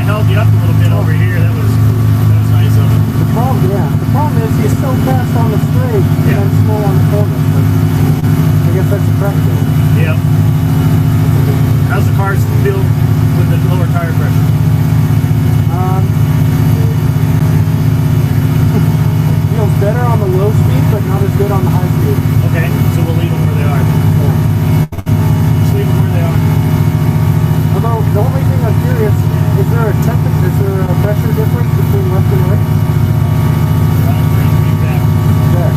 held you up a little bit over here. That was nice of it. The problem is he's so fast on the straight and slow on the corners. But I guess that's the pressure. Yep. How's the car feel with the lower tire pressure? Feels better on the low speed, but not as good on the high speed. Okay, so we'll leave them where they are. Yeah. Just leave them where they are. Although the only thing I'm curious, is there a pressure difference between left and right? There. There.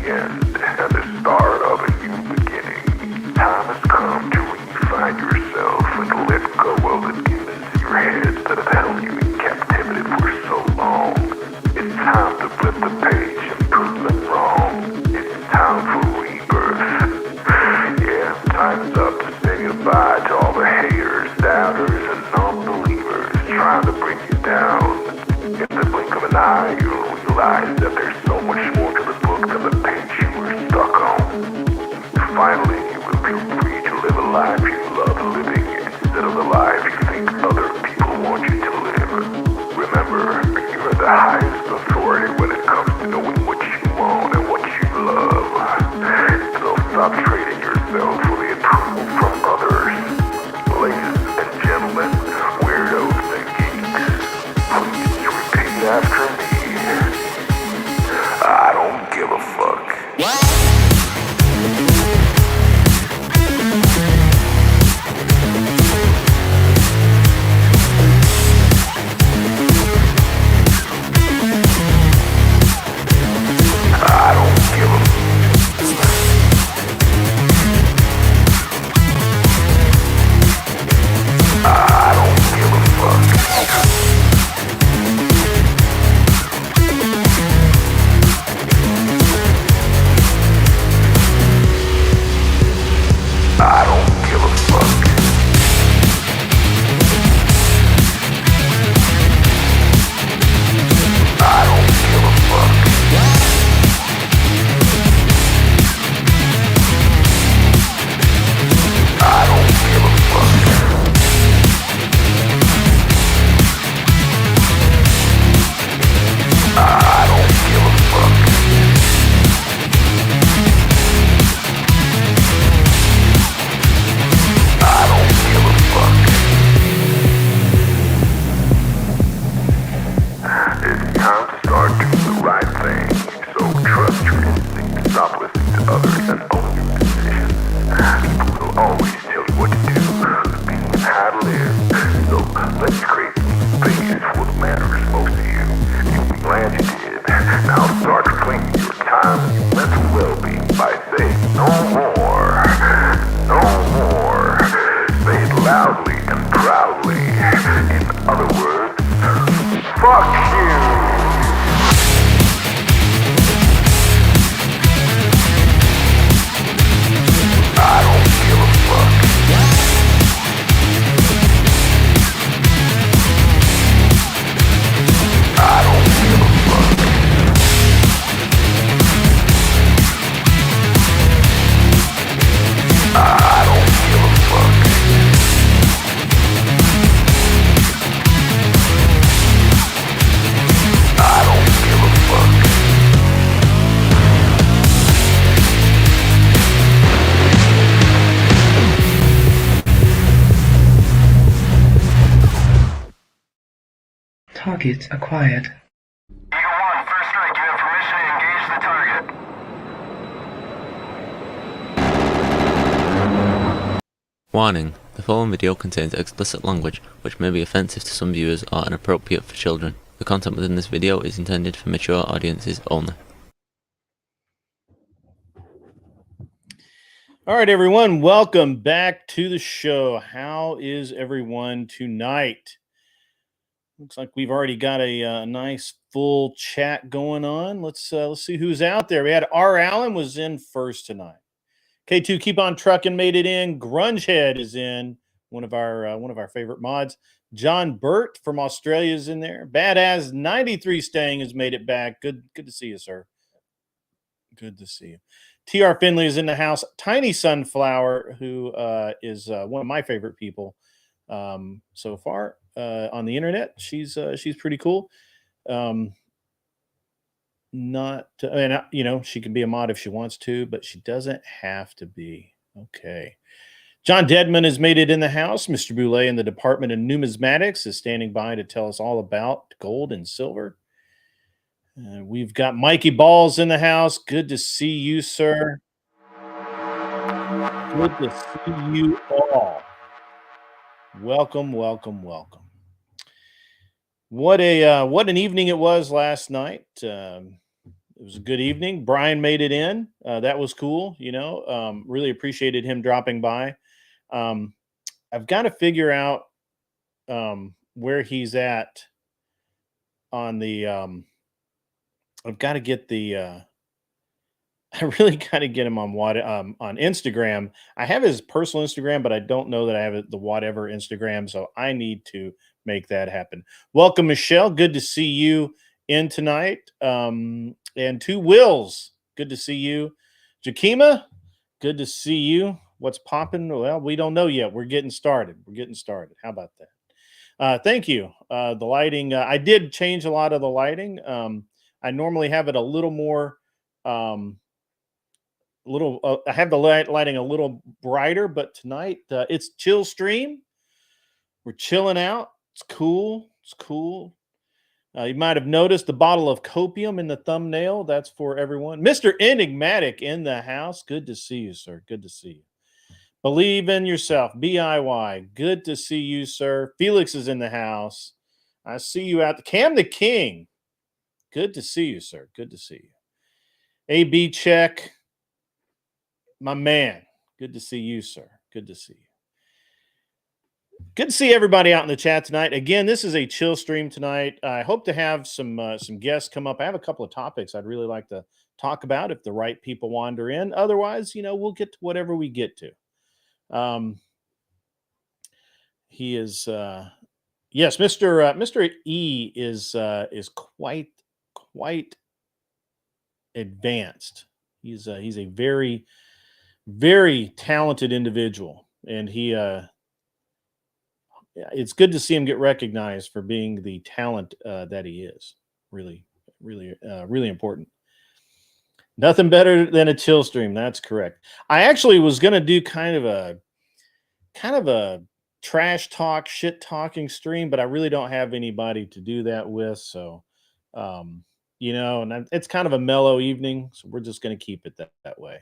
end and the start of a new beginning. Time has come to redefine yourself and to let go of the demons in your head that have held you in captivity for so long. It's time to flip the page and prove them wrong. It's time for rebirth. Yeah, time's up to say goodbye to all the haters, doubters, and non-believers trying to bring you down. In the blink of an eye, you'll realize that there's so much more to the book than the page you were stuck on. Finally, you will be free to live a life you love living instead of the life you think other people want you to live. Remember, you are the highest authority when it comes to knowing what you want and what you love. So stop trading yourself for the approval from others. Ladies and gentlemen, weirdos and geeks, please repeat after me. I don't give a fuck. I don't give a I don't give a fuck. I don't give a fuck. I don't give a fuck. I don't give a fuck. I don't give a fuck. I don't give a fuck. It's time to start doing the right thing. So trust your instinct, stop listening to others, and own your decisions. People will always tell you what to do, opinions on how to live. So let's create space for what matters most to you. You'll be glad you did. Now start claiming your time and your mental well-being by saying no more. No more. Say it loudly and proudly. In other words, fuck you. I don't give a fuck. I don't give a fuck. I don't give a fuck. I don't give a fuck. Target acquired. Eagle 1, first strike, you have permission to engage the target. Warning: the following video contains explicit language which may be offensive to some viewers or inappropriate for children. The content within this video is intended for mature audiences only. All right, everyone, welcome back to the show. How is everyone tonight? Looks like we've already got a nice full chat going on. Let's see who's out there. We had R. Allen was in first tonight. K2 Keep On Trucking made it in. Grungehead is in. One of our favorite mods. John Burt from Australia is in there. Badass 93 Stang has made it back. Good to see you, sir. Good to see you. TR Finley is in the house. Tiny Sunflower, who is one of my favorite people so far on the internet. She's pretty cool. She can be a mod if she wants to, but she doesn't have to be. Okay. John Deadman has made it in the house. Mr. Boulay in the Department of Numismatics is standing by to tell us all about gold and silver. We've got Mikey Balls in the house. Good to see you, sir. Good to see you all. Welcome. What an evening it was last night. it was a good evening. Brian made it in. That was cool. Really appreciated him dropping by. I've got to figure out where he's at on the. I've got to get the. I really got to get him on on Instagram. I have his personal Instagram, but I don't know that I have the whatever Instagram. So I need to make that happen. Welcome, Michelle. Good to see you in tonight. And two Wills. Good to see you. Jakima, good to see you. What's popping? Well, we don't know yet. We're getting started. How about that? Thank you. The lighting, I did change a lot of the lighting. I normally have it a little more. I have the lighting a little brighter, but tonight it's chill stream. We're chilling out. It's cool. You might have noticed the bottle of copium in the thumbnail. That's for everyone. Mr. Enigmatic in the house. Good to see you, sir. Good to see you. Believe in yourself. BIY. Good to see you, sir. Felix is in the house. I see you out. Cam the King. Good to see you, sir. Good to see you. AB check. My man. Good to see you, sir. Good to see you. Good to see everybody out in the chat tonight. Again, this is a chill stream tonight. I hope to have some guests come up. I have a couple of topics I'd really like to talk about if the right people wander in. Otherwise, we'll get to whatever we get to. He is yes, Mr. E is quite advanced. He's a very, very talented individual, and it's good to see him get recognized for being the talent that he is. Really, really important. Nothing better than a chill stream. That's correct. I actually was going to do kind of a trash talk, shit talking stream, but I really don't have anybody to do that with. So, and it's kind of a mellow evening. So we're just going to keep it that way.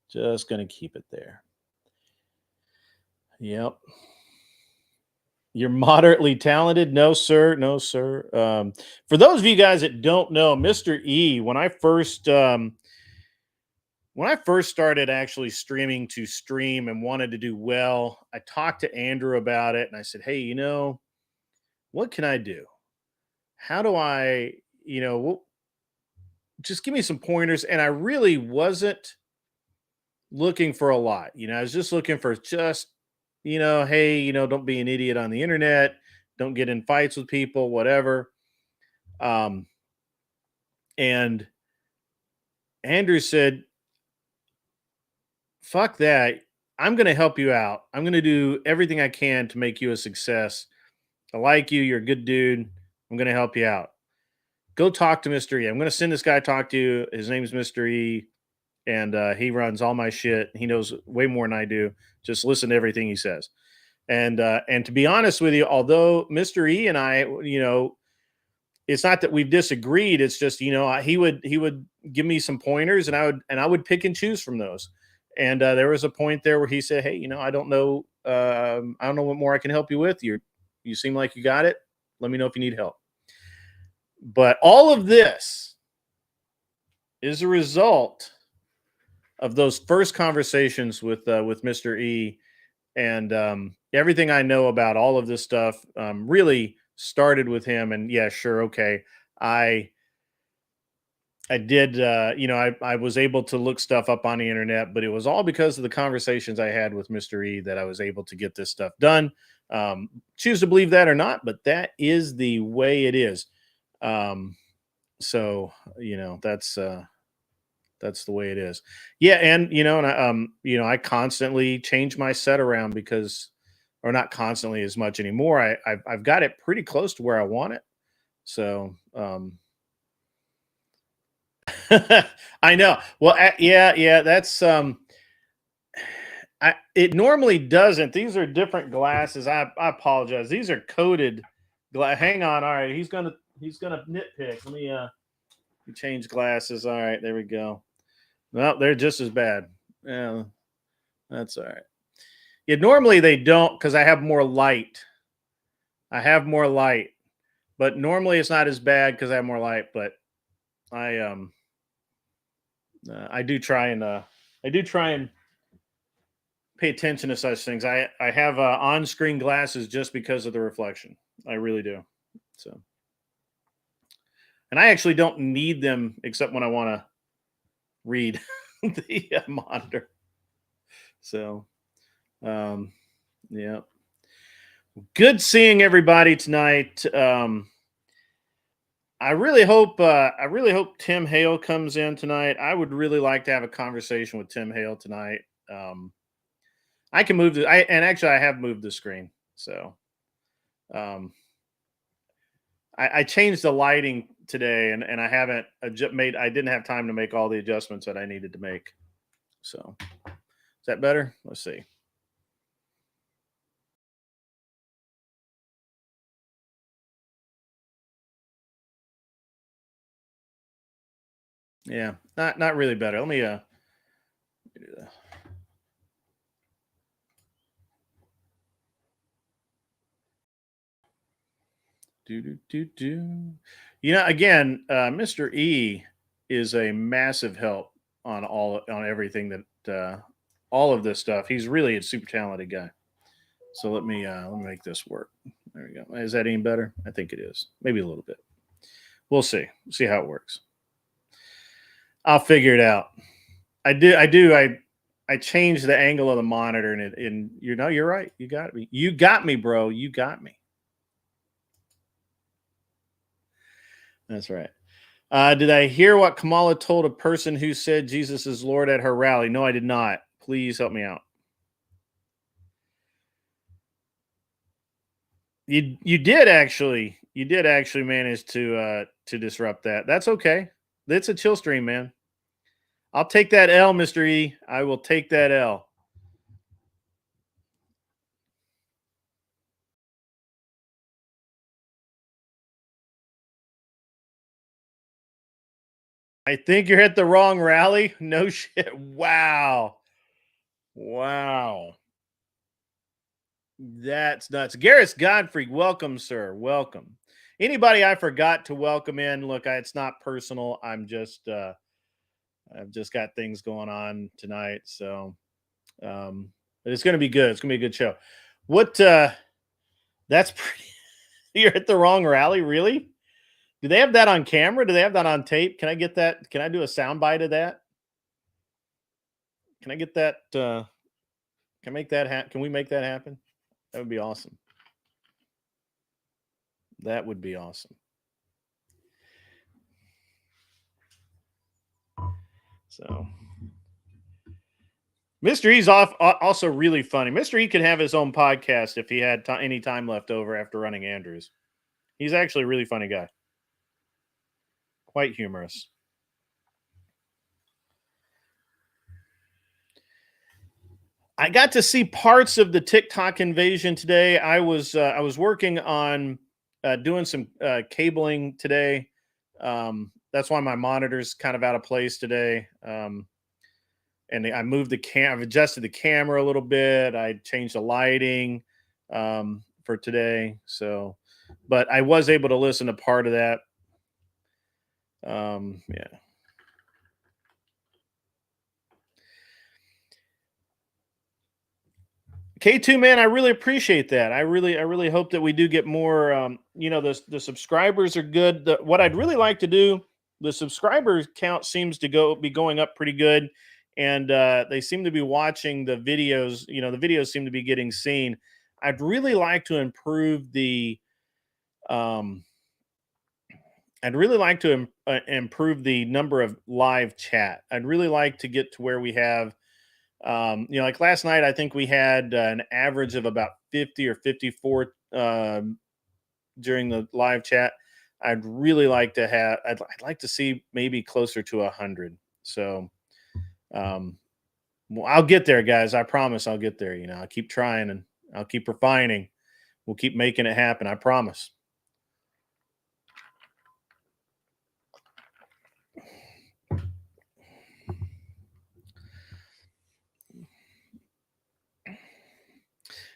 Just going to keep it there. Yep. You're moderately talented? No, sir. No, sir. For those of you guys that don't know, Mr. E, when I first started actually streaming to stream and wanted to do well, I talked to Andrew about it, and I said, hey, what can I do? How do I, just give me some pointers. And I really wasn't looking for a lot. I was just looking for hey, don't be an idiot on the internet. Don't get in fights with people, whatever. And Andrew said, fuck that. I'm going to help you out. I'm going to do everything I can to make you a success. I like you. You're a good dude. I'm going to help you out. Go talk to Mr. E. I'm going to send this guy to talk to you. His name's Mr. E. And he runs all my shit. He knows way more than I do. Just listen to everything he says. And to be honest with you, although Mr. E and I, it's not that we've disagreed. It's just, he would give me some pointers, and I would pick and choose from those. And there was a point there where he said, hey, I don't know what more I can help you with. You seem like you got it. Let me know if you need help. But all of this is a result of those first conversations with Mr. E, and everything I know about all of this stuff really started with him. And yeah, sure, okay, I did, I was able to look stuff up on the internet, but it was all because of the conversations I had with Mr. E that I was able to get this stuff done. Choose to believe that or not, but that is the way it is. So that's the way it is. Yeah. And, I constantly change my set around or not constantly as much anymore. I've got it pretty close to where I want it. So, I know. Well, yeah, that's, it normally doesn't. These are different glasses. I apologize. These are coated glass. Hang on. All right. He's going to nitpick. Let me change glasses. All right. There we go. Well, they're just as bad. Yeah, that's all right. Yeah, normally they don't, because I have more light. But normally it's not as bad because I have more light. But I I do try and pay attention to such things. I have on-screen glasses just because of the reflection. I really do. So, and I actually don't need them except when I want to read the monitor. So, yeah. Good seeing everybody tonight. I really hope Tim Hale comes in tonight. I would really like to have a conversation with Tim Hale tonight. I can move and actually I have moved the screen. So I changed the lighting today and I haven't I didn't have time to make all the adjustments that I needed to make. So is that better? Let's see. Yeah, not really better. Let me do that. You know, again, Mr. E is a massive help on everything that all of this stuff. He's really a super talented guy. So let me make this work. There we go. Is that any better? I think it is. Maybe a little bit. We'll see. See how it works. I'll figure it out. I changed the angle of the monitor and you're right. You got me. You got me, bro. You got me. That's right. Did I hear what Kamala told a person who said Jesus is Lord at her rally? No, I did not. Please help me out. You did actually manage to disrupt that. That's okay. That's a chill stream, man. I'll take that L, Mr. E. I will take that L. I think you're at the wrong rally. No shit. Wow. That's nuts. Garrus Godfrey, welcome, sir. Welcome. Anybody I forgot to welcome in, look, it's not personal. I've just got things going on tonight. So but it's gonna be good. It's gonna be a good show. What that's pretty you're at the wrong rally, really? Do they have that on camera? Do they have that on tape? Can I get that? Can I do a soundbite of that? Can I get that? Can we make that happen? That would be awesome. That would be awesome. So, Mr. E's also really funny. Mr. E could have his own podcast if he had any time left over after running Andrews. He's actually a really funny guy. Quite humorous. I got to see parts of the TikTok invasion today. I was working on doing some cabling today. That's why my monitor's kind of out of place today. And I moved I've adjusted the camera a little bit. I changed the lighting for today. So, but I was able to listen to part of that. Yeah. K2 man, I really appreciate that. I really hope that we do get more. The subscribers are good. What I'd really like to do, the subscriber count seems to be going up pretty good, and they seem to be watching the videos. The videos seem to be getting seen. I'd really like to improve the. I'd really like to improve the number of live chat. I'd really like to get to where we have. Like last night, I think we had an average of about 50 or 54 during the live chat. I'd really like to have. I'd like to see maybe closer to 100. So, well, I'll get there, guys. I promise I'll get there. I'll keep trying and I'll keep refining. We'll keep making it happen. I promise.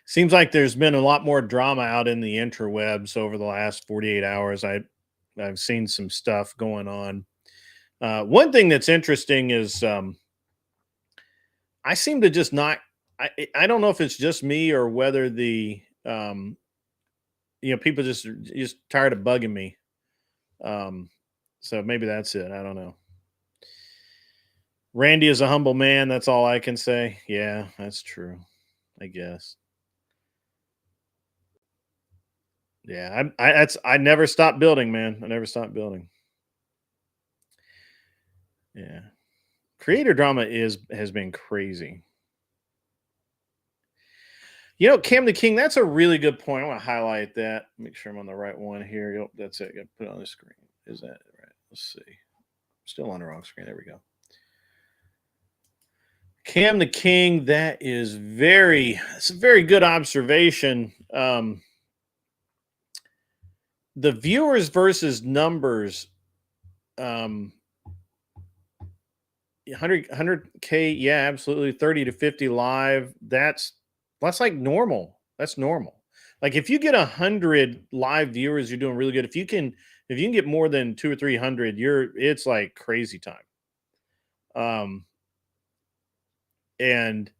Seems like there's been a lot more drama out in the interwebs over the last 48 hours. I've seen some stuff going on. One thing that's interesting is I seem to just not. I don't know if it's just me or whether the people just tired of bugging me. So maybe that's it. I don't know. Randy is a humble man. That's all I can say. Yeah, that's true. I guess. Yeah, I never stopped building, man. I never stopped building. Yeah. Creator drama has been crazy. Cam the King, that's a really good point. I want to highlight that. Make sure I'm on the right one here. Yep, that's it. Got to put it on the screen. Is that right? Let's see. Still on the wrong screen. There we go. Cam the King, it's a very good observation. The viewers versus numbers, 100K, yeah, absolutely. 30 to 50 live. That's like normal. That's normal. Like if you get 100 live viewers, you're doing really good. If you can get more than 200 or 300, it's like crazy time. And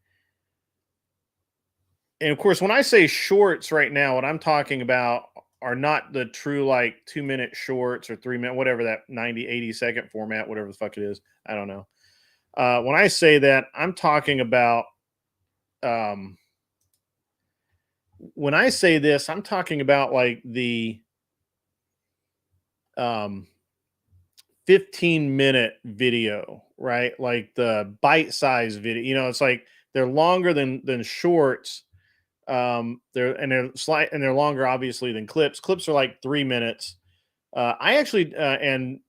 of course, when I say shorts right now, what I'm talking about are not the true like 2-minute shorts or 3-minute, whatever that 90, 80-second format, whatever the fuck it is. I don't know. When I say that, I'm talking about, when I say this, I'm talking about like the 15-minute video, right? Like the bite-sized video. It's like they're longer than shorts. They're longer, obviously, than clips. Clips are like 3 minutes. I actually and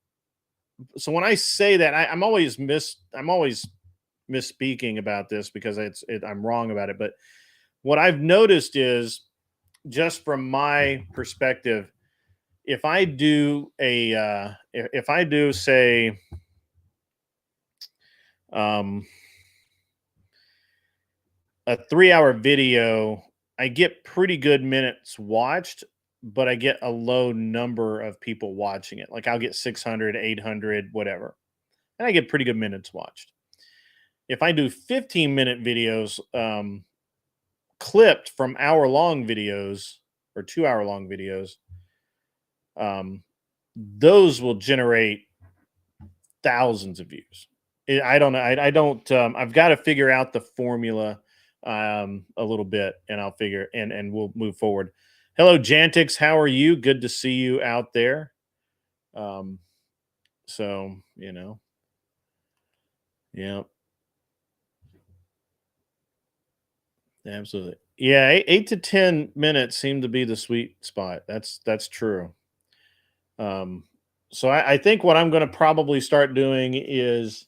so when I say that, I'm always misspeaking about this because I'm wrong about it. But what I've noticed is, just from my perspective, if I do say a 3-hour video, I get pretty good minutes watched, but I get a low number of people watching it. Like I'll get 600, 800, whatever. And I get pretty good minutes watched. If I do 15-minute videos, clipped from hour-long videos or 2-hour-long videos, those will generate thousands of views. I don't know. I don't. I've got to figure out the formula a little bit, and I'll figure and we'll move forward. Hello, Jantix. How are you? Good to see you out there. So yeah, absolutely. Yeah, 8 to 10 minutes seem to be the sweet spot. That's true. So I think what I'm going to probably start doing is,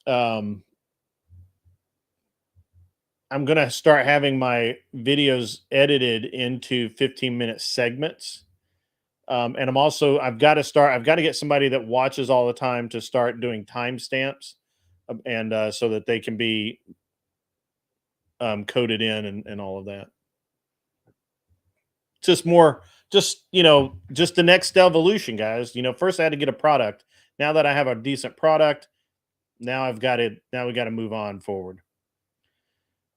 I'm going to start having my videos edited into 15-minute segments. And I've got to get somebody that watches all the time to start doing timestamps, and so that they can be coded in and all of that. Just the next evolution, guys. First I had to get a product. Now that I have a decent product, now we got to move on forward.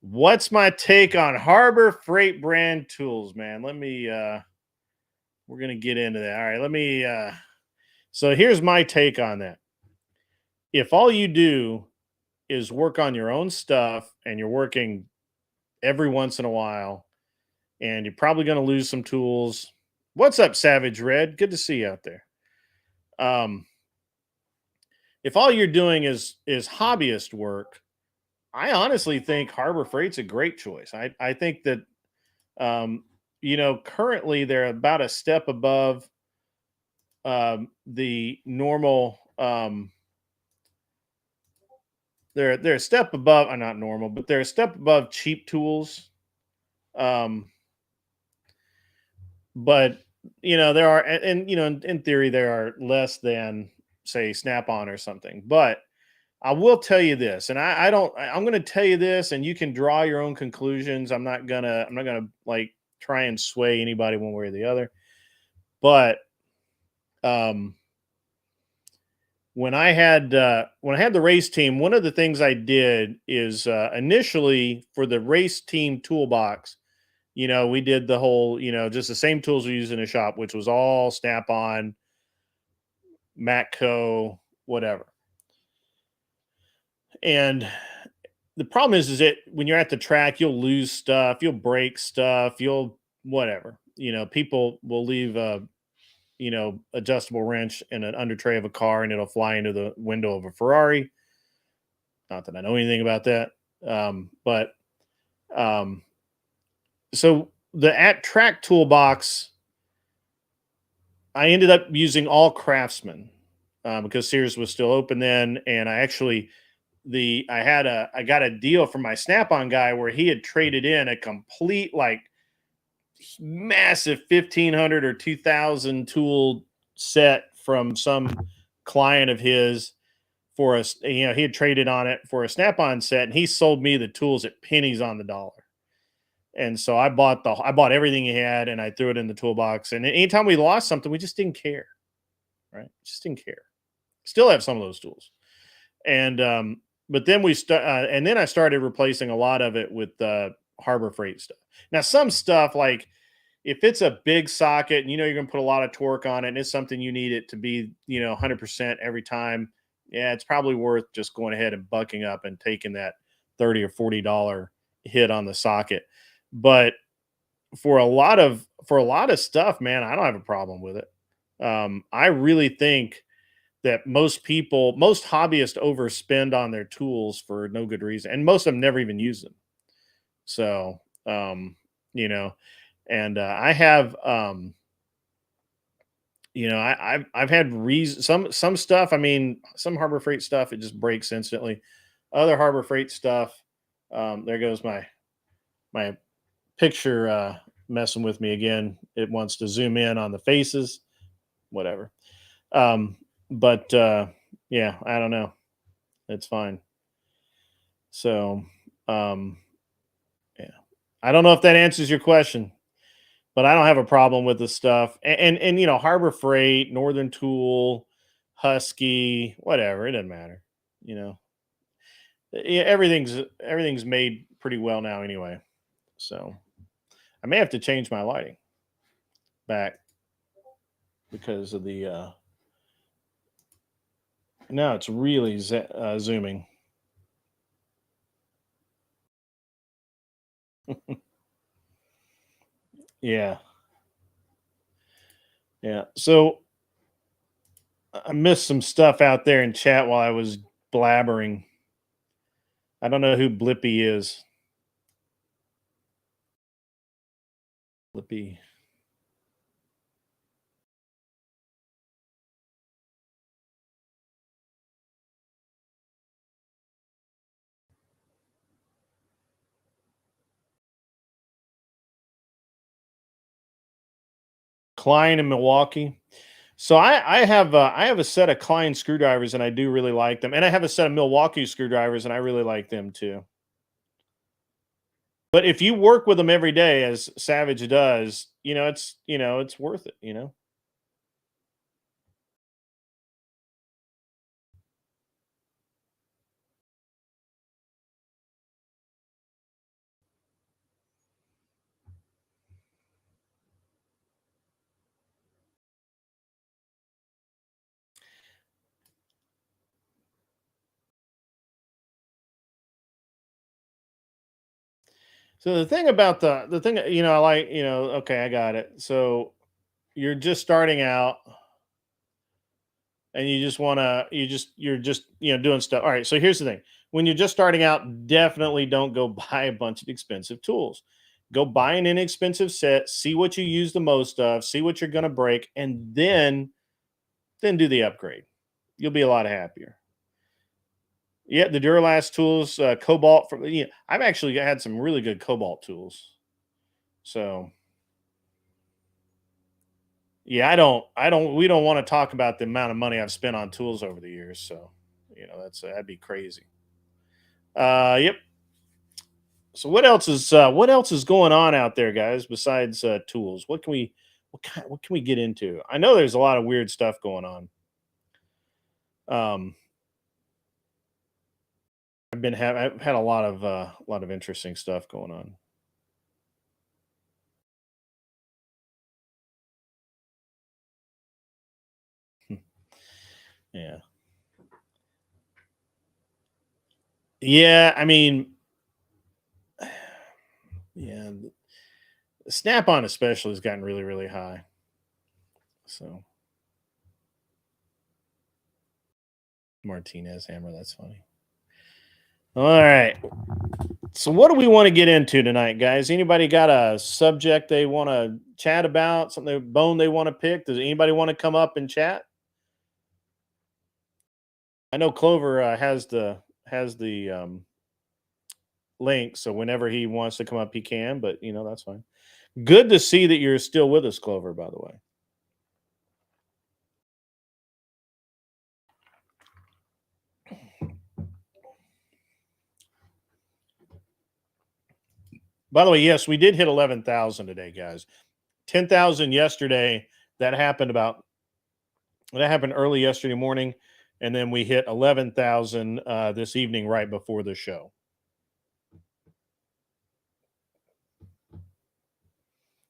What's my take on Harbor Freight brand tools, man? We're going to get into that. All right, so here's my take on that. If all you do is work on your own stuff and you're working every once in a while, and you're probably going to lose some tools. What's up, Savage Red? Good to see you out there. If all you're doing is hobbyist work, I honestly think Harbor Freight's a great choice. I think that, currently they're about a step above the normal. They're a step above, not normal, but they're a step above cheap tools. But there are, and in theory, there are less than, say, Snap-on or something. But I will tell you this, and I'm going to tell you this, and you can draw your own conclusions. I'm not gonna like try and sway anybody one way or the other. But when I had the race team, one of the things I did is initially for the race team toolbox, we did the whole, just the same tools we use in a shop, which was all Snap-on, Matco, whatever. And the problem is that when you're at the track, you'll lose stuff, you'll break stuff, you'll whatever. People will leave a adjustable wrench in an under tray of a car and it'll fly into the window of a Ferrari. Not that I know anything about that. But so the at track toolbox, I ended up using all Craftsman because Sears was still open then. And I got a deal from my Snap-on guy where he had traded in a complete like massive 1,500 or 2,000 tool set from some client of his for us. He had traded on it for a Snap-on set, and he sold me the tools at pennies on the dollar. And so I bought everything he had, and I threw it in the toolbox. And anytime we lost something, we just didn't care, right? Just didn't care. Still have some of those tools, and but then and then I started replacing a lot of it with Harbor Freight stuff. Now, some stuff like if it's a big socket and you're going to put a lot of torque on it, and it's something you need it to be 100% every time, yeah, it's probably worth just going ahead and bucking up and taking that $30 or $40 hit on the socket. But for a lot of stuff, man, I don't have a problem with it. I really think that most hobbyists overspend on their tools for no good reason, and most of them never even use them. So, and I have, I've had some stuff. I mean, some Harbor Freight stuff, it just breaks instantly. Other Harbor Freight stuff, there goes my picture messing with me again. It wants to zoom in on the faces, whatever. But yeah, I don't know. It's fine. So, yeah, I don't know if that answers your question, but I don't have a problem with this stuff. And Harbor Freight, Northern Tool, Husky, whatever, it doesn't matter. Yeah, everything's made pretty well now anyway. So I may have to change my lighting back because of the now it's really zooming. Yeah. Yeah. So I missed some stuff out there in chat while I was blabbering. I don't know who Blippy is. Blippy. Klein in Milwaukee. So I have a set of Klein screwdrivers and I do really like them, and I have a set of Milwaukee screwdrivers and I really like them too. But if you work with them every day, as Savage does, it's worth it. So the thing about the thing, I like, okay, I got it. So you're just starting out and you just want to, you're just, doing stuff. All right. So here's the thing. When you're just starting out, definitely don't go buy a bunch of expensive tools. Go buy an inexpensive set, see what you use the most of, see what you're going to break, and then do the upgrade. You'll be a lot happier. Yeah, the Duralast tools, Cobalt from I've actually had some really good Cobalt tools. So yeah, we don't want to talk about the amount of money I've spent on tools over the years. So, that'd be crazy. Yep. So what else is going on out there, guys, besides tools? What can we get into? I know there's a lot of weird stuff going on. I've had a lot of interesting stuff going on. Yeah. Yeah, I mean, yeah, Snap-on especially has gotten really, really high. So Martinez hammer, that's funny. All right. So what do we want to get into tonight, guys? Anybody got a subject they want to chat about, something bone they want to pick? Does anybody want to come up and chat? I know Clover has the link, so whenever he wants to come up, he can. But that's fine. Good to see that you're still with us, Clover. By the way. By the way, yes, we did hit 11,000 today, guys. 10,000 yesterday. That happened early yesterday morning, and then we hit 11,000 this evening right before the show.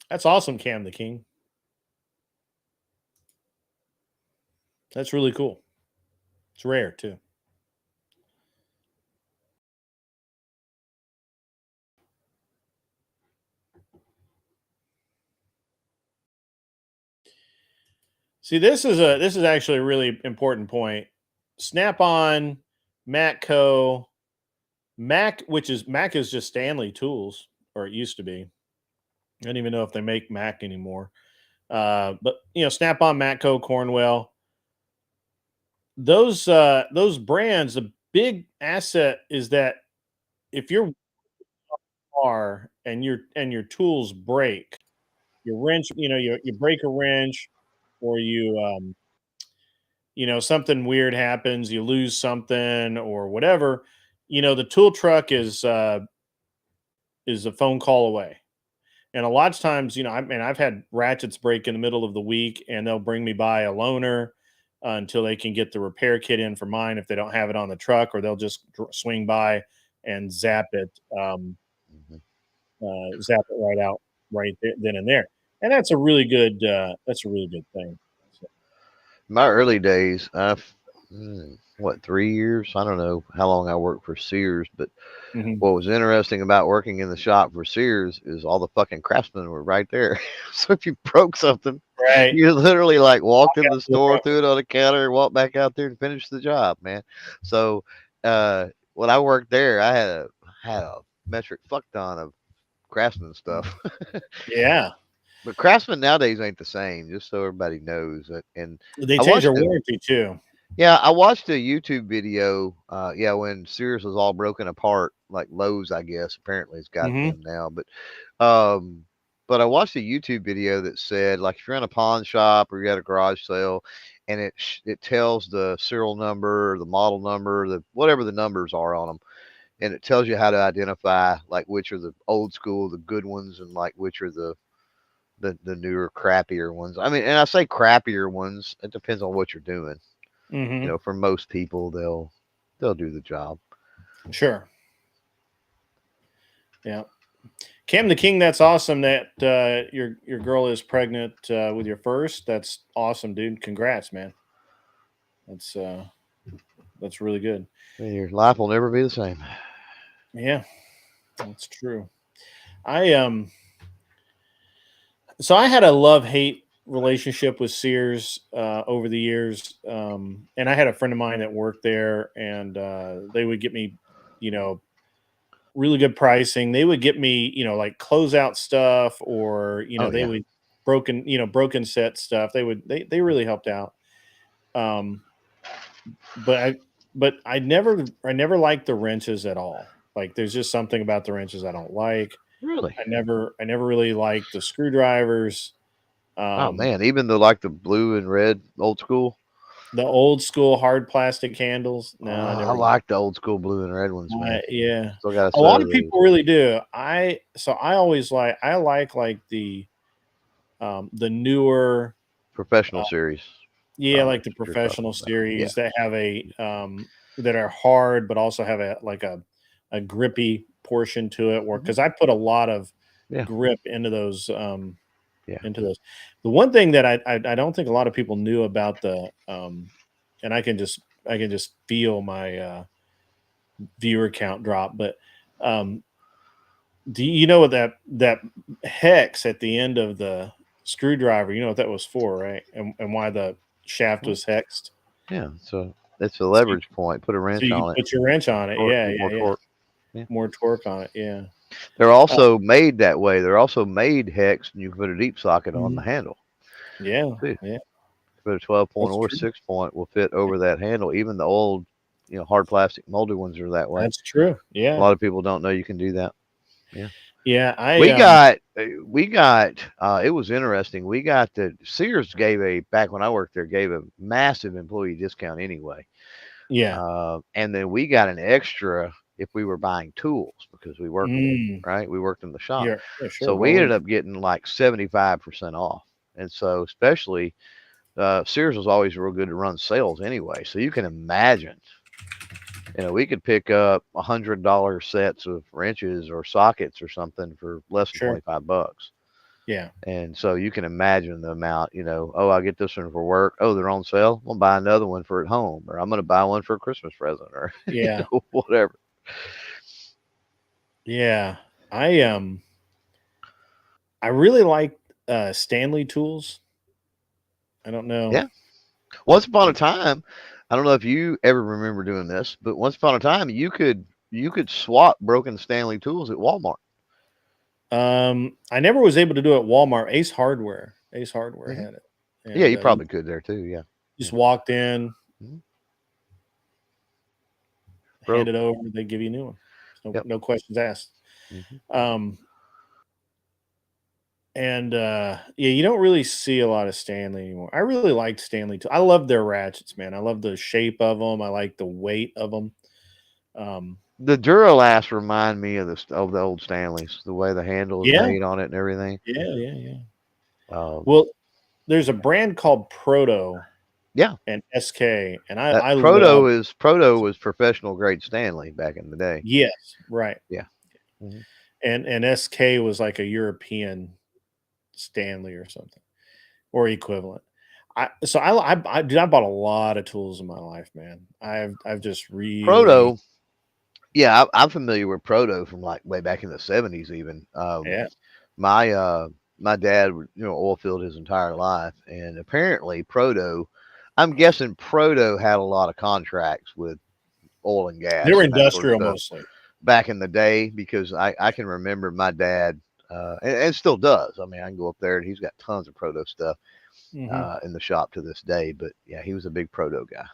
That's awesome, Cam the King. That's really cool. It's rare too. See, this is actually a really important point. Snap-on, Matco, Mac is just Stanley Tools, or it used to be. I don't even know if they make Mac anymore. But Snap-on, Matco, Cornwell, those brands, the big asset is that if your car and your tools break, your wrench, you break a wrench, or something weird happens, you lose something or whatever, the tool truck is a phone call away. And a lot of times, I've had ratchets break in the middle of the week, and they'll bring me by a loaner until they can get the repair kit in for mine if they don't have it on the truck, or they'll just swing by and zap it right out right then and there. And that's a really good thing. So, My early days, I've 3 years? I don't know how long I worked for Sears, but what was interesting about working in the shop for Sears is all the fucking craftsmen were right there. So if you broke something, right. you literally like walked in the store, threw it on the counter, and walked back out there and finished the job, man. So when I worked there, I had a metric fuck ton of craftsman stuff. Yeah. But craftsmen nowadays ain't the same, just so everybody knows. And They changed their warranty too. Yeah, I watched a YouTube video. When Sears was all broken apart, like Lowe's, I guess apparently it's got them now. But I watched a YouTube video that said, like, if you're in a pawn shop or you got a garage sale, and it tells the serial number, or the model number, the whatever the numbers are on them, and it tells you how to identify like which are the old school, the good ones, and like which are the newer, crappier ones. I mean, and I say crappier ones. It depends on what you're doing. For most people, they'll do the job. Sure. Yeah. Cam the King, that's awesome that your girl is pregnant with your first. That's awesome, dude. Congrats, man. That's really good. Your life will never be the same. Yeah, that's true. So I had a love-hate relationship with Sears over the years, and I had a friend of mine that worked there, and they would get me, really good pricing. They would get me, like closeout stuff, or they would broken set stuff. They really helped out. But I never liked the wrenches at all. Like, there's just something about the wrenches I don't like. Really? I never really liked the screwdrivers. Oh man, even the blue and red old school. The old school hard plastic handles. No, I like the old school blue and red ones, man. Yeah, Still got a lot of people really do. I like the newer professional series. Yeah, like the that you're talking professional about. series that have a that are hard, but also have a grippy portion to it. Where Mhm. because I put a lot of Yeah. grip into those Yeah. into those. The one thing that I don't think a lot of people knew about and I can just feel my viewer count drop, but um, do you know what that hex at the end of the screwdriver? You know what that was for, right? And why the shaft Well, was hexed? yeah. So it's a So you, leverage point. Put a so wrench you on it. put your wrench on it. Torque, Yeah, get more yeah, yeah. torque. Yeah. More torque on it. Yeah. They're Uh, also made that way. They're also made hexed, and you can put a deep socket on the mhm. handle Yeah, too. yeah. Put a 12-point That's or true. 6-point will fit over that handle. Even the old, hard plastic molded ones are that way. That's true. A Yeah, lot of people don't know you can do that. Yeah. yeah. We got, it was interesting. We got Sears back when I worked there, gave a massive employee discount anyway. Yeah. And then we got an extra if we were buying tools because we worked there, Mm, right? We worked in the shop. yeah, yeah, sure. So Why we ended wouldn't up getting like 75% off. And so, especially, Sears was always real good to run sales anyway. So you can imagine, we could pick up $100 sets of wrenches or sockets or something for less than Sure. $25. Yeah. And so you can imagine the amount, oh, I get this one for work. Oh, they're on sale. I'm gonna buy another one for at home, or I'm gonna buy one for a Christmas present, or Yeah. whatever. Yeah. I I really like Stanley tools. I don't know. Yeah. Once upon a time, I don't know if you ever remember doing this, but once upon a time, you could swap broken Stanley tools at Walmart. I never was able to do it at Walmart. Ace Hardware Hmm. had it, Yeah, and you you probably could there too. Yeah. just Yeah. walked in, Mhm. hand Broke. it over, they give you a new one. Yep. No questions asked. Hmm. Um, and yeah, you don't really see a lot of Stanley anymore. I really liked Stanley too. I love their ratchets, man. I love the shape of them. I like the weight of them. Um, The Duralast remind me of the old Stanleys, the way the handle is yeah, made on it and everything. yeah, yeah, yeah. Um, Well, there's a brand called Proto yeah, and SK, and that I love. Proto was professional grade Stanley back in the day. Yes, right. Yeah. Hmm. And SK was like a European Stanley or something or equivalent. Dude, I bought a lot of tools in my life, man. I've just really Proto, yeah, I'm familiar with Proto from like way back in the 70s even. yeah. My my dad, oil filled his entire life, and apparently Proto, I'm guessing Proto had a lot of contracts with oil and They were gas and that sort of industrial stuff mostly. back in the day because I can remember my dad, and still does. I mean, I can go up there and he's got tons of Proto stuff Hmm. in the shop to this day. But yeah, he was a big Proto guy.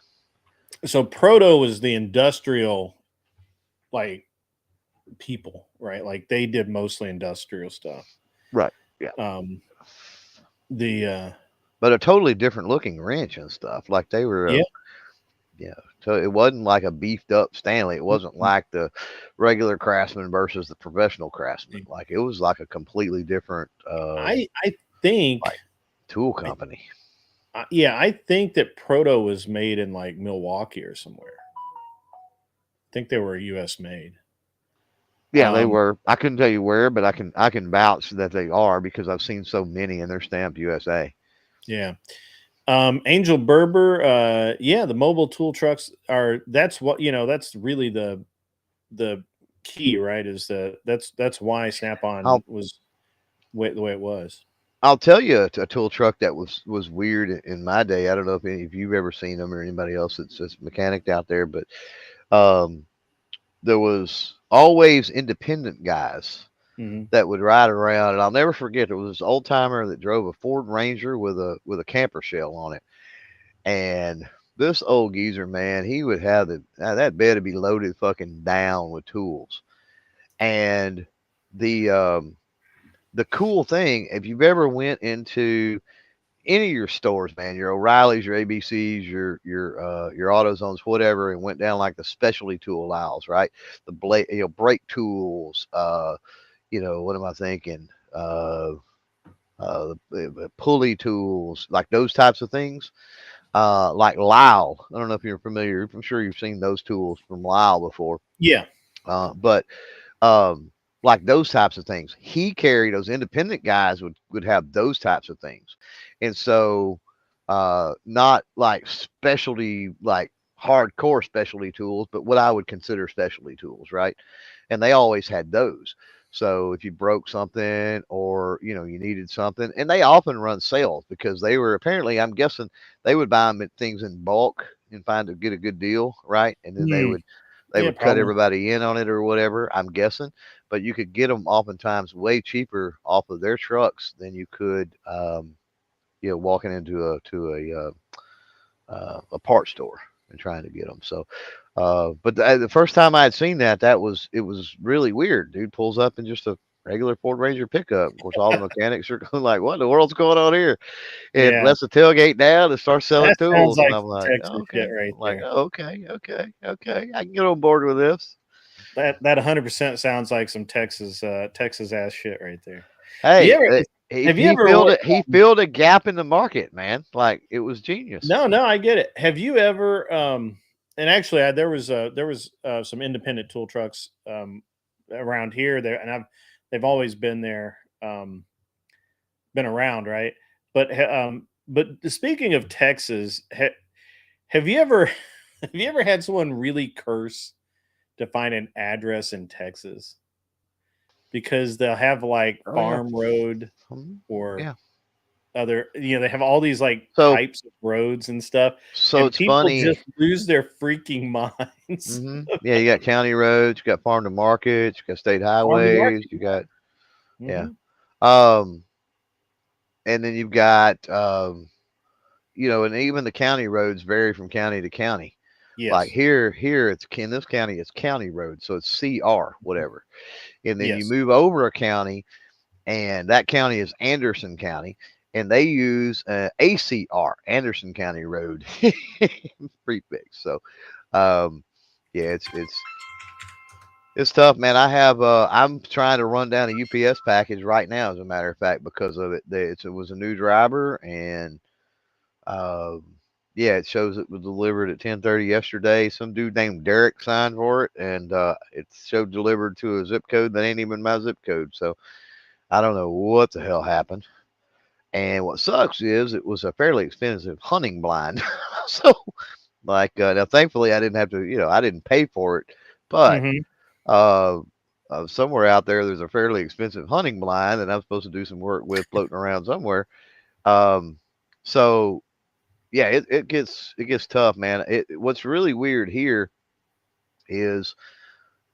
So Proto was the industrial like people, right? Like they did mostly industrial stuff. Right. Yeah. Um the But a totally different looking wrench and stuff. Like they were, yeah. yeah. So it wasn't like a beefed up Stanley. It wasn't like the regular Craftsman versus the professional Craftsman. Like it was like a completely different, I think like tool company. yeah, I think that Proto was made in like Milwaukee or somewhere. I think they were US made. Yeah, they Um were. I couldn't tell you where, but I can vouch that they are because I've seen so many and they're stamped USA. yeah. Angel Berber, yeah, the mobile tool trucks are that's what that's really the key, right? Is that's why Snap-on I'll was the way it was. I'll tell you a tool truck that was weird in my day. I don't know if you've ever seen them or anybody else that's mechanic out there, but um, there was always independent guys Hmm. that would ride around, and I'll never forget. There was this old timer that drove a Ford Ranger with a camper shell on it, and this old geezer, man, he would have that bed would be loaded fucking down with tools, and the the cool thing, if you've ever went into any of your stores, man, your O'Reilly's, your ABC's, your AutoZones, whatever, and went down like the specialty tool aisles, right? The brake tools, what am I thinking? The pulley tools, like those types of things. like Lyle. I don't know if you're familiar. I'm sure you've seen those tools from Lyle before. Yeah. But um, like those types of things, he carried those independent guys would have those types of things, and so not like specialty, like hardcore specialty tools, but what I would consider specialty tools, right? And they always had those. So if you broke something or you needed something, and they often run sales because they were apparently, I'm guessing, they would buy them at things in bulk and get a good deal, right? And then Mm, they yeah, would cut probably. everybody in on it or whatever, I'm guessing. But you could get them oftentimes way cheaper off of their trucks than you could, walking into a part store and trying to get them. So, but the first time I had seen that, it was really weird. Dude pulls up in just a regular Ford Ranger pickup. Of course, all the mechanics are going like, "What in the world's going on here?" And Yeah. lets the tailgate down and starts selling That sounds tools. And like I'm some like, Texas oh, shit "Okay." right I'm like, there. oh, "Okay, okay, okay. I can get on board with this." That 100% sounds like some Texas ass shit right there. You Hey, ever have you he ever filled it. He filled a gap in the market, man. Like it was genius. No, I get it. Have you ever and actually there was some independent tool trucks around here there, and they've always been there, been around, right? But speaking of Texas, have you ever have you ever had someone really curse to find an address in Texas? Because they'll have like Oh yeah. Farm Road Mhm. or Yeah. other, they have all these like So types of roads and stuff, so and it's people funny. just lose their freaking minds. Yeah, you got county roads, you got farm to markets, you got state Farm to highways, market. you got yeah. Mhm. Um, and then you've got and even the county roads vary from county to county. Like Yes. here it's in this county it's county road, so it's CR whatever. And then you Yes. move over a county, and that county is Anderson County, and they use ACR, Anderson County Road prefix. So, yeah, it's tough, man. I'm trying to run down a UPS package right now, as a matter of fact, because of it. It was a new driver, and um, yeah, it shows it was delivered at 10:30 yesterday. Some dude named Derek signed for it, and it showed delivered to a zip code that ain't even my zip code. So I don't know what the hell happened. And what sucks is it was a fairly expensive hunting blind. So, like, now thankfully I didn't have to, I didn't pay for it, but Mhm. uh, somewhere out there's a fairly expensive hunting blind that I'm supposed to do some work with floating around somewhere. Um, so yeah, it gets tough, man. What's really weird here is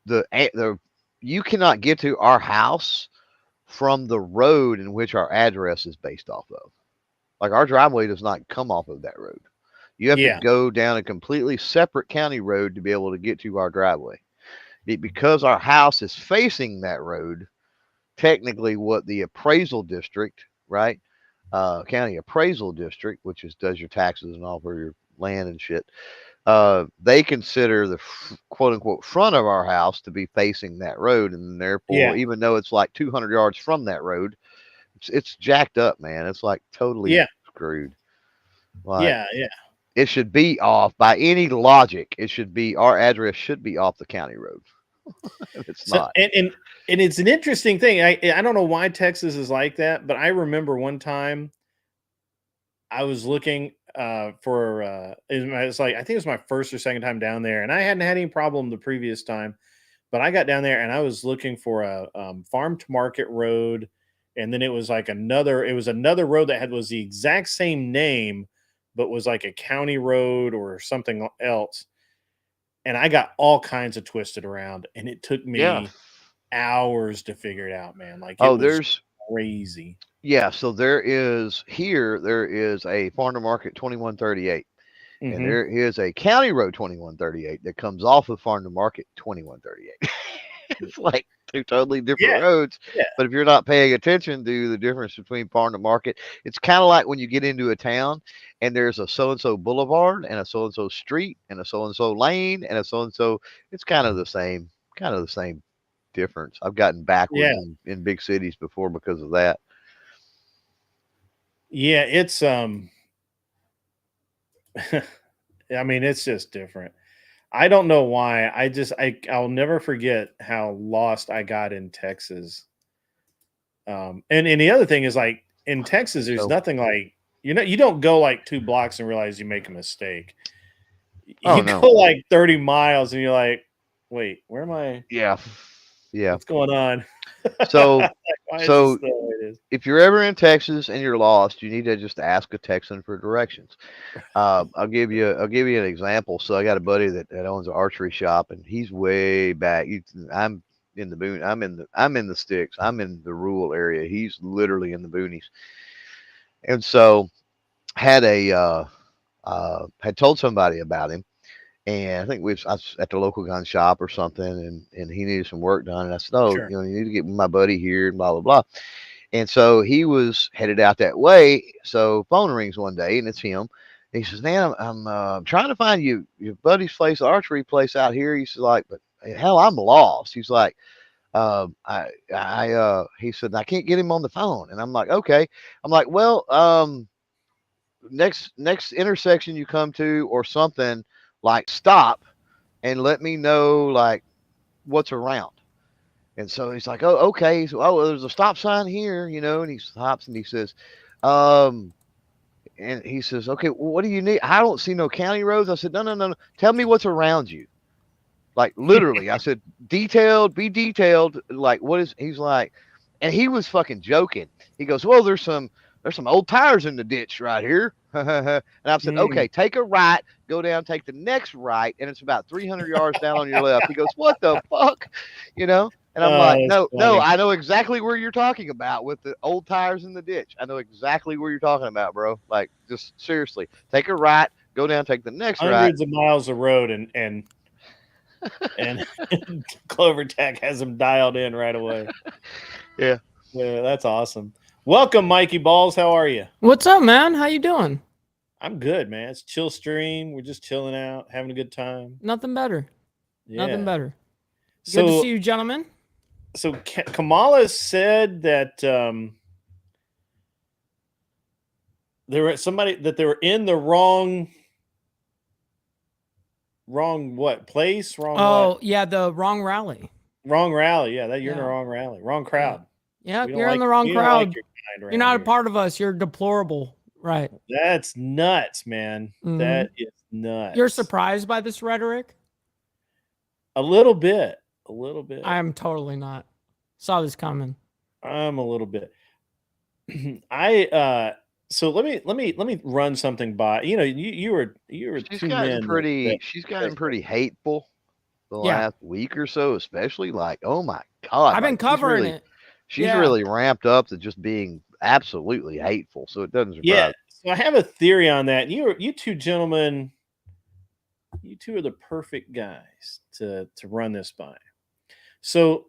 the you cannot get to our house from the road in which our address is based off of. Like our driveway does not come off of that road. You have to Yeah. go down a completely separate county road to be able to get to our driveway. Because our house is facing that road, technically what the appraisal district, right? County appraisal district, which does your taxes and all for your land and shit, they consider the quote unquote front of our house to be facing that road. And therefore, Yeah. even though it's like 200 yards from that road, it's jacked up, man. It's like totally Yeah. screwed. Like Yeah. Yeah. it should be off by any logic. It should be our address should be off the county road. It's So not. and it's an interesting thing. I don't know why Texas is like that, but I remember one time I was looking for it's like I think it was my first or second time down there, and I hadn't had any problem the previous time, but I got down there and I was looking for a farm to market road, and then it was another road that was the exact same name, but was like a county road or something else, and I got all kinds of twisted around, and it took Yeah. me hours to figure it out, man. Like it Oh, was there's crazy. yeah. So there is a farm to market 2138, and Hmm. there is a county road 2138 that comes off of farm to market 2138. It's like two totally different Yeah, roads. yeah, But if you're not paying attention to the difference between farm to market, it's kind of like when you get into a town and there's a so and so boulevard and a so and so street and a so and so lane and a so and so. It's kind of the same difference. I've gotten yeah, backwards in big cities before because of that. yeah. It's I mean, it's just different. I don't know why. I'll never forget how lost I got in Texas. And the other thing is, like, in Texas, there's So, nothing like, you don't go like 2 blocks and realize you make a mistake. oh You no, go like 30 miles and you're like, wait, where am I? yeah, yeah. What's going on? So, Why is this so the way it is? if you're ever in Texas and you're lost, you need to just ask a Texan for directions. I'll give you an example. So I got a buddy that owns an archery shop, and he's way back. I'm in the boon. I'm in the sticks. I'm in the rural area. He's literally in the boonies. And so had told somebody about him, and I think I was at the local gun shop or something, and he needed some work done. And I said, oh, Sure. you need to get with my buddy here, and blah blah blah. And so he was headed out that way. So phone rings one day, and it's him. He says, "Man, I'm trying to find your buddy's place, archery place out here." He's like, "But hell, I'm lost." He's like, He said, "I can't get him on the phone." And I'm like, "Okay." I'm like, "Well, next intersection you come to or something, like stop and let me know like what's around." And so he's like, "Oh, okay." So, oh, well, there's a stop sign here, and he stops and he says, um, "Okay, well, what do you need? I don't see no county roads." I said, "No, no, no, no. Tell me what's around you." Like literally, I said, "Detailed, be detailed." Like, what is? He's like, and he was fucking joking. He goes, "Well, there's some old tires in the ditch right here." And I said, Mm. "Okay, take a right, go down, take the next right, and it's about 300 yards down on your left." He goes, "What the fuck?" You know? And I'm like, That's "No, no, funny. I know exactly where you're talking about with the old tires in the ditch. I know exactly where you're talking about, bro. Like, just seriously, take a right, go down, take the next right." Hundreds of miles of road, and Clover Tech has them dialed in right away. Yeah. Yeah, that's awesome. Welcome, Mikey Balls. How are you? What's up, man? How you doing? I'm good, man. It's chill stream. We're just chilling out, having a good time. Nothing better. Nothing Yeah. better. Good to see So, you, gentlemen. Kamala said that they were in the wrong what place? Wrong what? Oh, yeah, the wrong rally. Wrong rally. Yeah, that you're in the Yeah. wrong rally. Wrong crowd. Yeah, We don't you're in like the wrong we don't like crowd. your kind You're around not a here. part of us. You're deplorable. Right. That's nuts, man. Mhm. That is nuts. You're surprised by this rhetoric? A little bit. A little bit. I am totally not. Saw this coming. I'm a little bit. So let me run something by. You were She's two gotten men pretty she's gotten pretty hateful the Yeah. last week or so, especially. Like, oh my God. I've been Like, covering it. she's Yeah. really ramped up to just being absolutely hateful. So it doesn't surprise Yeah. me. So I have a theory on that. You two gentlemen, you two are the perfect guys to run this by. So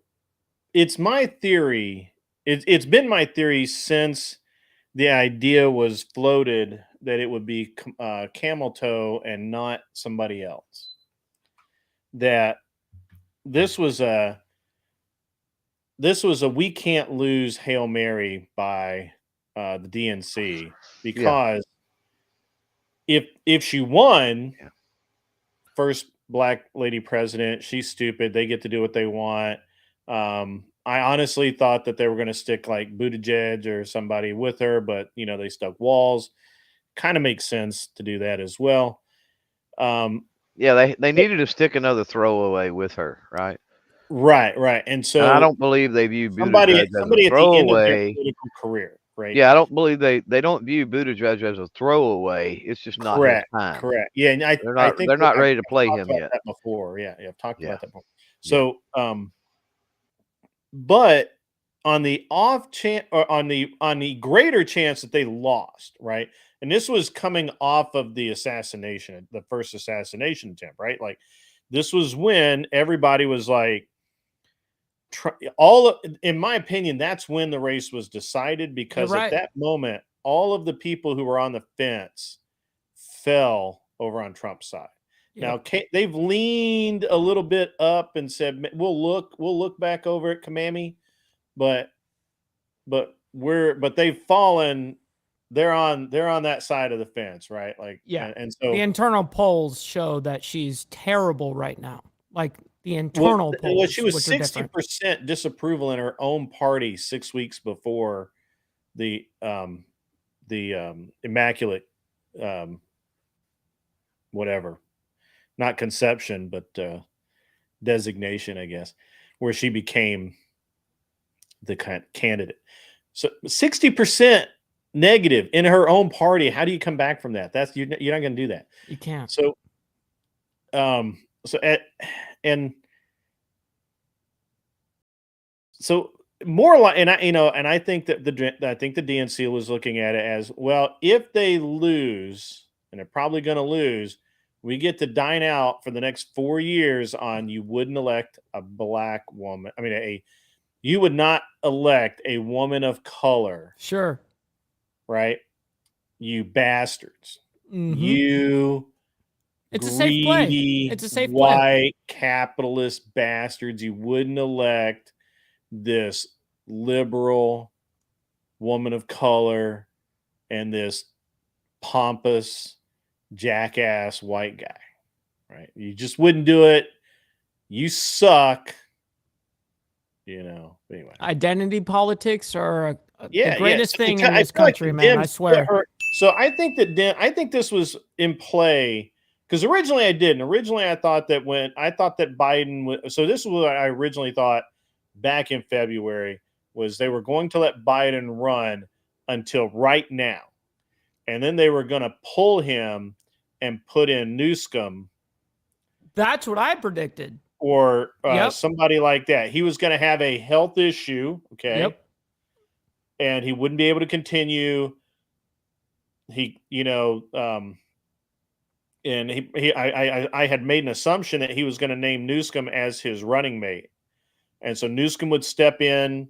it's my theory. It's been my theory since the idea was floated that it would be camel toe and not somebody else. That this was a we can't lose Hail Mary by the DNC, because if she won, Yeah. first black lady president, she's stupid. They get to do what they want. I honestly thought that they were going to stick like Buttigieg or somebody with her, but they stuck Walls. Kind of makes sense to do that as well. Yeah, they needed to stick another throwaway with her, right? Right. And And I so don't believe they view somebody Buttigieg as a at the end of their throwaway. political career, right? Yeah, I don't believe they don't view Buttigieg as a throwaway. It's just not his time. Correct. Yeah, and I think They're not I've ready to play talked him about yet. that before. Yeah, I've talked Yeah. about that before. Yeah. So, but on the off chance, or on the greater chance that they lost, right? And this was coming off of the assassination, the first assassination attempt, right? Like, this was when everybody was like, in my opinion, that's when the race was decided, because right. at that moment, all of the people who were on the fence fell over on Trump's side. Now they've leaned a little bit up and said, we'll look back over at Kamami, but they've fallen they're on that side of the fence, right? Like, Yeah. and so The internal polls show that she's terrible right now. Like the well, internal polls, she was which are different. 60% disapproval in her own party 6 weeks before the immaculate whatever, not conception, but designation, I guess, where she became the candidate. So 60% negative in her own party. How do you come back from that? That's you're not going to do that. You can't. So, and so more like, and I think that the DNC was looking at it as, well, if they lose, and they're probably going to lose, we get to dine out for the next 4 years on you wouldn't elect a black woman. I mean, you would not elect a woman of color. Sure. Right? You bastards. Mhm. You It's greedy, a safe play. It's a safe white capitalist bastards. You wouldn't elect this liberal woman of color and this pompous jackass white guy, right? You just wouldn't do it. You suck. Anyway. Identity politics are the greatest thing in this country, man. I swear. So I think this was in play because originally I didn't. Originally I thought that Biden would. So this is what I originally thought back in February was they were going to let Biden run until right now, and then they were going to pull him and put in Newsom. That's what I predicted. Or somebody like that. He was going to have a health issue, okay? Yep. And he wouldn't be able to continue. I had made an assumption that he was going to name Newsom as his running mate. And so Newsom would step in,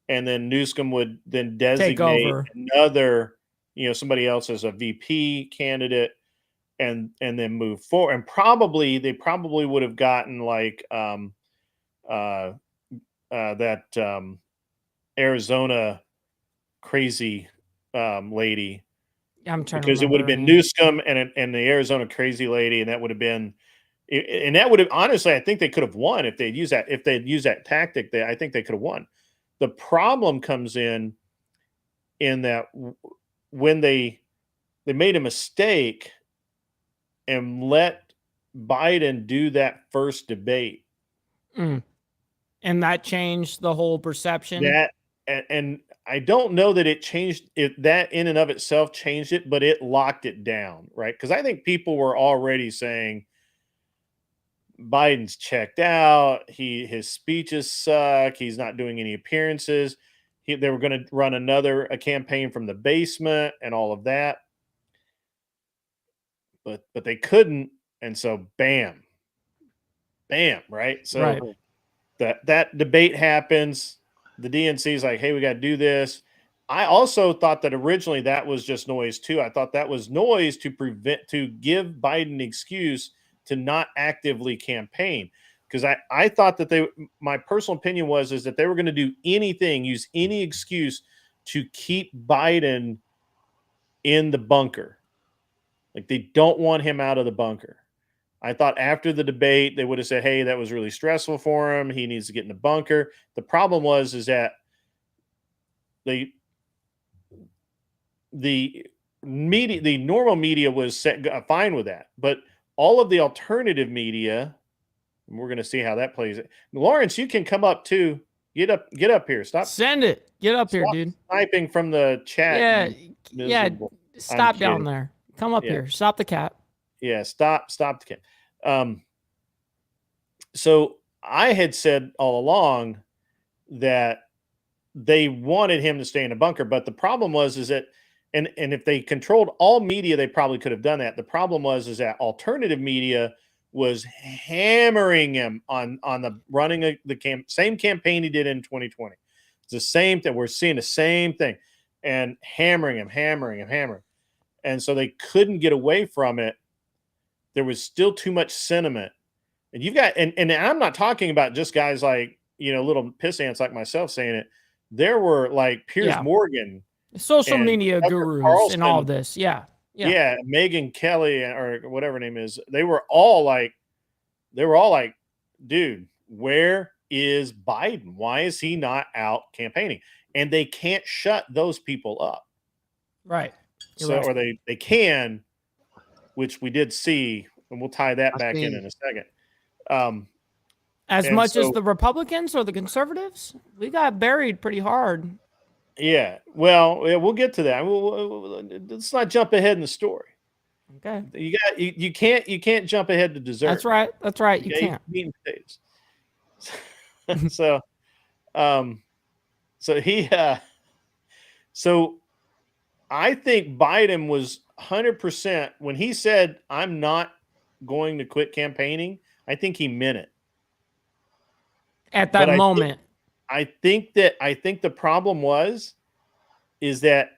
and then Newsom would then designate another, somebody else as a VP candidate. And then move forward, and they probably would have gotten like that Arizona crazy lady. I'm trying because to it would have been Newsom and the Arizona crazy lady, and that would have been, and that would have honestly, I think they could have won if they'd used that tactic. I think they could have won. The problem comes in that when they made a mistake and let Biden do that first debate. And that changed the whole perception. And I don't know that it changed it, that in and of itself changed it, but it locked it down, right? Because I think people were already saying Biden's checked out. His speeches suck. He's not doing any appearances. They were going to run a campaign from the basement and all of that. But they couldn't, and so bam, right? So that debate happens. The DNC is like, hey, we got to do this. I also thought that originally that was just noise too. I thought that was noise to give Biden an excuse to not actively campaign, because I thought that my personal opinion was that they were going to do anything, use any excuse to keep Biden in the bunker. Like, they don't want him out of the bunker. I thought after the debate, they would have said, hey, that was really stressful for him. He needs to get in the bunker. The problem was that the normal media was fine with that. But all of the alternative media, and we're going to see how that plays. Lawrence, you can come up too. Get up here. Stop. Send it. Get up here, dude. Sniping from the chat. Yeah. Stop down there. Come up here. Stop the cat. Yeah, stop the cat. So I had said all along that they wanted him to stay in a bunker, but the problem was that, and if they controlled all media, they probably could have done that. The problem was that alternative media was hammering him on the running same campaign he did in 2020. It's the same thing. We're seeing the same thing, and hammering him. And so they couldn't get away from it. There was still too much sentiment. And you've got, and I'm not talking about just guys like, little piss ants like myself saying it. There were like Piers Morgan Social and media Tucker gurus and all Carlson, of this. Yeah. yeah, Megyn Kelly or whatever her name is, they were all like, dude, where is Biden? Why is he not out campaigning? And they can't shut those people up. Right. You're So, right. or they can, which we did see, and we'll tie that back in a second. As and much as so- the Republicans or the conservatives, we got buried pretty hard. Yeah, well, yeah, we'll get to that. Let's not jump ahead in the story. Okay. You can't jump ahead to dessert. That's right. That's right. You can't. Meat and potatoes. So, so I think Biden was 100% when he said, "I'm not going to quit campaigning." I think he meant it. At that moment. I think the problem is that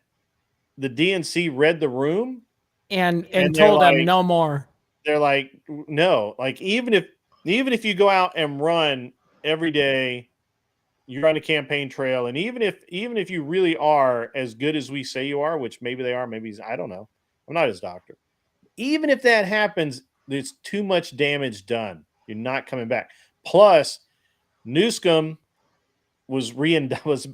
the DNC read the room and told like, them no more. They're like, no, like even if you go out and run every day, you're on a campaign trail, and even if you really are as good as we say you are, which maybe they are, maybe I don't know. I'm not his doctor. Even if that happens, there's too much damage done. You're not coming back. Plus, Newsom was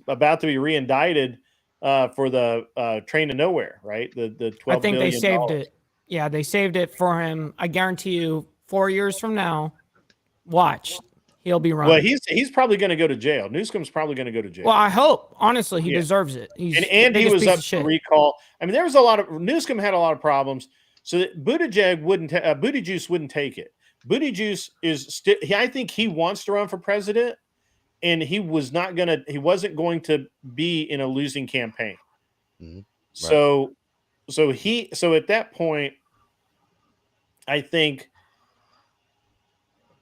about to be reindicted for the train to nowhere, right? The $12 billion. I think they saved it. Yeah, they saved it for him. I guarantee you, 4 years from now, watch, he'll be running. Well, he's probably going to go to jail. Newsom's probably going to go to jail. Well, I hope. Honestly, he deserves it. And he was up for recall. I mean, there was Newsom had a lot of problems. So that Buttigieg wouldn't take it. Buttigieg is still. I think he wants to run for president, and he wasn't going to be in a losing campaign. Mm-hmm. Right. So at that point, I think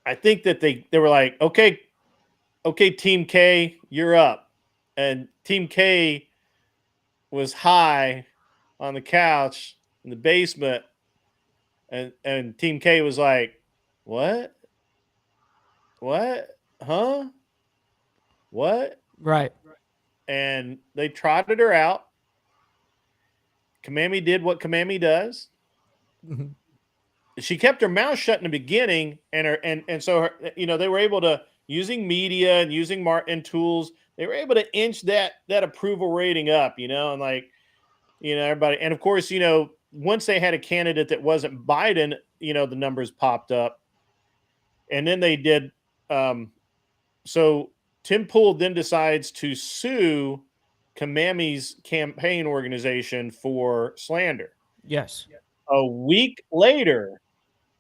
that they were like, okay, Team K, you're up. And Team K was high on the couch in the basement, and Team K was like, what? Huh? What? Right. And they trotted her out. Kamami did what Kamami does. Mm-hmm. She kept her mouth shut in the beginning, and so they were able to, using media and using Martin tools, they were able to inch that approval rating up, and everybody, and of course, once they had a candidate that wasn't Biden, the numbers popped up, and then they did. So Tim Pool then decides to sue Kamami's campaign organization for slander. Yes. A week later,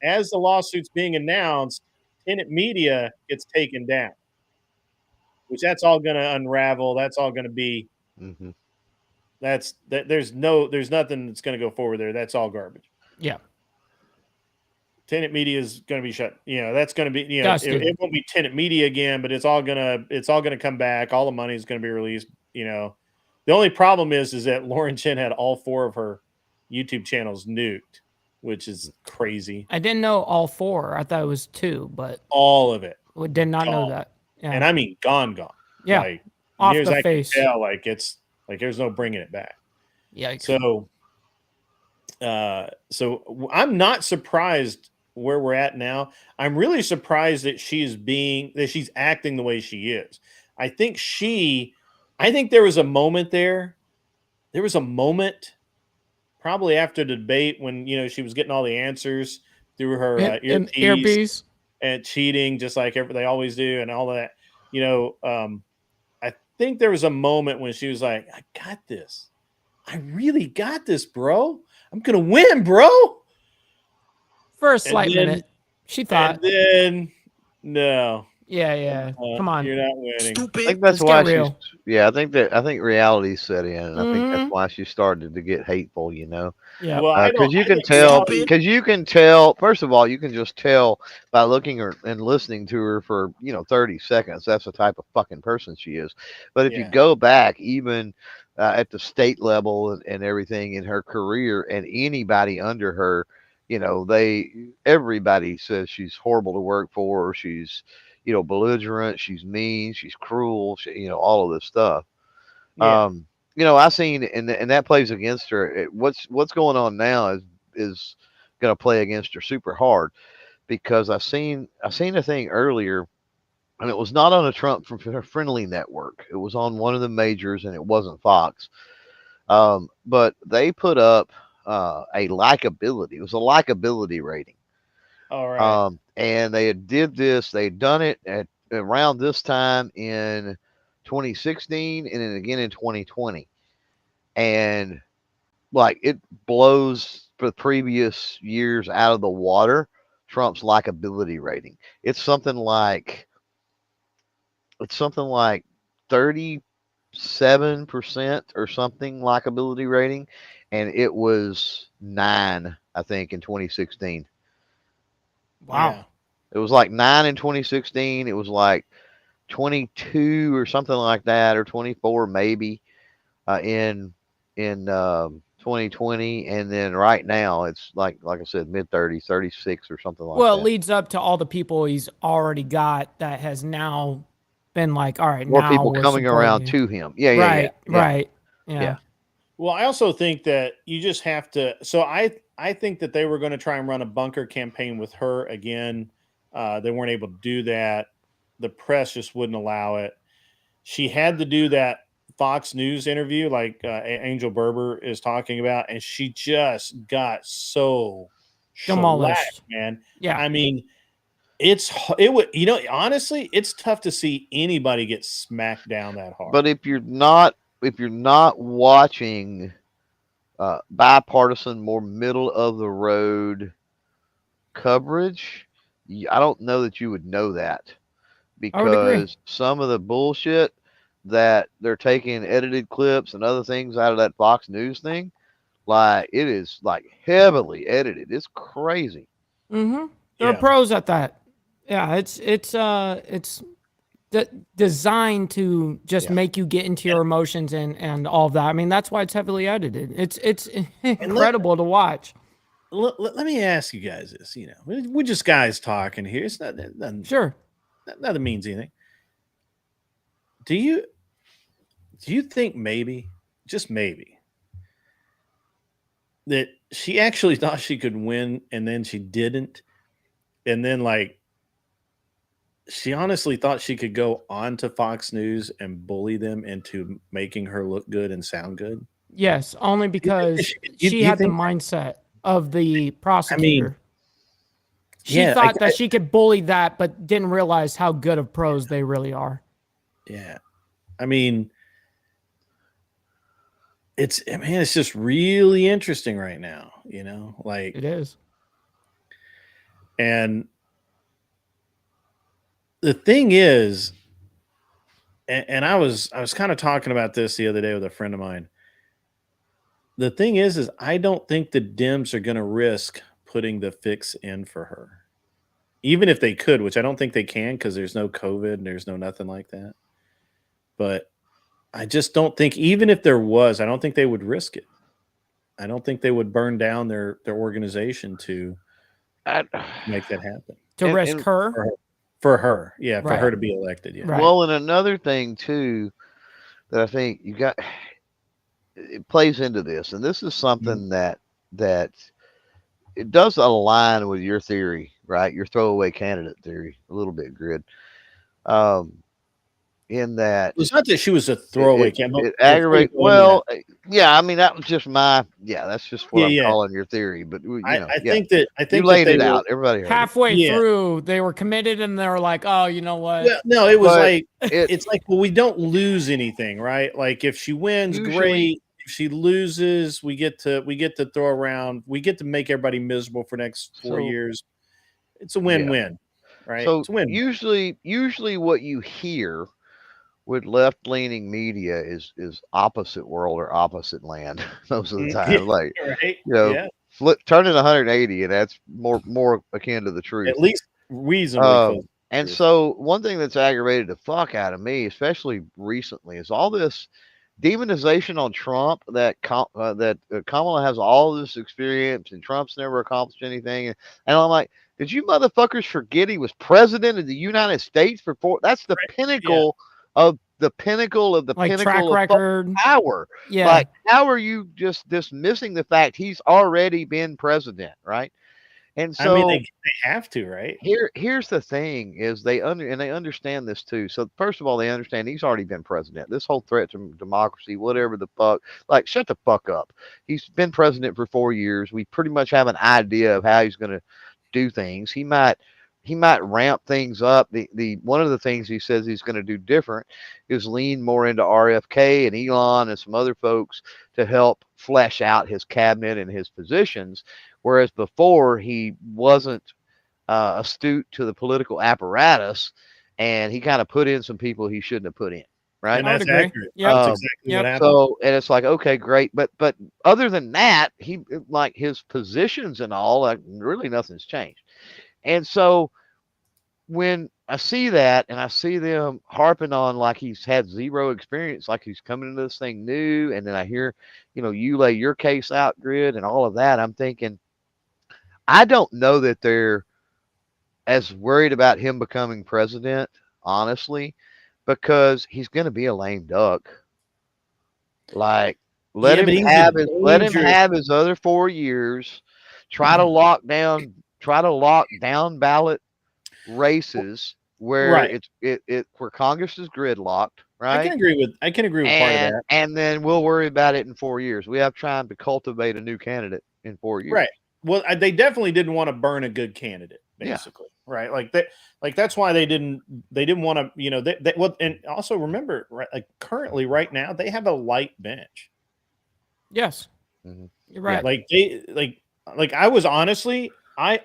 as the lawsuit's being announced, Tenet Media gets taken down, which that's all going to unravel. That's all going to be. Mm-hmm. There's nothing that's going to go forward there. That's all garbage. Yeah. Tenet Media is going to be shut. That's going to be. It won't be Tenet Media again, but it's all gonna come back. All the money is going to be released. The only problem is that Lauren Chen had all 4 of her YouTube channels nuked, which is crazy. I didn't know all 4. I thought it was 2, but all of it. We did not know that. Yeah. And I mean, gone. Yeah, like, off the face. Yeah, like it's like there's no bringing it back. Yeah. So I'm not surprised where we're at now. I'm really surprised that she's acting the way she is. I think there was a moment there. There was a moment probably after the debate when, she was getting all the answers through her earpiece and cheating just like they always do and all that. I think there was a moment when she was like, I got this. I really got this, bro. I'm going to win, bro. For a slight minute, she thought. And then, no. Yeah. Come on. You're not winning. Stupid. I think that's why I think reality set in. And I think that's why she started to get hateful, Yeah. Well, because you can tell, first of all, you can just tell by looking and listening to her for, 30 seconds. That's the type of fucking person she is. But if you go back, even at the state level and everything in her career and anybody under her, everybody says she's horrible to work for. She's, belligerent. She's mean. She's cruel. All of this stuff. Yeah. I seen, and that plays against her. What's going on now is going to play against her super hard, because I seen a thing earlier, and it was not on a Trump friendly network. It was on one of the majors, and it wasn't Fox. But they put up a likability. It was a likability rating. All right. And they did this. They'd done it at around this time in 2016, and then again in 2020, and like it blows for the previous years out of the water. Trump's likability rating. It's something like 37% or something likability rating, and it was 9, I think, in 2016. Wow. Yeah. It was like 9 in 2016. It was like 22 or something like that, or 24 maybe in 2020, and then right now it's like I said, mid 30s, 36 or something like Well, that. it leads up to all the people he's already got that has now been like, all right, More now people we're coming around supporting you. to him. Yeah, Right, yeah. right. Yeah. Yeah. Well, I also think that you just have to. So I think that they were going to try and run a bunker campaign with her again. They weren't able to do that. The press just wouldn't allow it. She had to do that Fox News interview, like Angel Berber is talking about, and she just got so Demolished. shellacked, man. Yeah. I mean, it would, honestly, it's tough to see anybody get smacked down that hard. But if you're not watching bipartisan, more middle of the road coverage, I don't know that you would know that, I would agree. because some of the bullshit that they're taking edited clips and other things out of that Fox News thing, like it is like heavily edited. It's crazy. Mm-hmm. They're Yeah. pros at that. Yeah, it's designed to just make you get into your emotions and all of that. I mean, that's why it's heavily edited. It's incredible to watch. Let me ask you guys this. We're just guys talking here. It's nothing. Sure. Nothing means anything. Do you think maybe, just maybe, that she actually thought she could win and then she didn't, and then like she honestly thought she could go on to Fox News and bully them into making her look good and sound good? Yes, only because she had the mindset of the prosecutor. She thought that she could bully that, but didn't realize how good of pros they really are. Yeah. I mean, it's just really interesting right now, like it is. And the thing is, and I was kind of talking about this the other day with a friend of mine. The thing is I don't think the Dems are going to risk putting the fix in for her, even if they could, which I don't think they can, because there's no COVID and there's no nothing like that. But I just don't think, even if there was, I don't think they would risk it. I don't think they would burn down their organization to make that happen. To risk her? For her. Yeah, for her to be elected. Yeah. Right. Well, and another thing too that I think it plays into this, and this is something that it does align with your theory, right? Your throwaway candidate theory, a little bit, Grid. In that it's not that she was a throwaway candidate. It aggravates. Well, yeah, I mean that was just that's just what I'm calling your theory. But I think that you laid it out. Everybody heard halfway through, they were committed, and they were like, "Oh, you know what?" Well, no, it was it's like, well, we don't lose anything, right? Like if she wins, great. If she loses, we get to throw around. We get to make everybody miserable for the next 4 years. It's a win-win, right? So it's a win. Usually what you hear with left-leaning media is opposite world or opposite land most of the time. Like, turn it 180, and that's more akin to the truth. At least reasonably close. And so one thing that's aggravated the fuck out of me, especially recently, is all this demonization on Trump, that Kamala has all this experience and Trump's never accomplished anything. And I'm like, did you motherfuckers forget he was president of the United States for 4? That's the pinnacle of the pinnacle of the like pinnacle track of record power. Yeah. Like, how are you just dismissing the fact he's already been president, right? And so, I mean, they have to, right? Here's the thing: is they understand this too. So first of all, they understand he's already been president. This whole threat to democracy, whatever the fuck, like, shut the fuck up. He's been president for 4 years. We pretty much have an idea of how he's going to do things. He might ramp things up. The one of the things he says he's going to do different is lean more into RFK and Elon and some other folks to help flesh out his cabinet and his positions. Whereas before he wasn't astute to the political apparatus, and he kind of put in some people he shouldn't have put in. Right. And that's accurate. Yep. That's exactly what happened. So, and it's like, okay, great. But other than that, he, like, his positions and all, like, really nothing's changed. And so when I see that and I see them harping on like he's had zero experience, like he's coming into this thing new, and then I hear, you lay your case out, Grid, and all of that, I'm thinking, I don't know that they're as worried about him becoming president, honestly, because he's going to be a lame duck. Like, let him have his other 4 years. Try to lock down ballot races where where Congress is gridlocked. Right. I can agree with part of that. And then we'll worry about it in 4 years. We have time to cultivate a new candidate in 4 years. Right. Well, they definitely didn't want to burn a good candidate, basically. Yeah. Right. Like that's why they didn't want to, well, and also remember, right, like currently right now they have a light bench. Yes. Mm-hmm. You're right. Like I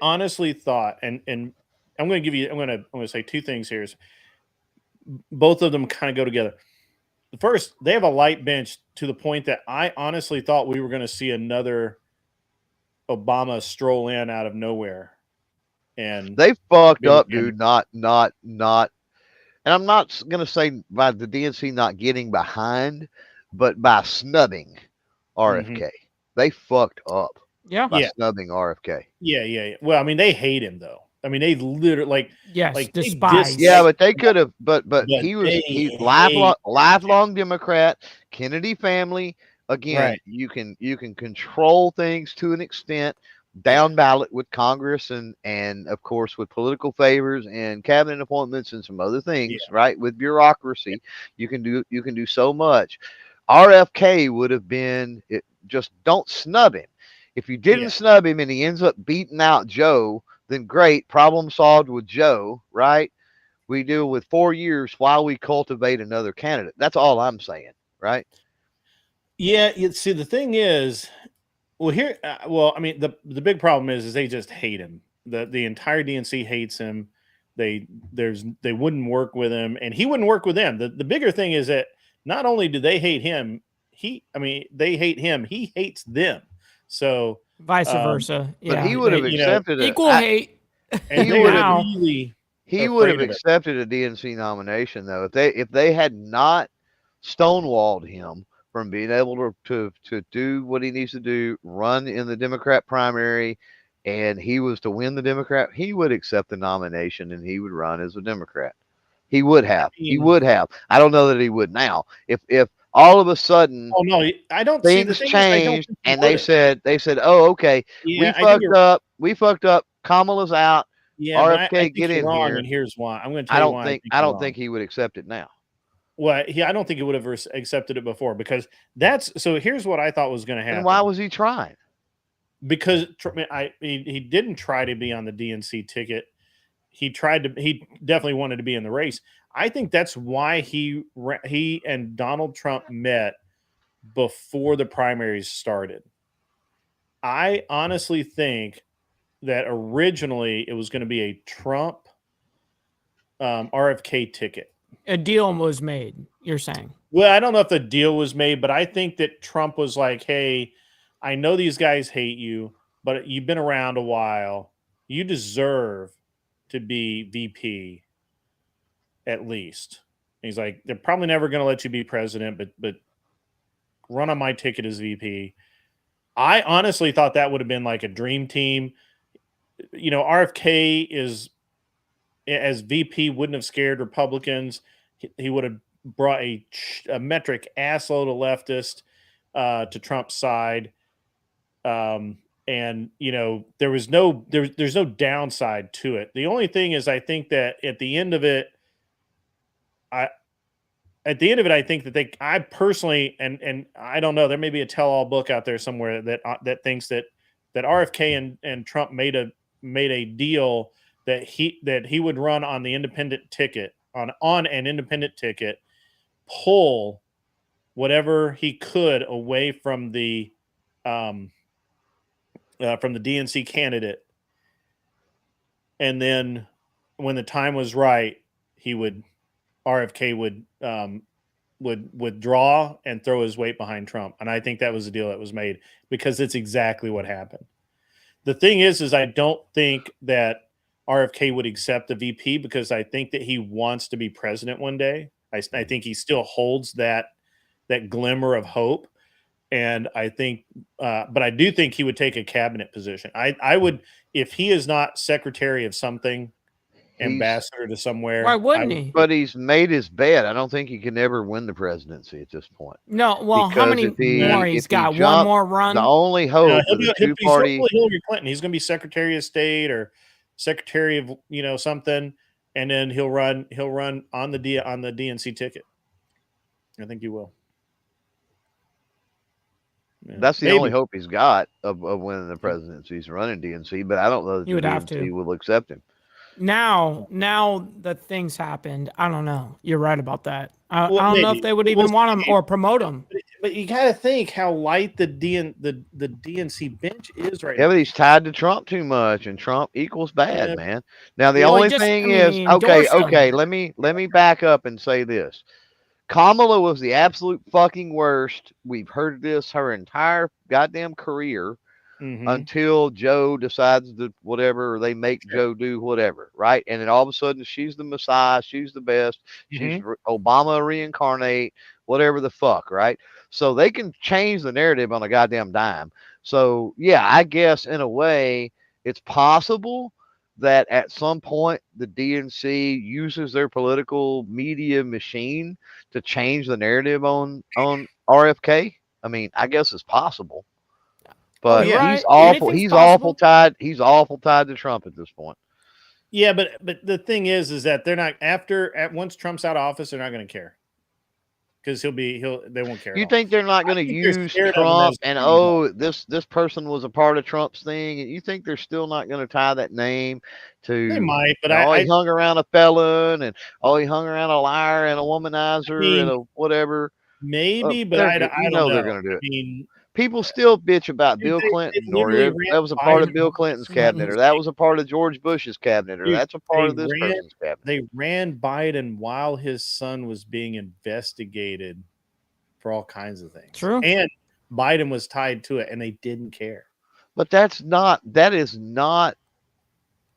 honestly thought, and I'm going to say two things here. Both of them kind of go together. First, they have a light bench to the point that I honestly thought we were going to see another Obama stroll in out of nowhere. And they fucked up, dude. Not, and I'm not going to say by the DNC not getting behind, but by snubbing RFK. Mm-hmm. They fucked up. Yeah. By snubbing RFK. Yeah. Well, I mean, they hate him though. I mean, they literally despise. Yeah, but they could have. But he's lifelong Democrat, Kennedy family. Again, right. you can control things to an extent down ballot with Congress and of course with political favors and cabinet appointments and some other things, right? With bureaucracy, you can do so much. RFK would have been just don't snub him. If you didn't snub him and he ends up beating out Joe, then great, problem solved with Joe, right? We deal with 4 years while we cultivate another candidate. That's all I'm saying, right? Yeah, see, the thing is, I mean, the big problem is they just hate him. The entire DNC hates him. They wouldn't work with him, and he wouldn't work with them. The bigger thing is that not only do they hate him, they hate him. He hates them. So vice versa. Yeah, but he would have accepted equal hate. And he would have accepted a DNC nomination though if they had not stonewalled him from being able to do what he needs to do, run in the Democrat primary, and he was to win the Democrat, he would accept the nomination and he would run as a Democrat. He would have. He would have. I don't know that he would now. If all of a sudden, oh no, I don't. Things changed, and they said, oh, okay, we fucked up. Kamala's out. Yeah, RFK, get in here. And here's why. I'm going to tell you why. I don't think he would accept it now. Well, I don't think he would have accepted it before because here's what I thought was going to happen. And why was he trying? Because he didn't try to be on the DNC ticket. He definitely wanted to be in the race. I think that's why he and Donald Trump met before the primaries started. I honestly think that originally it was going to be a Trump RFK ticket. A deal was made, you're saying? Well, I don't know if the deal was made, but I think that Trump was like, hey, I know these guys hate you, but you've been around a while. You deserve to be VP at least. And he's like, they're probably never going to let you be president, but run on my ticket as VP. I honestly thought that would have been like a dream team. RFK is as VP wouldn't have scared Republicans. He would have brought a metric assload of leftists to Trump's side. And there's no downside to it. The only thing is, I think that at the end of it, I think that I personally, and I don't know, there may be a tell-all book out there somewhere that thinks that RFK and Trump made a deal that he would run on the independent ticket, on an independent ticket, pull whatever he could away from the DNC candidate, and then when the time was right, RFK would withdraw and throw his weight behind Trump. And I think that was the deal that was made, because it's exactly what happened. The thing is I don't think that RFK would accept the VP, because I think that he wants to be president one day. I think he still holds that glimmer of hope. And I think, but I do think he would take a cabinet position. I would, if he is not secretary of something, ambassador to somewhere. Why wouldn't he? But he's made his bed. I don't think he can ever win the presidency at this point. No, well, how many more? He's got one more run. The only hope of the two-party Hillary Clinton. He's going to be Secretary of State or Secretary of something, and then he'll run on the DNC ticket. I think he will. Yeah. That's the only hope he's got of winning the presidency. He's running DNC, but I don't know that the DNC will accept him. Now that things happened, I don't know. You're right about that. I don't know if they would even want him or promote him. But you got to think how light the DNC bench is right now. Yeah, but he's tied to Trump too much, and Trump equals bad, man. Now the only thing is, okay. Let me back up and say this. Kamala was the absolute fucking worst. We've heard this her entire goddamn career until Joe decides to whatever, or they make Joe do whatever, right? And then all of a sudden she's the Messiah, she's the best, she's Obama reincarnate, whatever the fuck, right? So they can change the narrative on a goddamn dime. So yeah, I guess in a way it's possible that at some point the DNC uses their political media machine to change the narrative on RFK. I mean, I guess it's possible, but he's awful. He's awful tied. He's awful tied to Trump at this point. Yeah, but the thing is that they're not once Trump's out of office, they're not going to care, because they won't care. You think they're not going to use Trump and this person was a part of Trump's thing, and you think they're still not going to tie that name to? They might, but he hung around a felon, and he hung around a liar and a womanizer and a whatever. Maybe, but I don't know. They're going to do it. People still bitch about Bill Clinton, or that was a part of Bill Clinton's cabinet, or that was a part of George Bush's cabinet, or that's a part of this person's cabinet. They ran Biden while his son was being investigated for all kinds of things. True. And Biden was tied to it, and they didn't care. But that is not.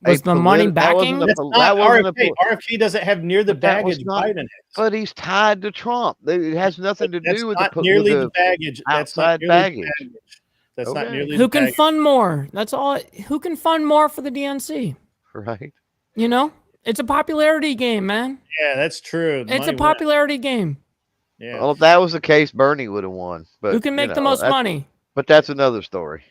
Was the money backing? RFK doesn't have near the baggage Biden has. But he's tied to Trump. It has nothing to do with the baggage. That's not baggage. That's not nearly. Who can fund more? That's all. Who can fund more for the DNC? Right. It's a popularity game, man. Yeah, that's true. It's a popularity game. Yeah. Well, if that was the case, Bernie would have won. But who can make the most money? But that's another story.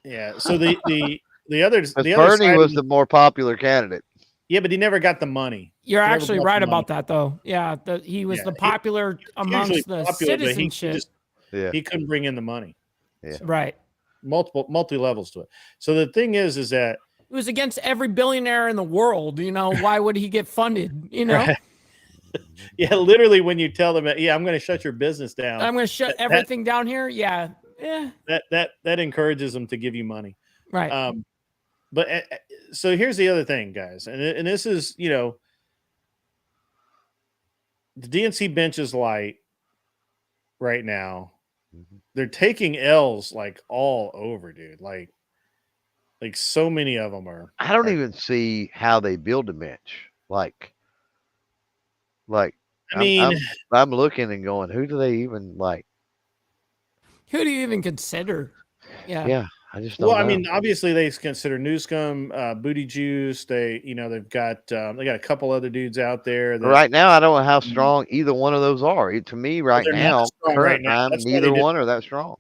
Yeah. So the other Bernie was the more popular candidate. Yeah, but he never got the money. You're actually right about that, though. Yeah, he was the popular amongst the citizenship. He couldn't bring in the money. Yeah. Right. Multi levels to it. So the thing is that it was against every billionaire in the world. Why would he get funded? Right. Yeah, literally, when you tell them, I'm going to shut your business down. I'm going to shut everything down here. Yeah. That encourages them to give you money. Right. But so here's the other thing, guys, and this is, the DNC bench is light right now. They're taking L's like all over, dude. Like so many of them are. I don't even see how they build a bench. I'm looking and going, who do they even like? Who do you even consider? Yeah. Yeah. I just don't know. I mean, obviously they consider Newsome, Booty Juice. They've got a couple other dudes out there that right now I don't know how strong either one of those are. To me, right now, current time, neither one are that strong.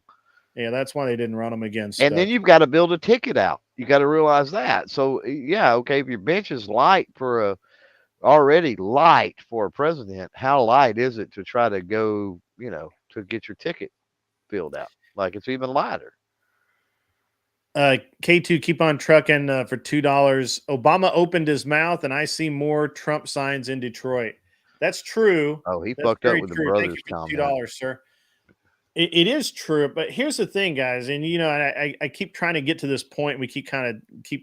Yeah, that's why they didn't run them against. And then you've got to build a ticket out. You got to realize that. So yeah, okay, if your bench is already light for a president, how light is it to try to go, to get your ticket filled out? Like it's even lighter. K2, keep on trucking for $2. Obama opened his mouth, and I see more Trump signs in Detroit. That's true. Oh, he That's fucked up with the brothers. Thank you for $2, sir. It is true, but here's the thing, guys, and I keep trying to get to this point. We keep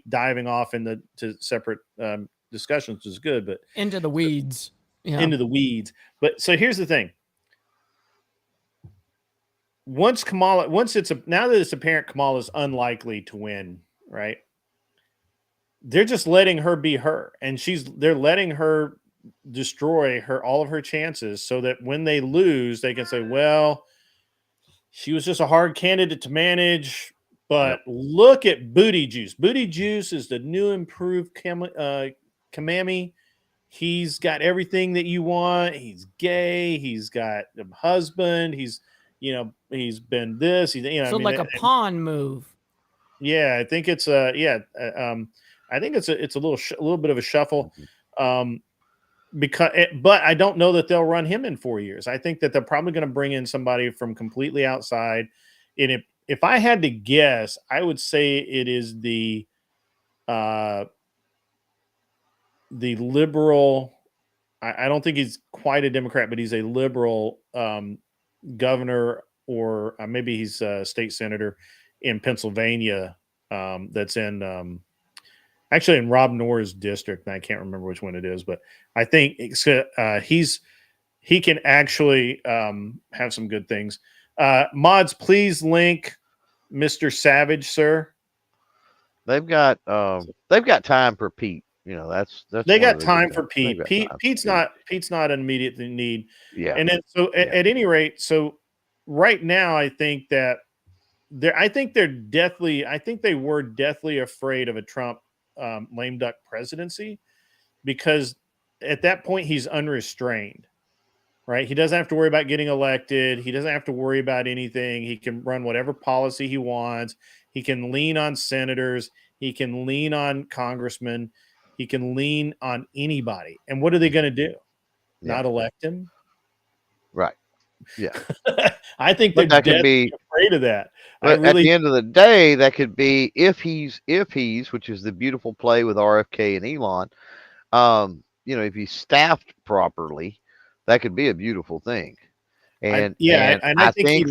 diving off into separate discussions, which is good, but into the weeds. Into the weeds. But so here's the thing. Now that it's apparent Kamala's unlikely to win, right? They're just letting her be her, and they're letting her destroy all of her chances, so that when they lose, they can say, "Well, she was just a hard candidate to manage." But look at Booty Juice. Booty Juice is the new improved Kamami. He's got everything that you want. He's gay. He's got a husband. He's been this. Like a pawn move. Yeah, I think it's I think it's a little bit of a shuffle, but I don't know that they'll run him in 4 years. I think that they're probably going to bring in somebody from completely outside. And if I had to guess, I would say it is the liberal. I don't think he's quite a Democrat, but he's a liberal governor, or maybe he's a state senator in Pennsylvania. That's actually in Rob Noor's district, and I can't remember which one it is, but I think he can actually have some good things. Mods, please link Mr. Savage, sir. They've got time for Pete. That's they got time for Pete. Pete's not an immediate need. Yeah. And then at any rate, so right now I think that they were deathly afraid of a Trump lame duck presidency, because at that point he's unrestrained, right? He doesn't have to worry about getting elected. He doesn't have to worry about anything. He can run whatever policy he wants. He can lean on senators. He can lean on congressmen. He can lean on anybody. And what are they going to do? Yeah. Not elect him? Right. Yeah. I think they're deathly afraid of that. But at the end of the day, that could be if he's, which is the beautiful play with RFK and Elon, if he's staffed properly, that could be a beautiful thing. And I think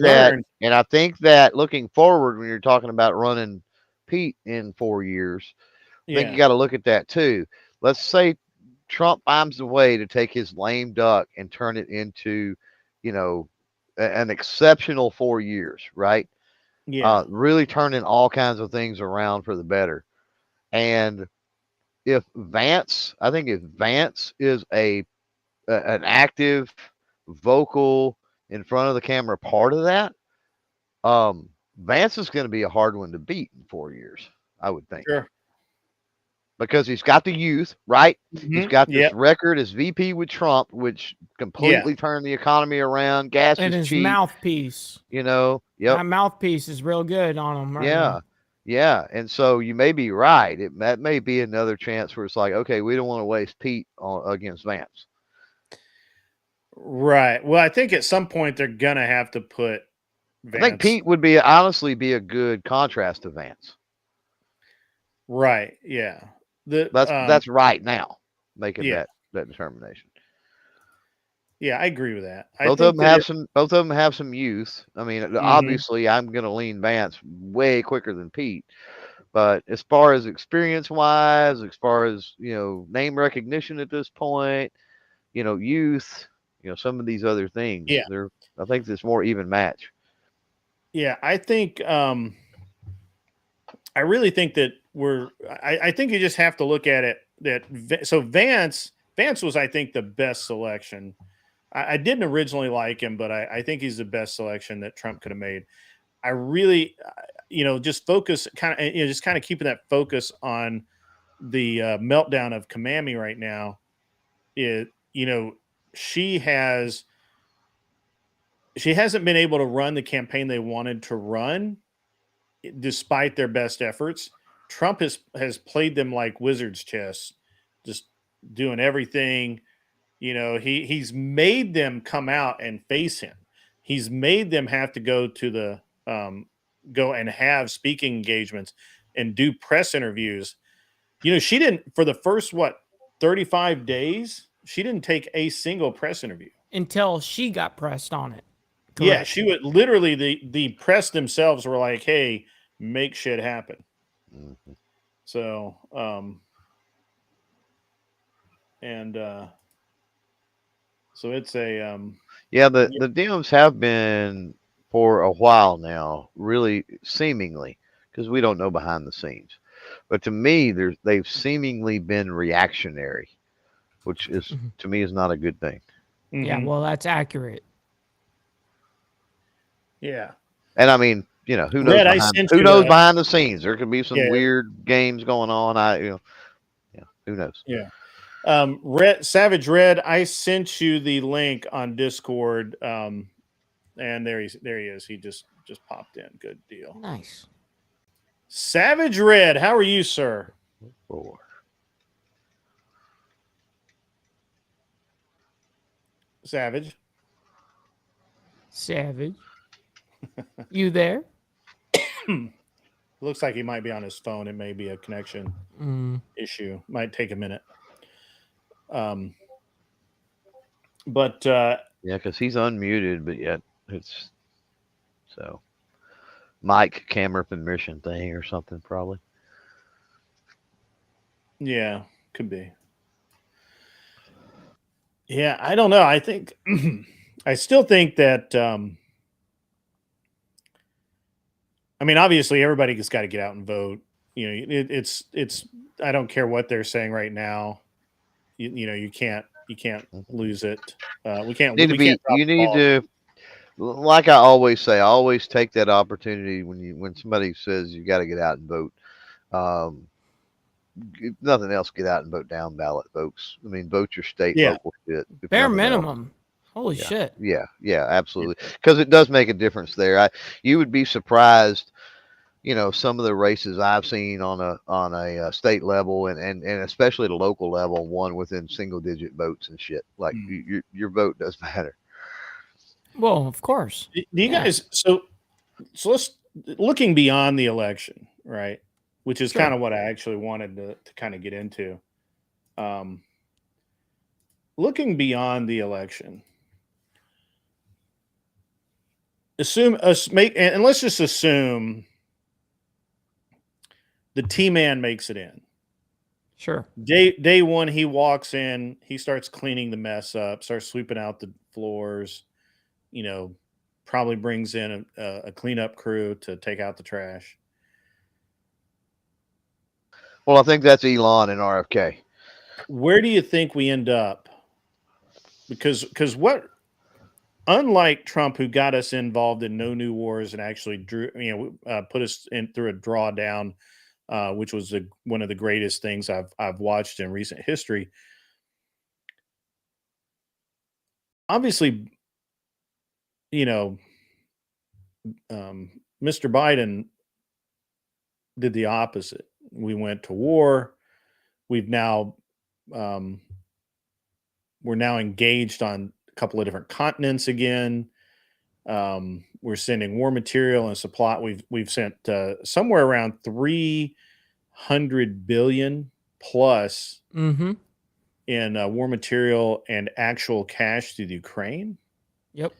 that looking forward, when you're talking about running Pete in 4 years, I think you got to look at that too. Let's say Trump finds a way to take his lame duck and turn it into, an exceptional 4 years, right? Yeah. Really turning all kinds of things around for the better. And if Vance is an active, vocal, in front of the camera part of that, Vance is going to be a hard one to beat in 4 years, I would think. Sure. Because he's got the youth, right? Mm-hmm. He's got this record as VP with Trump, which completely turned the economy around. Gas and is cheap. And his mouthpiece. That mouthpiece is real good on him right now. Yeah. And so you may be right. That may be another chance where it's like, okay, we don't want to waste Pete against Vance. Right. Well, I think at some point they're going to have to put Vance. I think Pete would honestly be a good contrast to Vance. Right. Yeah. That's right now, making that determination. Yeah, I agree with that. Both of them have some youth. I mean, obviously, I'm going to lean Vance way quicker than Pete. But as far as experience-wise, as far as name recognition at this point, youth, some of these other things. Yeah, I think there's more even match. Yeah, I think. I really think that I think you just have to look at it so Vance was, I think, the best selection. I didn't originally like him, but I think he's the best selection that Trump could have made. just focus just kind of keeping that focus on the meltdown of Kamami right now. She hasn't been able to run the campaign they wanted to run despite their best efforts. Trump has played them like wizard's chess, just doing everything. He's made them come out and face him. He's made them have to go to go and have speaking engagements and do press interviews. She didn't, for the first 35 days, she didn't take a single press interview until she got pressed on it. Correct. Yeah, she would literally, the press themselves were like, hey, make shit happen. Mm-hmm. So so it's a the Dems have been for a while now, really seemingly, because we don't know behind the scenes, but to me they've seemingly been reactionary, which is to me is not a good thing. Yeah, well, that's accurate. Yeah. And I mean, who knows behind the scenes? There could be some weird games going on. Who knows? Yeah. Savage Red, I sent you the link on Discord. And there he is. He just popped in. Good deal. Nice. Savage Red, how are you, sir? Savage. You there? Looks like he might be on his phone. It may be a connection issue. Might take a minute. But because he's unmuted, but yet it's so mic camera permission thing or something probably. Yeah, could be. Yeah, I don't know. I think I still think that I mean, obviously everybody has got to get out and vote. It's I don't care what they're saying right now. You can't lose it. We can't. You need to, like I always say, always take that opportunity when somebody says you got to get out and vote. If nothing else, get out and vote down ballot, folks. I mean, vote your state local shit. Bare minimum. Else. Holy shit. Yeah, absolutely. Because it does make a difference there. You would be surprised, some of the races I've seen on a state level and especially at a local level, won within single digit votes and shit. Like your vote does matter. Well, of course. Do you guys? So let's looking beyond the election, right? Which is kind of what I actually wanted to kind of get into. Looking beyond the election. And let's just assume the T-Man makes it in. Sure. Day one, he walks in, he starts cleaning the mess up, starts sweeping out the floors, probably brings in a cleanup crew to take out the trash. Well, I think that's Elon and RFK. Where do you think we end up? Because unlike Trump, who got us involved in no new wars and actually put us in through a drawdown, which was one of the greatest things I've watched in recent history. Obviously, Mr. Biden did the opposite. We went to war. We're now engaged on a couple of different continents again. We're sending war material and supply. We've sent somewhere around 300 billion plus in war material and actual cash to the Ukraine. Yep.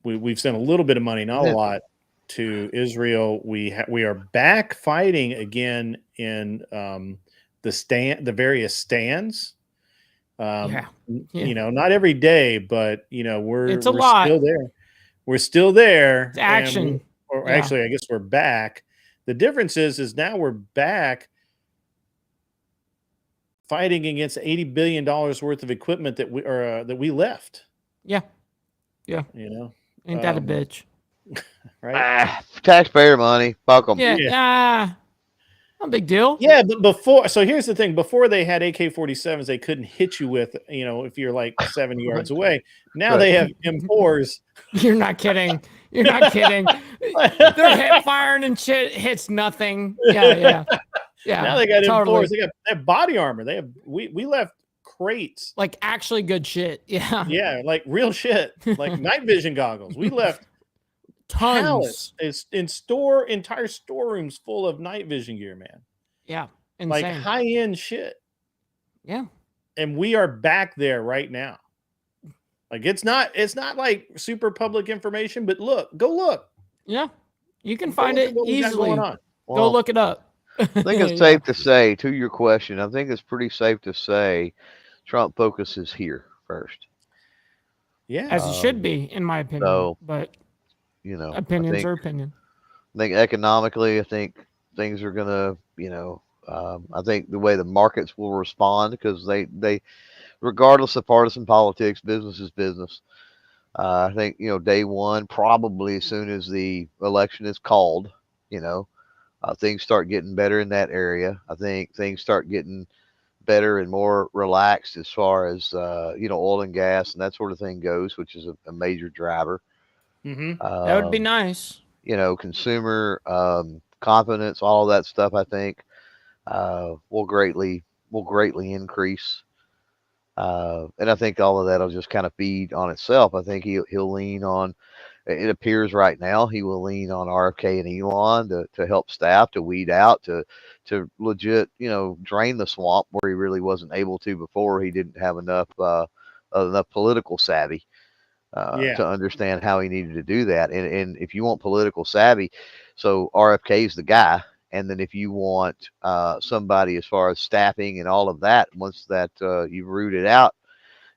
We've sent a little bit of money, not a lot, to Israel. We are back fighting again in the various stands. Not every day, but we're still there. We're still there. It's action. Actually, I guess we're back. The difference is now we're back fighting against $80 billion worth of equipment that we left. Yeah. Ain't that a bitch? right? Taxpayer money. Fuck them. Yeah. No big deal. Yeah, but before, so here's the thing: before they had AK-47s, they couldn't hit you with, if you're like 70 yards away. Now they have M4s. You're not kidding. You're not kidding. They're hip firing and shit hits nothing. Yeah. Now they got M4s. They have body armor. They have we left crates, like actually good shit. Yeah, like real shit, like night vision goggles. We left tons. It's entire storerooms full of night vision gear, man. Yeah, insane. Like high-end shit. Yeah, and we are back there right now. Like it's not like super public information, but go look. Yeah, you can find it easily. Well, go look it up. I think it's safe to say, to your question, I think it's pretty safe to say Trump focuses here first. Yeah, as it should be, in my opinion. So, but opinions are opinion. I think economically, I think things are gonna, I think the way the markets will respond, because they, regardless of partisan politics, business is business. I think day one, probably as soon as the election is called, things start getting better in that area. I think things start getting better and more relaxed as far as oil and gas and that sort of thing goes, which is a major driver. That would be nice. Consumer confidence, all of that stuff, I think will greatly increase. And I think all of that will just kind of feed on itself. I think he'll lean on, it appears right now, he will lean on RFK and Elon to help staff, to weed out, to legit, drain the swamp where he really wasn't able to before. He didn't have enough political savvy to understand how he needed to do that. And if you want political savvy, so RFK is the guy. And then if you want somebody as far as staffing and all of that, once that you've rooted out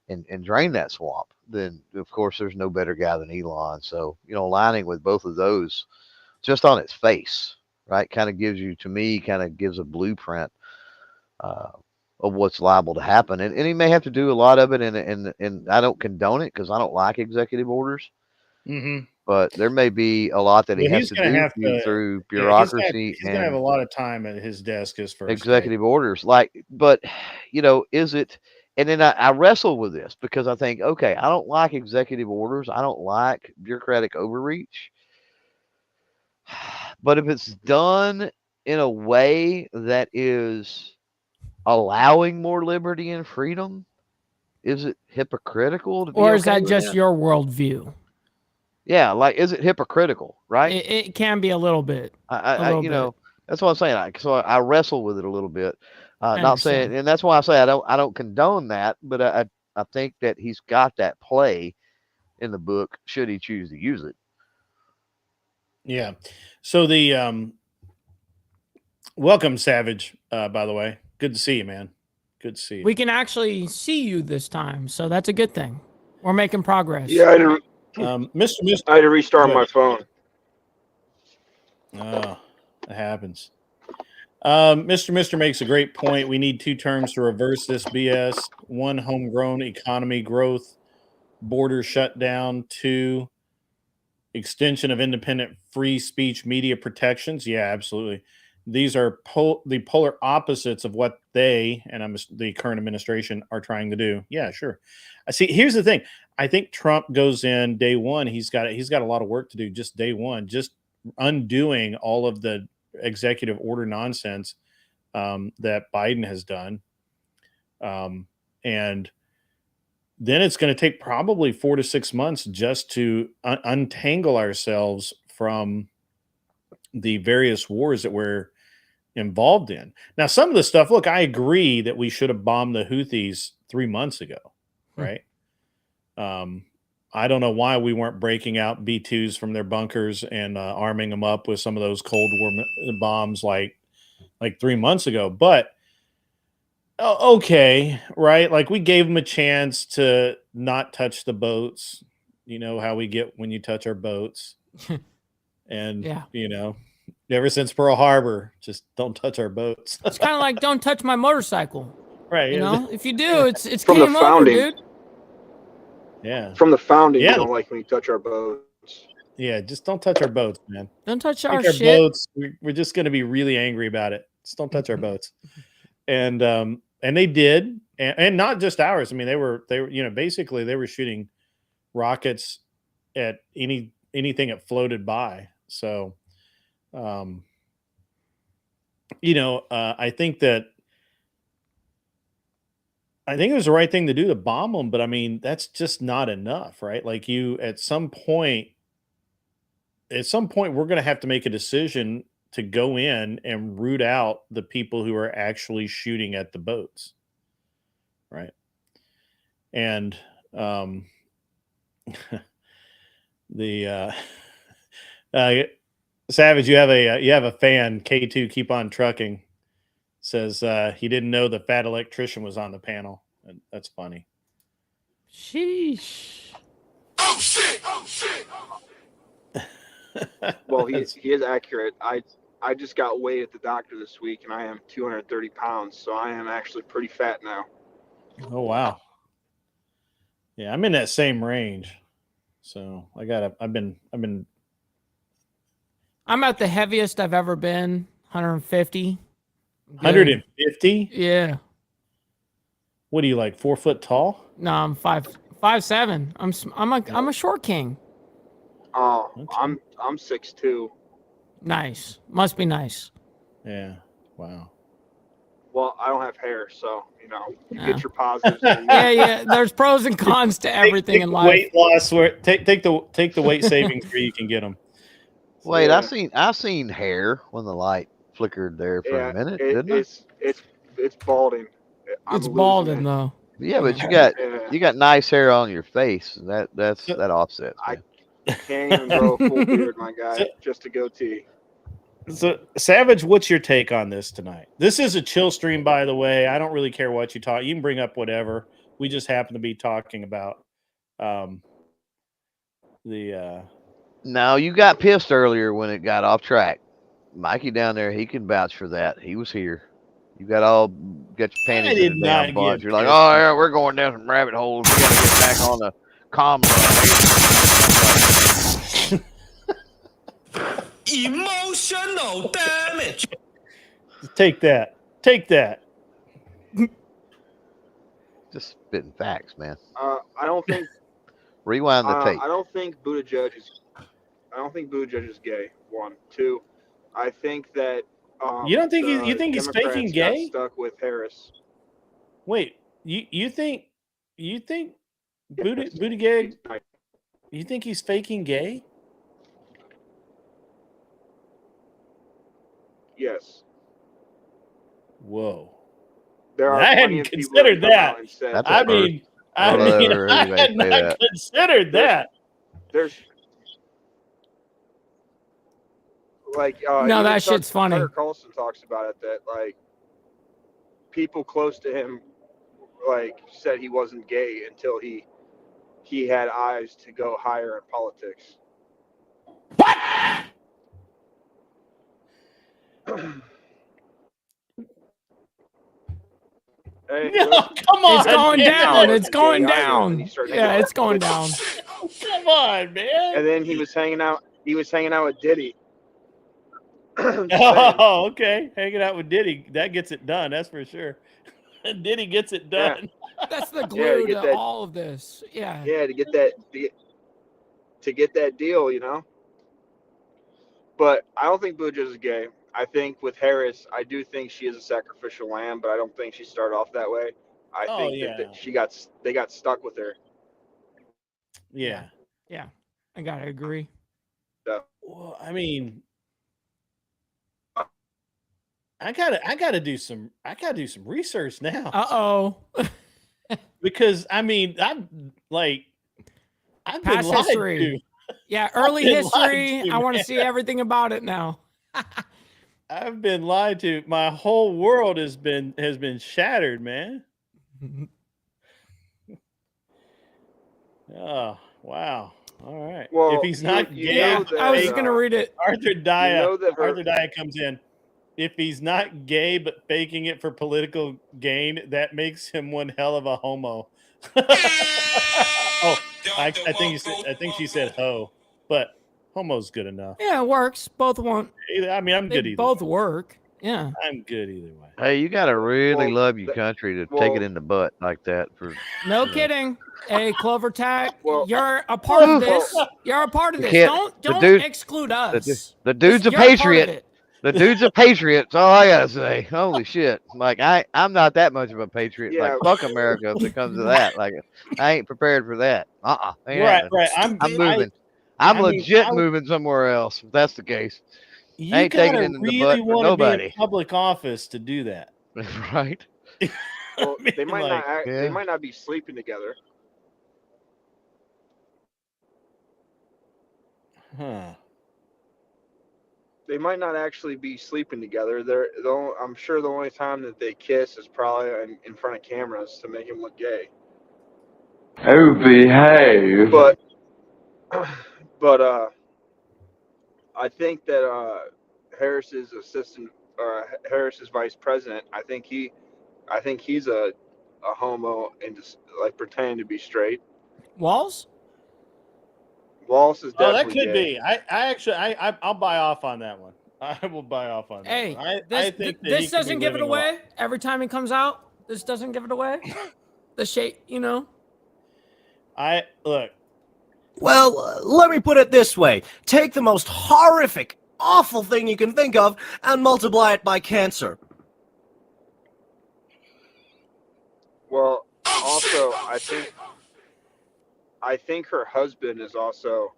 and drained that swamp, then of course there's no better guy than Elon. So, aligning with both of those just on its face, right, kind of gives a blueprint of what's liable to happen. And he may have to do a lot of it, and I don't condone it because I don't like executive orders. But there may be a lot that he has to do through bureaucracy. He's going to have a lot of time at his desk as first executive orders. But is it? And then I wrestle with this because I think, okay, I don't like executive orders. I don't like bureaucratic overreach. But if it's done in a way that is allowing more liberty and freedom, is it hypocritical to be or is that just your worldview? Yeah, is it hypocritical, right? It can be a little bit. That's what I'm saying. So I wrestle with it a little bit. Not saying, and that's why I say I don't condone that, but I think that he's got that play in the book should he choose to use it. Yeah. So the welcome, Savage. By the way, good to see you, man. Good to see you. We can actually see you this time, so that's a good thing. We're making progress. Yeah, Mr. I had to restart my phone. Oh, it happens. Mr. makes a great point. We need two terms to reverse this BS. One, homegrown economy growth, border shutdown. Two, extension of independent free speech media protections. Yeah, absolutely. These are the polar opposites of what they and the current administration are trying to do. Yeah, sure. I see. Here's the thing. I think Trump goes in day one. He's got a lot of work to do just day one, just undoing all of the executive order nonsense that Biden has done. And then it's going to take probably 4 to 6 months just to untangle ourselves from the various wars that we're involved in. Now, some of the stuff, look, I agree that we should have bombed the Houthis 3 months ago, right? I don't know why we weren't breaking out B-2s from their bunkers and arming them up with some of those Cold War bombs like 3 months ago. But okay, right? Like we gave them a chance to not touch the boats. You know how we get when you touch our boats. And, ever since Pearl Harbor, just don't touch our boats. It's kind of like don't touch my motorcycle. Right. If you do, it's from game the founding, over, dude. Yeah. From the founding, we don't like when you touch our boats. Yeah, just don't touch our boats, man. Don't touch Take our our shit. boats. We're just going to be really angry about it. Just don't touch our boats. And they did, and not just ours. I mean, they were basically they were shooting rockets at anything that floated by. So, I think it was the right thing to do to bomb them, but I mean, that's just not enough, right? Like at some point, we're going to have to make a decision to go in and root out the people who are actually shooting at the boats, right? And the Savage, you have a fan, K2 keep on trucking, says he didn't know the fat electrician was on the panel. And that's funny. Sheesh. Oh shit! Well, he is accurate. I just got weighed at the doctor this week, and I am 230 pounds, so I am actually pretty fat now. Oh wow. Yeah, I'm in that same range. So I'm at the heaviest I've ever been, 150. 150? Yeah. What are you, like 4 foot tall? No, I'm 5'7". I'm a short king. Oh, Okay. I'm 6'2". Nice. Must be nice. Yeah. Wow. Well, I don't have hair, so you Yeah. get your positives. Yeah. There's pros and cons to everything take in the life. weight loss where take the weight savings where you can get them. Wait, Yeah. I seen hair when the light flickered there for a minute, didn't it's balding. It's balding though. Yeah, but Yeah. you got nice hair on your face. That offsets. I Man. can't even grow a full beard, my guy. Just a goatee. So, Savage, what's your take on this tonight? This is a chill stream, by the way. I don't really care what you talk. You can bring up whatever. We just happen to be talking about the. No, you got pissed earlier when it got off track. Mikey down there, he can vouch for that. He was here. You got your panties in a damn bunch. You're like, oh yeah, we're going down some rabbit holes. We gotta get back on the comm run. Emotional damage. Take that. Just spitting facts, man. I don't think. Rewind the tape. I don't think Buttigieg is gay. 1, 2. I think that. You don't think you think he's Democrats faking gay? got stuck with Harris. Wait, you think Buttigieg? You think he's faking gay? Yes. Whoa. I hadn't considered that. I had not considered that. There's like no, that shit's funny. Tucker Carlson talks about it, that like people close to him like said he wasn't gay until he had eyes to go higher in politics. What? Hey, no, come on. It's going down. It's going down. Yeah, it's going down. Come on, man. And then he was hanging out with Diddy. Oh, okay. Hanging out with Diddy. That gets it done. That's for sure. Diddy gets it done. Yeah. That's the glue to all of this. Yeah. Yeah, to get that deal, you know. But I don't think Buttigieg is gay. I think with Harris, I do think she is a sacrificial lamb, but I don't think she started off that way. I think that they got stuck with her. Yeah. Yeah. I gotta agree. Yeah. Well, I mean, I gotta do some research now. Because I mean, I've past been history. lied to. Yeah, early history. I want to see everything about it now. I've been lied to. My whole world has been shattered, man. Oh, wow. All right. Well, if he's not gay, I was just gonna read it. Arthur Dyer comes in. If he's not gay but faking it for political gain, that makes him one hell of a homo. Oh, I think she said ho, but Homo's good enough. Yeah, it works. Both want. I mean, I'm good They either both way. work. Yeah. I'm good either way. Hey, you gotta really love your country to take it in the butt like that. No kidding. Hey, Clover Tack, Well, you're a part of this. You're a part of You this. can't- Don't exclude us. The dude's a You're part of patriot. it. The dude's a patriot. That's all I gotta say. Holy shit! Like I'm not that much of a patriot. Yeah. Like fuck America if it comes to that. Like I ain't prepared for that. Right. I'm moving. I'm legit moving somewhere else. If that's the case. You I ain't taking gotta it in the really butt for want to be in nobody. public office to do that. Right. Well, they might like, not. yeah. They might not be sleeping together. Huh. They might not actually be sleeping together. I'm sure the only time that they kiss is probably in front of cameras to make him look gay. Oh, behave. But I think that Harris's assistant, or Harris's vice president, I think he's a homo and just like pretending to be straight. Walls? Wallace is Oh, definitely that could gay. be. I'll buy off on that one. I will buy off on that. Hey, one. this, I think that this doesn't give it away every time he comes out. This doesn't give it away. The shape, Look. Well, let me put it this way. Take the most horrific, awful thing you can think of and multiply it by cancer. Well, also, I think her husband is also.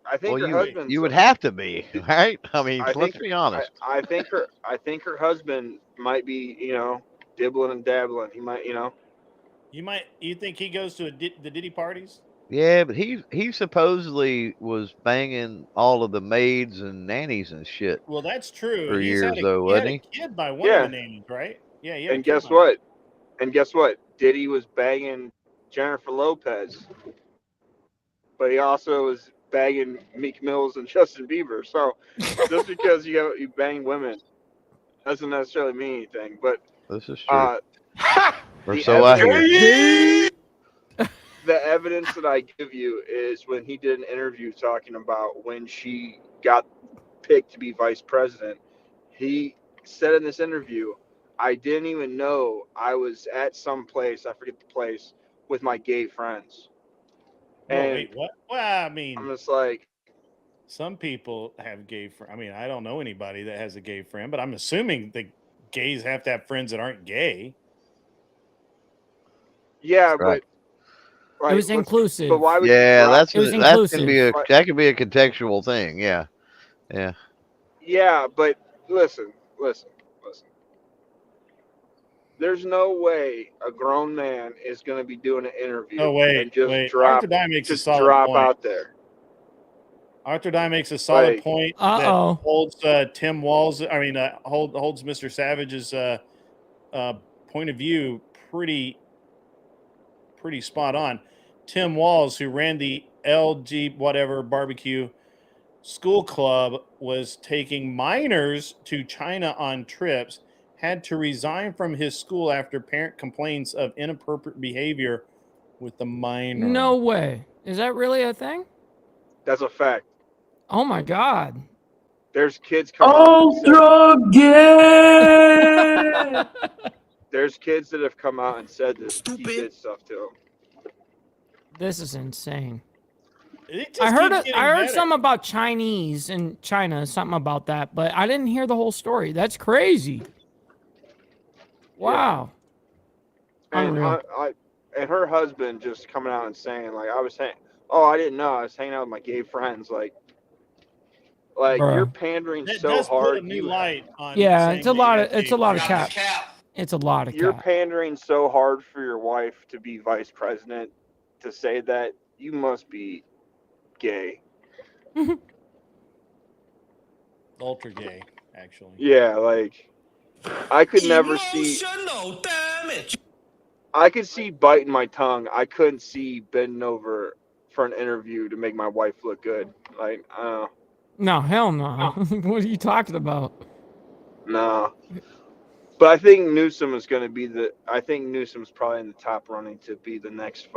I think her husband. You would have to be, right? I mean, let's be honest. I think her husband might be, dibbling and dabbling. He might, You think he goes to the Diddy parties? Yeah, but he supposedly was banging all of the maids and nannies and shit. Well, that's true. For years, had though, wasn't he? Had a kid by one of the nannies, right? Yeah. And guess what? Diddy was banging Jennifer Lopez, but he also was banging Meek Mills and Justin Bieber. So just because you bang women doesn't necessarily mean anything. But this is true. Or so I hear. The evidence that I give you is when he did an interview talking about when she got picked to be vice president. He said in this interview, I didn't even know I was at some place, I forget the place, with my gay friends. And wait, what? Well, I mean, I'm just like, some people have gay friends. I mean, I don't know anybody that has a gay friend, but I'm assuming that gays have to have friends that aren't gay. Yeah, right. But it was inclusive. But why would that could be a contextual thing. Yeah. Yeah, but listen. There's no way a grown man is going to be doing an interview and just drop out there. Arthur Dye makes a solid point that holds Tim Walls. I mean, holds Mr. Savage's point of view pretty spot on. Tim Walls, who ran the LG whatever barbecue school club, was taking minors to China on trips, had to resign from his school after parent complaints of inappropriate behavior with the minor. No way. Is that really a thing? That's a fact. Oh my God. There's kids coming gay. There's kids that have come out and said that he did stuff to him. This is insane. I heard something about Chinese in China, something about that, but I didn't hear the whole story. That's crazy. Wow. And her husband just coming out and saying, like, I didn't know. I was hanging out with my gay friends. Like you're pandering so hard. Yeah, it's a lot of cap. It's a lot of cap. You're pandering so hard for your wife to be vice president to say that you must be gay. Ultra gay, actually. Yeah, like I could never see. I could see biting my tongue. I couldn't see bending over for an interview to make my wife look good. Like, I don't know. No, hell no. What are you talking about? No. But I think Newsom is going to be I think Newsom's probably in the top running to be the next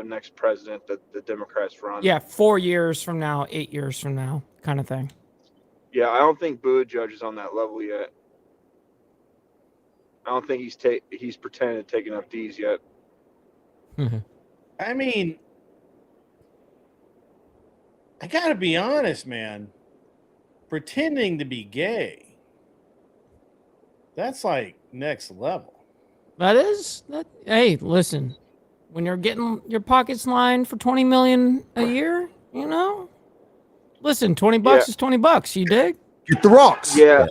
next president that the Democrats run. Yeah, 4 years from now, 8 years from now, kind of thing. Yeah, I don't think Buttigieg is on that level yet. I don't think he's pretending to take enough D's yet. I mean, I gotta be honest, man. Pretending to be gay, that's like next level. Hey, listen, when you're getting your pockets lined for $20 million a year, listen, $20 is $20. You dig? Get the rocks. Yeah,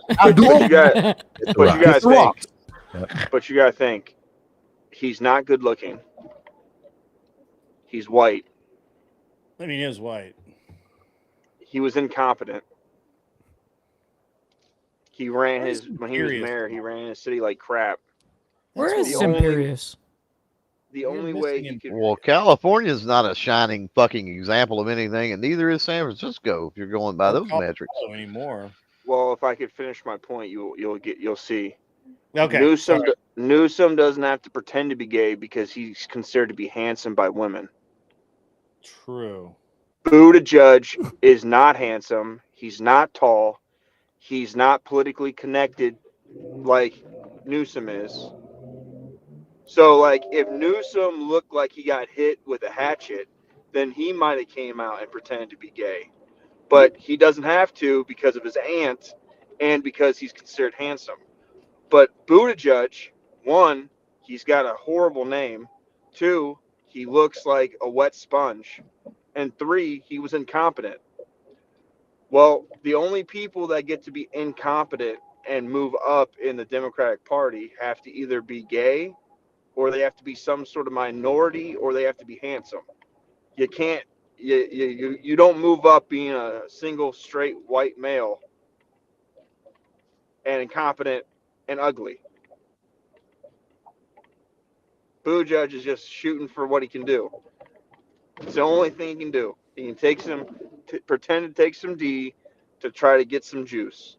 but you gotta think, he's not good looking. He's white. I mean, he is white. He was incompetent. When he was mayor, he ran his city like crap. Where is Imperious? The only way he could. Well, California's not a shining fucking example of anything, and neither is San Francisco. If you're going by those metrics anymore. Well, if I could finish my point, you'll see. Okay. Newsom doesn't have to pretend to be gay because he's considered to be handsome by women. True. Buttigieg is not handsome. He's not tall. He's not politically connected like Newsom is. So, like, if Newsom looked like he got hit with a hatchet, then he might have came out and pretended to be gay. But he doesn't have to because of his aunt and because he's considered handsome. But Buttigieg, 1, he's got a horrible name. 2, he looks like a wet sponge. And 3, he was incompetent. Well, the only people that get to be incompetent and move up in the Democratic Party have to either be gay, or they have to be some sort of minority, or they have to be handsome. You can't, you don't move up being a single straight white male and incompetent and ugly. Buttigieg is just shooting for what he can do. It's the only thing he can do. He can pretend to take some D to try to get some juice.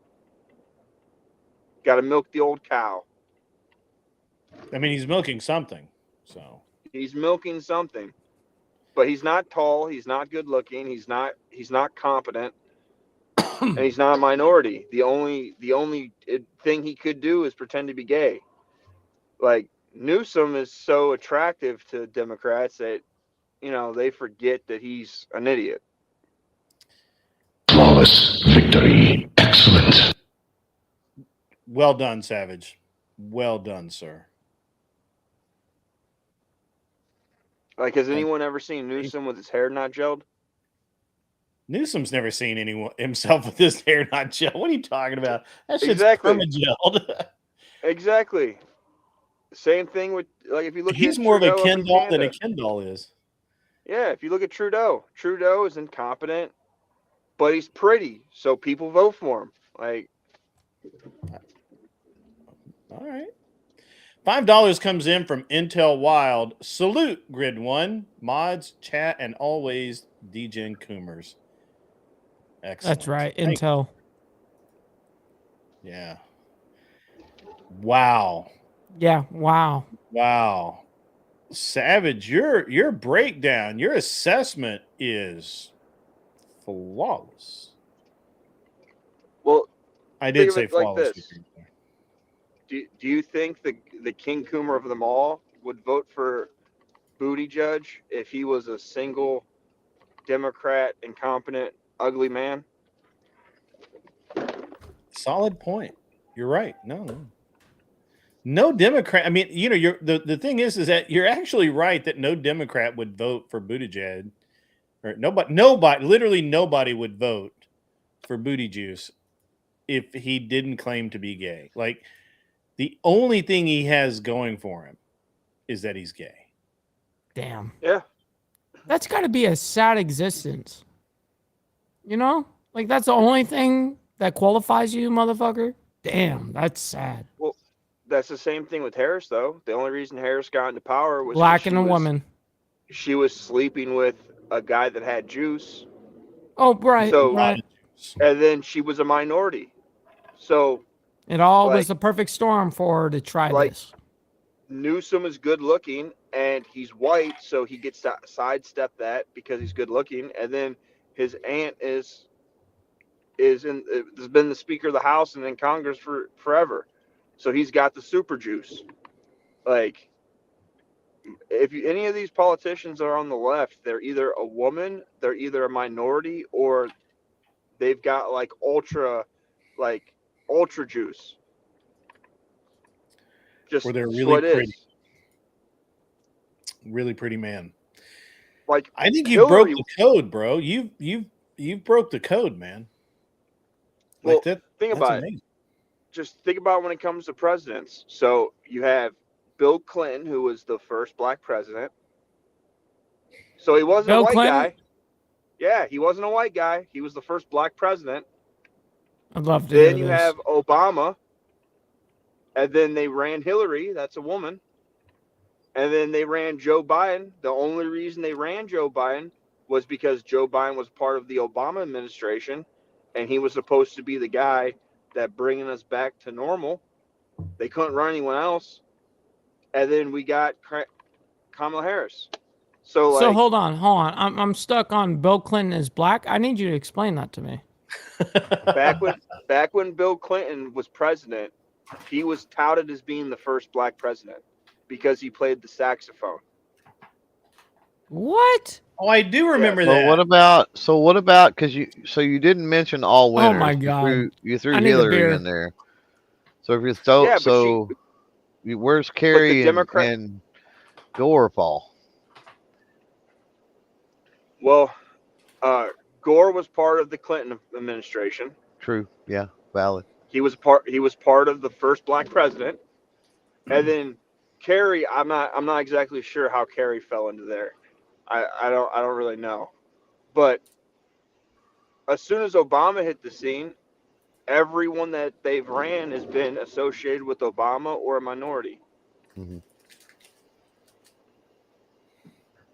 Got to milk the old cow. I mean, he's milking something. So he's milking something, but he's not tall. He's not good looking. He's not competent, and he's not a minority. The only thing he could do is pretend to be gay. Like, Newsom is so attractive to Democrats that they forget that he's an idiot. Flawless victory. Excellent. Well done, Savage. Well done, sir. Like, has anyone ever seen Newsom with his hair not gelled? Newsom's never seen himself with his hair not gelled. What are you talking about? That shit's Exactly. perma-gelled. Exactly. Same thing with, like, if you look He's at more Trudeau of a Ken doll than a Ken doll is. Yeah, if you look at Trudeau is incompetent, but he's pretty, so people vote for him. Like, all right. $5 comes in from Intel Wild. Salute, Grid One, mods, chat, and always DGen Coomers. Excellent. That's right, Intel. Yeah. Wow. Yeah. Wow. Wow. Savage, your breakdown, your assessment is flawless. Well, I did say flawless. Like, do you think the King Coomer of them all would vote for Buttigieg if he was a single Democrat, incompetent, ugly man? Solid point. You're right. No Democrat. I mean, the thing is that you're actually right that no Democrat would vote for Buttigieg, or literally nobody would vote for Booty Juice if he didn't claim to be gay. Like, the only thing he has going for him is that he's gay. Damn. Yeah. That's got to be a sad existence. Like, that's the only thing that qualifies you, motherfucker. Damn, that's sad. Well, that's the same thing with Harris, though. The only reason Harris got into power was black and a woman. She was sleeping with a guy that had juice. Oh, right. So, right. And then she was a minority. So It all was the perfect storm for her to try this. Newsom is good looking and he's white, so he gets to sidestep that because he's good looking. And then his aunt has been the Speaker of the House and in Congress for forever, so he's got the super juice. Like, if any of these politicians are on the left, they're either a woman, they're either a minority, or they've got like ultra juice. Or they're really pretty. Really pretty man. Like, I think you broke the code, bro. You broke the code, man. Well, think about it. Just think about when it comes to presidents. So you have Bill Clinton, who was the first black president. So he wasn't a white guy. Yeah, he wasn't a white guy. He was the first black president. I'd love to. Then you have Obama. And then they ran Hillary. That's a woman. And then they ran Joe Biden. The only reason they ran Joe Biden was because Joe Biden was part of the Obama administration, and he was supposed to be the guy that bringing us back to normal. They couldn't run anyone else. And then we got Kamala Harris. So hold on. I'm stuck on Bill Clinton is black. I need you to explain that to me. back when Bill Clinton was president, he was touted as being the first black president because he played the saxophone. What? Oh, I do remember that. What about because you didn't mention all winners. Oh my God! You threw Hillary in there. So if you're where's Kerry and Gore, Paul? Well, Gore was part of the Clinton administration. True. Yeah. Valid. He was part of the first black president, and then Kerry. I'm not exactly sure how Kerry fell into there. I don't really know, but as soon as Obama hit the scene, everyone that they've ran has been associated with Obama or a minority.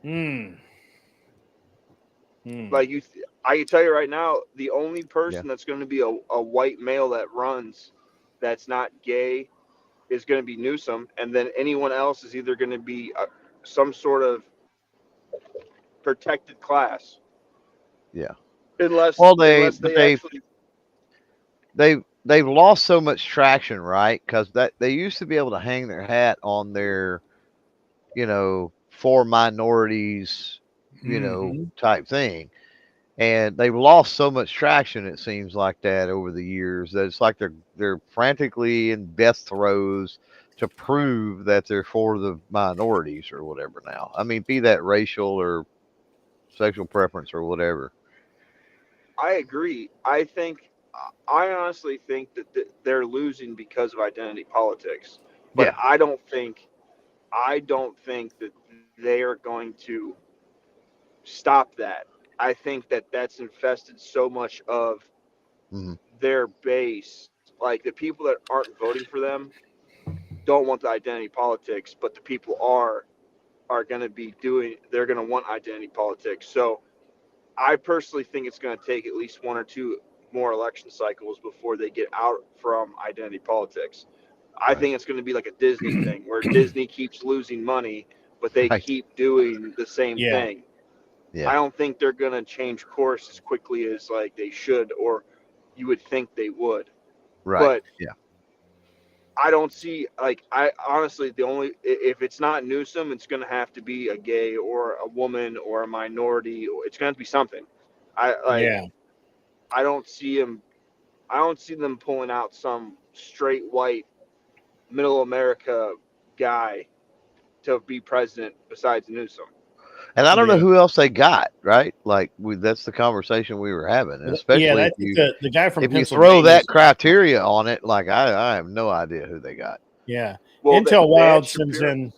Mm-hmm. Like I can tell you right now, the only person that's going to be a white male that runs that's not gay is going to be Newsom, and then anyone else is either going to be some sort of protected class. Yeah. Unless they've lost so much traction, right? Because they used to be able to hang their hat on their, for minorities, type thing. And they've lost so much traction, it seems like that over the years, that it's like they're frantically in death throes to prove that they're for the minorities or whatever now. I mean, be that racial or sexual preference or whatever. I agree. I honestly think that they're losing because of identity politics. But I don't think that they are going to stop that. I think that that's infested so much of their base. Like, the people that aren't voting for them don't want the identity politics, but the people are going to be they're going to want identity politics. So I personally think it's going to take at least one or two more election cycles before they get out from identity politics. I think it's going to be like a Disney thing where Disney keeps losing money, but they keep doing the same thing. Yeah. I don't think they're going to change course as quickly as like they should, or you would think they would. Right. But I don't see, I honestly, if it's not Newsom, it's going to have to be a gay or a woman or a minority. It's going to be something. I don't see them pulling out some straight white middle America guy to be president besides Newsom. And I don't know who else they got, right? Like, that's the conversation we were having. And especially the guy from if you throw that criteria on it, like I have no idea who they got. Yeah. Well, Intel Wild sends in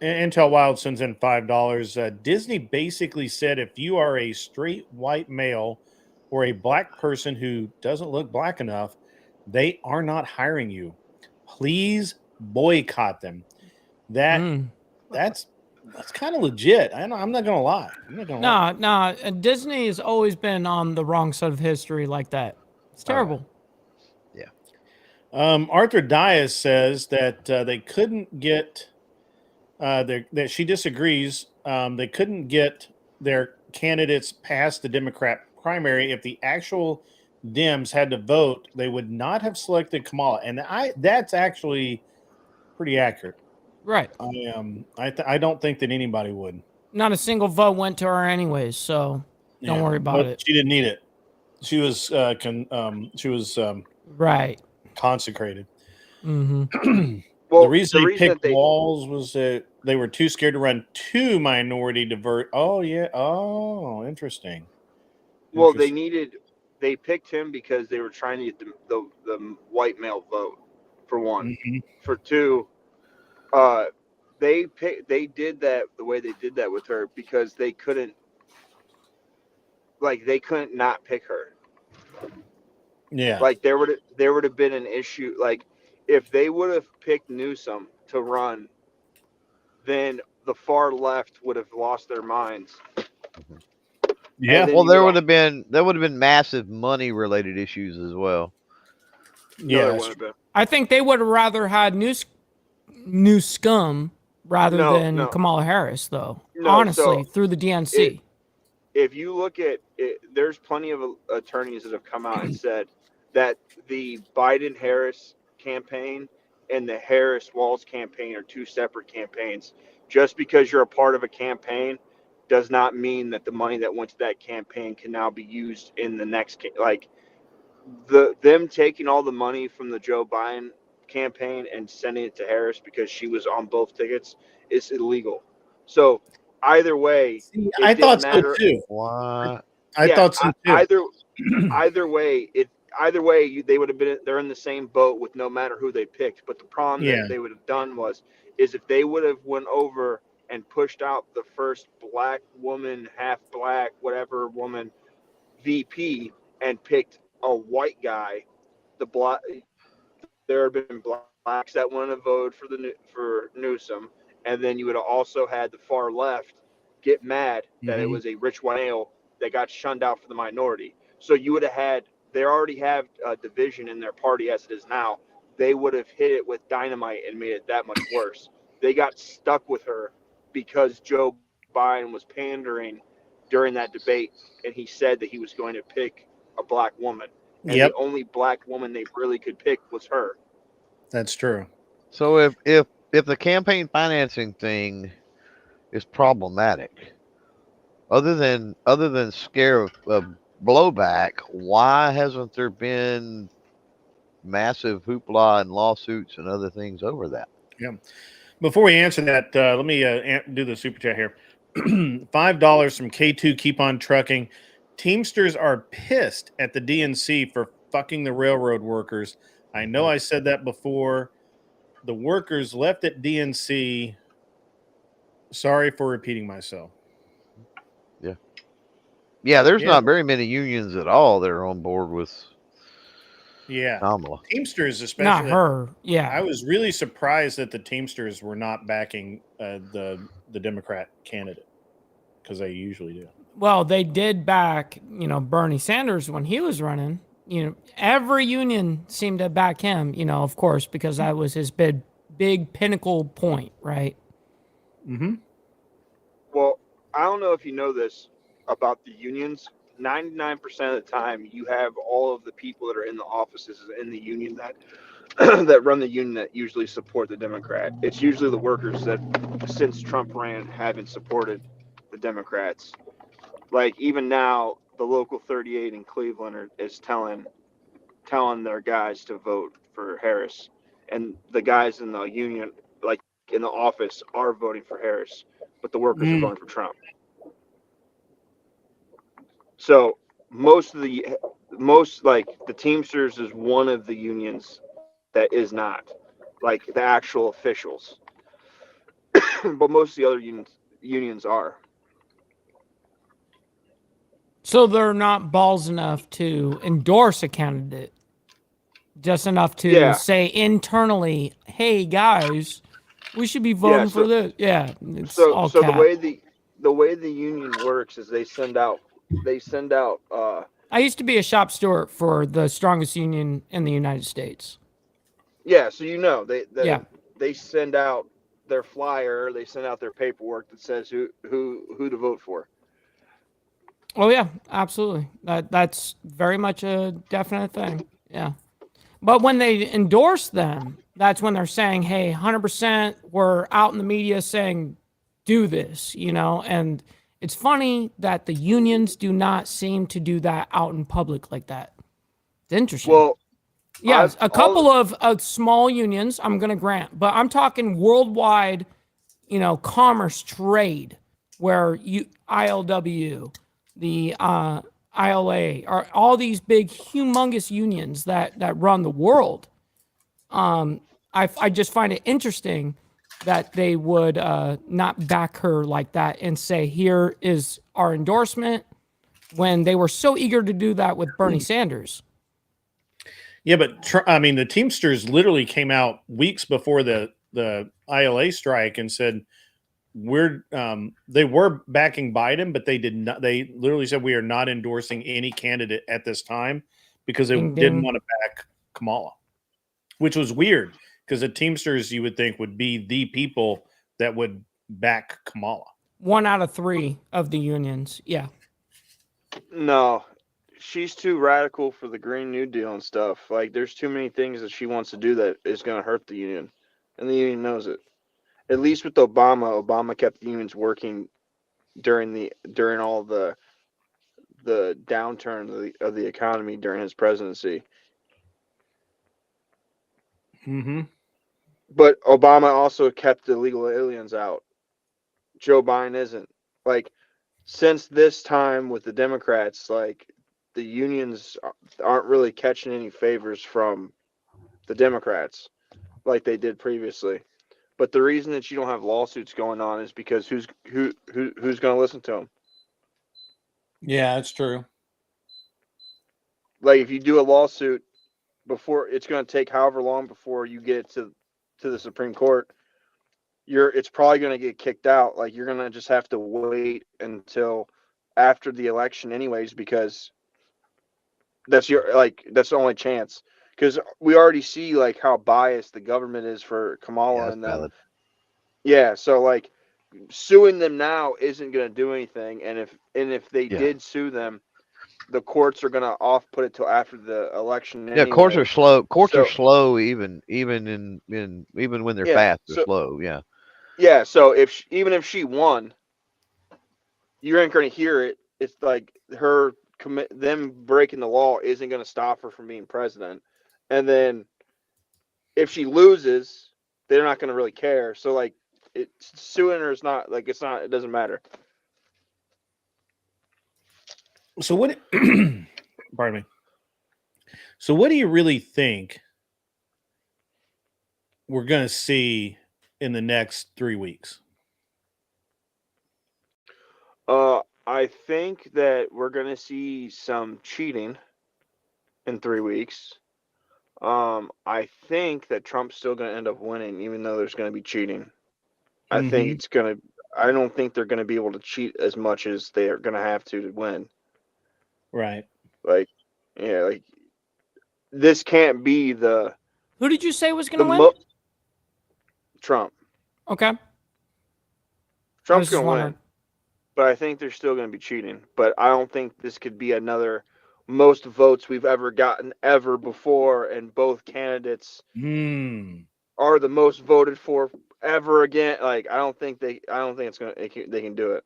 $5. Disney basically said if you are a straight white male or a black person who doesn't look black enough, they are not hiring you. Please boycott them. That's kind of legit. I'm not gonna lie. No. Disney has always been on the wrong side of history like that. It's terrible. Arthur Dias says that they couldn't get that she disagrees. They couldn't get their candidates past the Democrat primary if the actual Dems had to vote. They would not have selected Kamala, and that's actually pretty accurate. Right. I don't think that anybody would. Not a single vote went to her anyways, so don't worry about it. She didn't need it. She was right consecrated. Mm-hmm. Well, the reason they picked Walls was that they were too scared to run two minority divert. Oh yeah. Oh, interesting. Well, they picked him because they were trying to get the white male vote, for one. Mm-hmm. For two, they did that the way they did that with her because they couldn't not pick her. Yeah. Like there would have been an issue. Like if they would have picked Newsom to run, then the far left would have lost their minds. Yeah. Well, there would have been massive money related issues as well. Yeah. I think they would have rather had Newsom rather than Kamala Harris, though. Honestly, through the DNC. If you look at it, there's plenty of attorneys that have come out and said that the Biden-Harris campaign and the Harris-Walz campaign are two separate campaigns. Just because you're a part of a campaign does not mean that the money that went to that campaign can now be used in the next them taking all the money from the Joe Biden campaign and sending it to Harris because she was on both tickets is illegal. So either way, I thought so too. What? I thought so too. Either way, they would have been. They're in the same boat with no matter who they picked. But the problem that they would have done is if they would have went over and pushed out the first black woman, half black, whatever woman, VP, and picked a white guy, there have been blacks that want to vote for Newsom, and then you would have also had the far left get mad that it was a rich white male that got shunned out for the minority. So you would have had, they already have a division in their party as it is now. They would have hit it with dynamite and made it that much worse. They got stuck with her because Joe Biden was pandering during that debate, and he said that he was going to pick a black woman. And the only black woman they really could pick was her. That's true. So if the campaign financing thing is problematic, other than scare of blowback, why hasn't there been massive hoopla and lawsuits and other things over that? Yeah. Before we answer that, let me do the super chat here. $5 from K2 Keep on Trucking. Teamsters are pissed at the DNC for fucking the railroad workers. I know I said that before. The workers left at DNC. Sorry for repeating myself. Yeah. Yeah, there's not very many unions at all that are on board with Kamala. Teamsters, especially. Not her. Yeah. I was really surprised that the Teamsters were not backing the Democrat candidate, because they usually do. Well, they did back, Bernie Sanders when he was running. Every union seemed to back him, of course, because that was his big pinnacle point, right? Mm-hmm. Well, I don't know if you know this about the unions. 99% of the time, you have all of the people that are in the offices in the union that that run the union that usually support the Democrat. It's usually the workers that, since Trump ran, haven't supported the Democrats. Like even now, the local 38 in Cleveland is telling their guys to vote for Harris, and the guys in the union, like in the office, are voting for Harris, but the workers are voting for Trump. So the Teamsters is one of the unions that is not, like the actual officials, but most of the other unions are. So they're not balls enough to endorse a candidate, just enough to say internally, "Hey guys, we should be voting for this." Yeah. So the way the union works is they send out. I used to be a shop steward for the strongest union in the United States. Yeah, so they send out their flyer, they send out their paperwork that says who to vote for. Oh yeah, absolutely. That's very much a definite thing. Yeah. But when they endorse them, that's when they're saying, "Hey, 100%, we're out in the media saying do this," and it's funny that the unions do not seem to do that out in public like that. It's interesting. Well, yes, a couple of small unions, I'm going to grant, but I'm talking worldwide, commerce trade, where ILW, the ILA, are all these big, humongous unions that run the world. I just find it interesting that they would not back her like that and say, "Here is our endorsement," when they were so eager to do that with Bernie Sanders. Yeah, but the Teamsters literally came out weeks before the ILA strike and said they were backing Biden, but they did not. They literally said we are not endorsing any candidate at this time because they didn't want to back Kamala, which was weird because the Teamsters you would think would be the people that would back Kamala. 1 out of 3 of the unions, yeah. No, she's too radical for the Green New Deal and stuff. Like, there's too many things that she wants to do that is going to hurt the union, and the union knows it. At least with Obama kept the unions working during all the downturn of the economy during his presidency. Mm-hmm. But Obama also kept the illegal aliens out. Joe Biden isn't. Like, since this time with the Democrats, like, the unions aren't really catching any favors from the Democrats like they did previously. But the reason that you don't have lawsuits going on is because who's going to listen to them? Yeah, that's true. Like, if you do a lawsuit before, it's going to take however long before you get it to the Supreme Court. It's probably going to get kicked out. Like, you're going to just have to wait until after the election anyways, because that's the only chance. Because we already see like how biased the government is for Kamala and them. Yeah, so like suing them now isn't going to do anything, and if they did sue them, the courts are going to put it till after the election. Yeah, anyway. courts are slow. Courts are slow, even when they're fast, they're slow. Yeah. Yeah, so even if she won, you ain't going to hear it. It's like them breaking the law isn't going to stop her from being president, and then if she loses, they're not going to really care. So like, suing her is not like it doesn't matter. So what? Pardon me. So what do you really think we're going to see in the next 3 weeks? I think that we're going to see some cheating in 3 weeks. I think that Trump's still going to end up winning, even though there's going to be cheating. I think I don't think they're going to be able to cheat as much as they're going to have to win. Right. Like, yeah, like this can't be the. Who did you say was going to win? Trump. Okay. Trump's going to win, but I think they're still going to be cheating. But I don't think this could be another most votes we've ever gotten ever before, and both candidates are the most voted for ever again. Like, I don't think they can do it.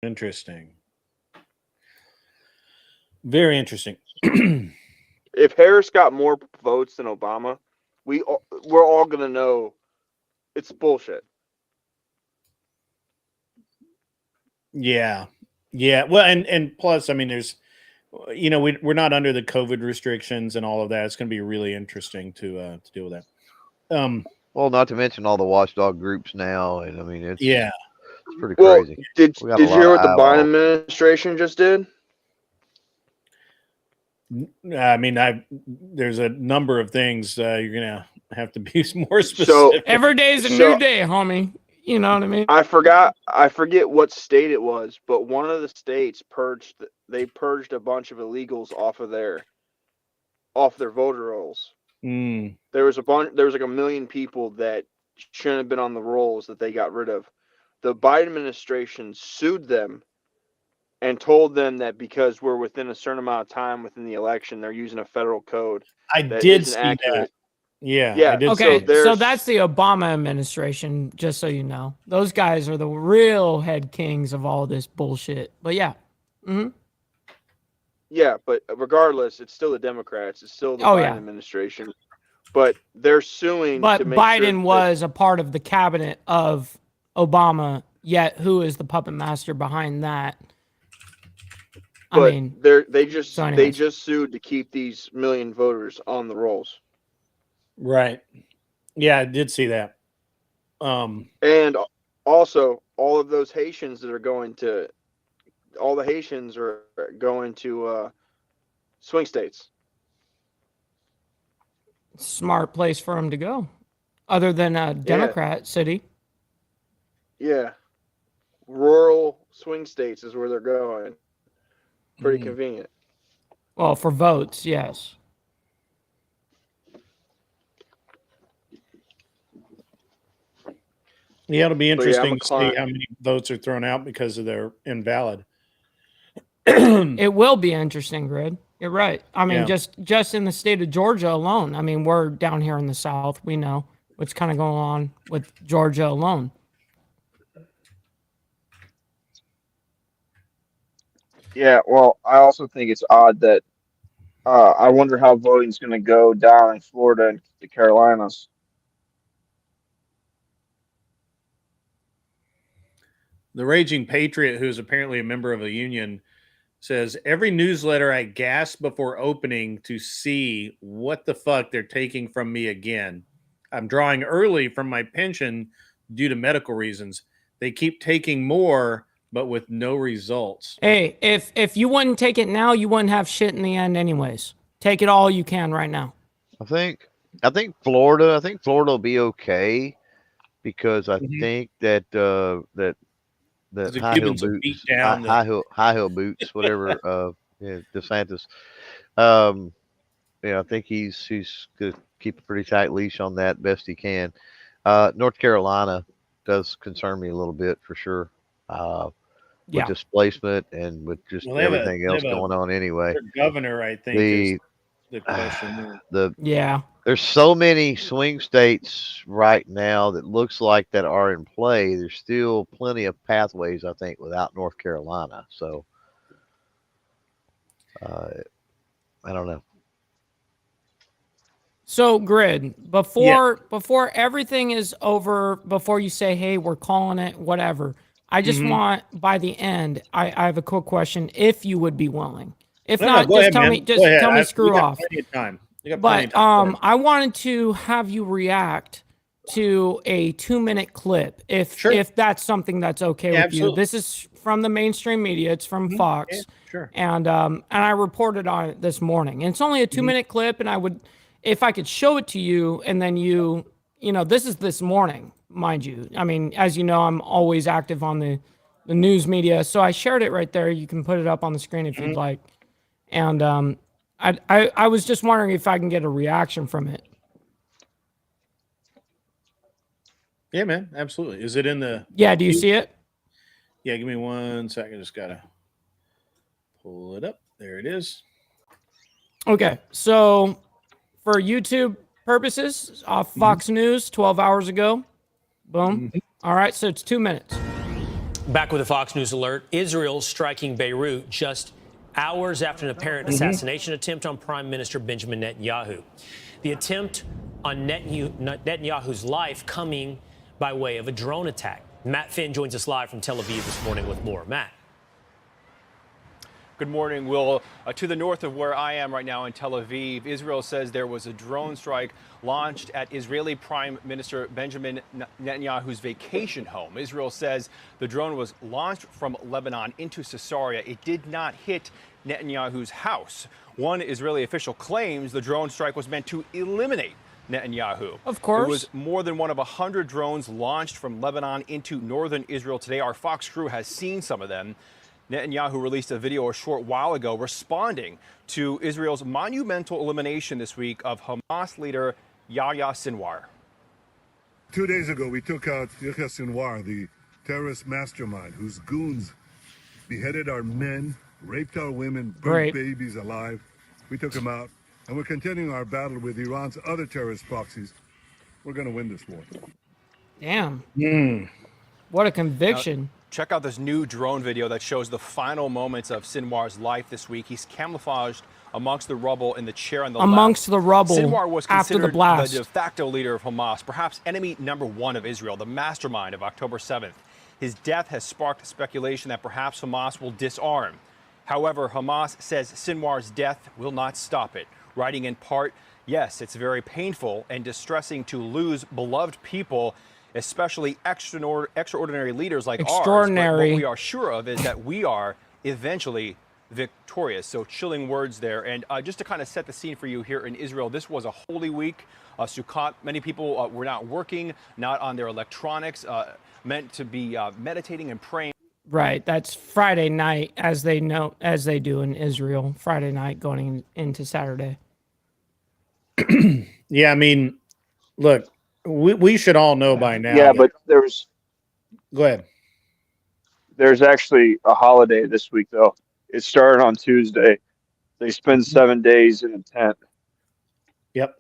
Interesting. Very interesting. If Harris got more votes than Obama, we're all gonna know it's bullshit. Yeah. Well, and plus, I mean, there's, we're not under the COVID restrictions and all of that. It's going to be really interesting to deal with that. Well, not to mention all the watchdog groups now, and I mean, it's pretty well, crazy. Did you hear what the Biden administration just did? I mean, there's a number of things you're gonna have to be more specific. So every day is a new day, homie. You know what I mean? I forget what state it was, but one of the states purged a bunch of illegals off of there. off their voter rolls. Mm. There was like 1 million people that shouldn't have been on the rolls that they got rid of. The Biden administration sued them and told them that because we're within a certain amount of time within the election, they're using a federal code that did isn't see accurate. that. Yeah, Yeah. I did. Okay, So so that's the Obama administration, just so you know. Those guys are the real head kings of all this bullshit. But yeah. Mm-hmm. Yeah, but regardless, it's still the Democrats. It's still the Biden administration. But they're suing But to make Biden sure was a part of the cabinet of Obama, yet who is the puppet master behind that? But I mean, they just sued to keep these million voters on the rolls. Right. Yeah, I did see that. And also, all of those Haitians that are going to, all the Haitians are going to swing states. smart place for them to go, other than a Democrat city. Yeah. Rural swing states is where they're going. Pretty convenient. Well, for votes, yes. Yeah, it'll be interesting to see how many votes are thrown out because of their invalid. It will be interesting, Grid. You're right. I mean, just in the state of Georgia alone. I mean, we're down here in the South. We know what's kind of going on with Georgia alone. Yeah, well, I also think it's odd that I wonder how voting's going to go down in Florida and the Carolinas. The Raging Patriot, who's apparently a member of a union, says, every newsletter I gasp before opening to see what the fuck they're taking from me again. I'm drawing early from my pension due to medical reasons. They keep taking more, but with no results. Hey, if you wouldn't take it now, you wouldn't have shit in the end anyways. Take it all you can right now. I think Florida will be okay because I think that high heel boots, whatever. DeSantis. I think he's gonna keep a pretty tight leash on that best he can. North Carolina does concern me a little bit for sure. With displacement and with just everything else going on anyway. Their governor, I think, is the question. There's so many swing states right now that looks like that are in play. There's still plenty of pathways, I think, without North Carolina. So I don't know. So, Grid, before everything is over, before you say, hey, we're calling it, whatever, I just want, by the end, I have a quick question, if you would be willing. If not, just tell me screw off. But I wanted to have you react to a 2-minute clip, if that's something that's okay with you. This is from the mainstream media. It's from Fox. Yeah, sure. And I reported on it this morning. And it's only a 2-minute clip, and I would, if I could show it to you, and then you know, this is this morning, mind you. I mean, as you know, I'm always active on the news media, so I shared it right there. You can put it up on the screen if you'd like. And I was just wondering if I can get a reaction from it. Yeah, man, absolutely. Is it in the? Yeah, do you see it? Yeah, give me 1 second. Just gotta pull it up. There it is. Okay, so for YouTube purposes, off Fox News 12 hours ago. Boom. All right, so it's 2 minutes. Back with a Fox News alert. Israel striking Beirut just hours after an apparent assassination attempt on Prime Minister Benjamin Netanyahu. The attempt on Netanyahu's life coming by way of a drone attack. Matt Finn joins us live from Tel Aviv this morning with more. Matt. Good morning, Will. To the north of where I am right now in Tel Aviv, Israel says there was a drone strike launched at Israeli Prime Minister Benjamin Netanyahu's vacation home. Israel says the drone was launched from Lebanon into Caesarea. It did not hit Netanyahu's house. One Israeli official claims the drone strike was meant to eliminate Netanyahu. Of course. It was more than one of 100 drones launched from Lebanon into northern Israel today. Our Fox crew has seen some of them. Netanyahu released a video a short while ago responding to Israel's monumental elimination this week of Hamas leader Yahya Sinwar. 2 days ago, we took out Yahya Sinwar, the terrorist mastermind whose goons beheaded our men, raped our women, burned babies alive. We took him out, and we're continuing our battle with Iran's other terrorist proxies. We're going to win this war. Damn. What a conviction. Now, check out this new drone video that shows the final moments of Sinwar's life this week. He's camouflaged amongst the rubble in the chair on the amongst left. the rubble Sinwar was after the considered blast. the de facto leader of Hamas, perhaps enemy number one of Israel, the mastermind of October 7th. His death has sparked speculation that perhaps Hamas will disarm. However, Hamas says Sinwar's death will not stop it, writing in part, yes, it's very painful and distressing to lose beloved people, especially extraordinary leaders like ours. But what we are sure of is that we are eventually victorious. So chilling words there. And just to kind of set the scene for you here in Israel, this was a holy week, Sukkot. Many people were not working, not on their electronics, meant to be meditating and praying. Right. That's Friday night, as they do in Israel. Friday night going into Saturday. Yeah, I mean, look, we should all know by now. Yeah, but there's. Go ahead. There's actually a holiday this week, though. It started on Tuesday. They spend 7 days in a tent. Yep.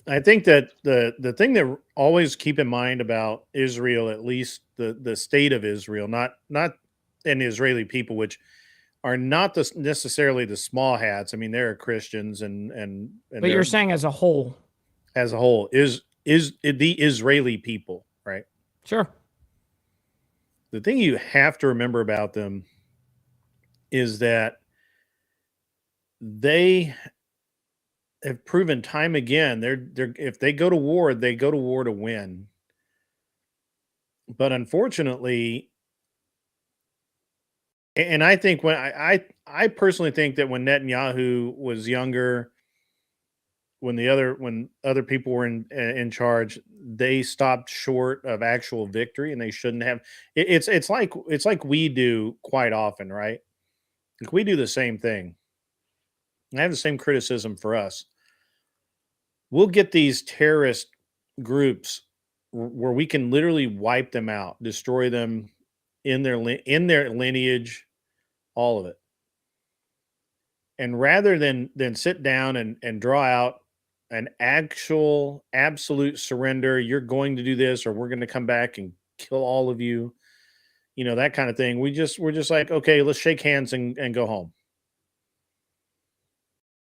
I think that the thing that always keep in mind about Israel, at least the state of Israel, not an Israeli people, which are not necessarily the small hats. I mean, there are Christians and but you're saying as a whole. As a whole is the Israeli people, right? Sure. The thing you have to remember about them is that they have proven time again they're if they go to war, they go to war to win. But unfortunately, and I think when I personally think that when Netanyahu was younger, when other people were in charge, they stopped short of actual victory, and they shouldn't have. It's like we do quite often, right? Like we do the same thing. I have the same criticism for us. We'll get these terrorist groups where we can literally wipe them out, destroy them in their lineage, all of it. And rather than sit down and draw out an actual absolute surrender, you're going to do this, or we're going to come back and kill all of you, that kind of thing. We're just like, okay, let's shake hands and go home.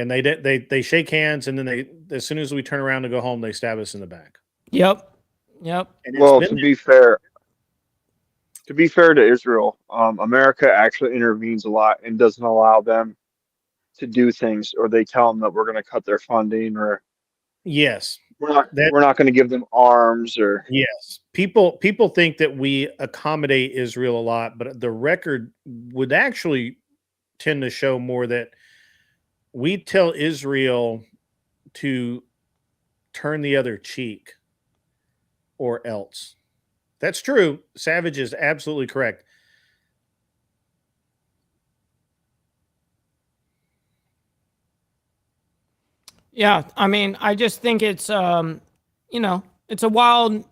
And they shake hands, and then as soon as we turn around to go home, they stab us in the back. Yep. Well, to be fair to Israel, America actually intervenes a lot and doesn't allow them to do things, or they tell them that we're going to cut their funding, or yes, we're not going to give them arms, or yes. People think that we accommodate Israel a lot, but the record would actually tend to show more that we tell Israel to turn the other cheek or else. That's true. Savage is absolutely correct. Yeah, I mean, I just think it's it's a wild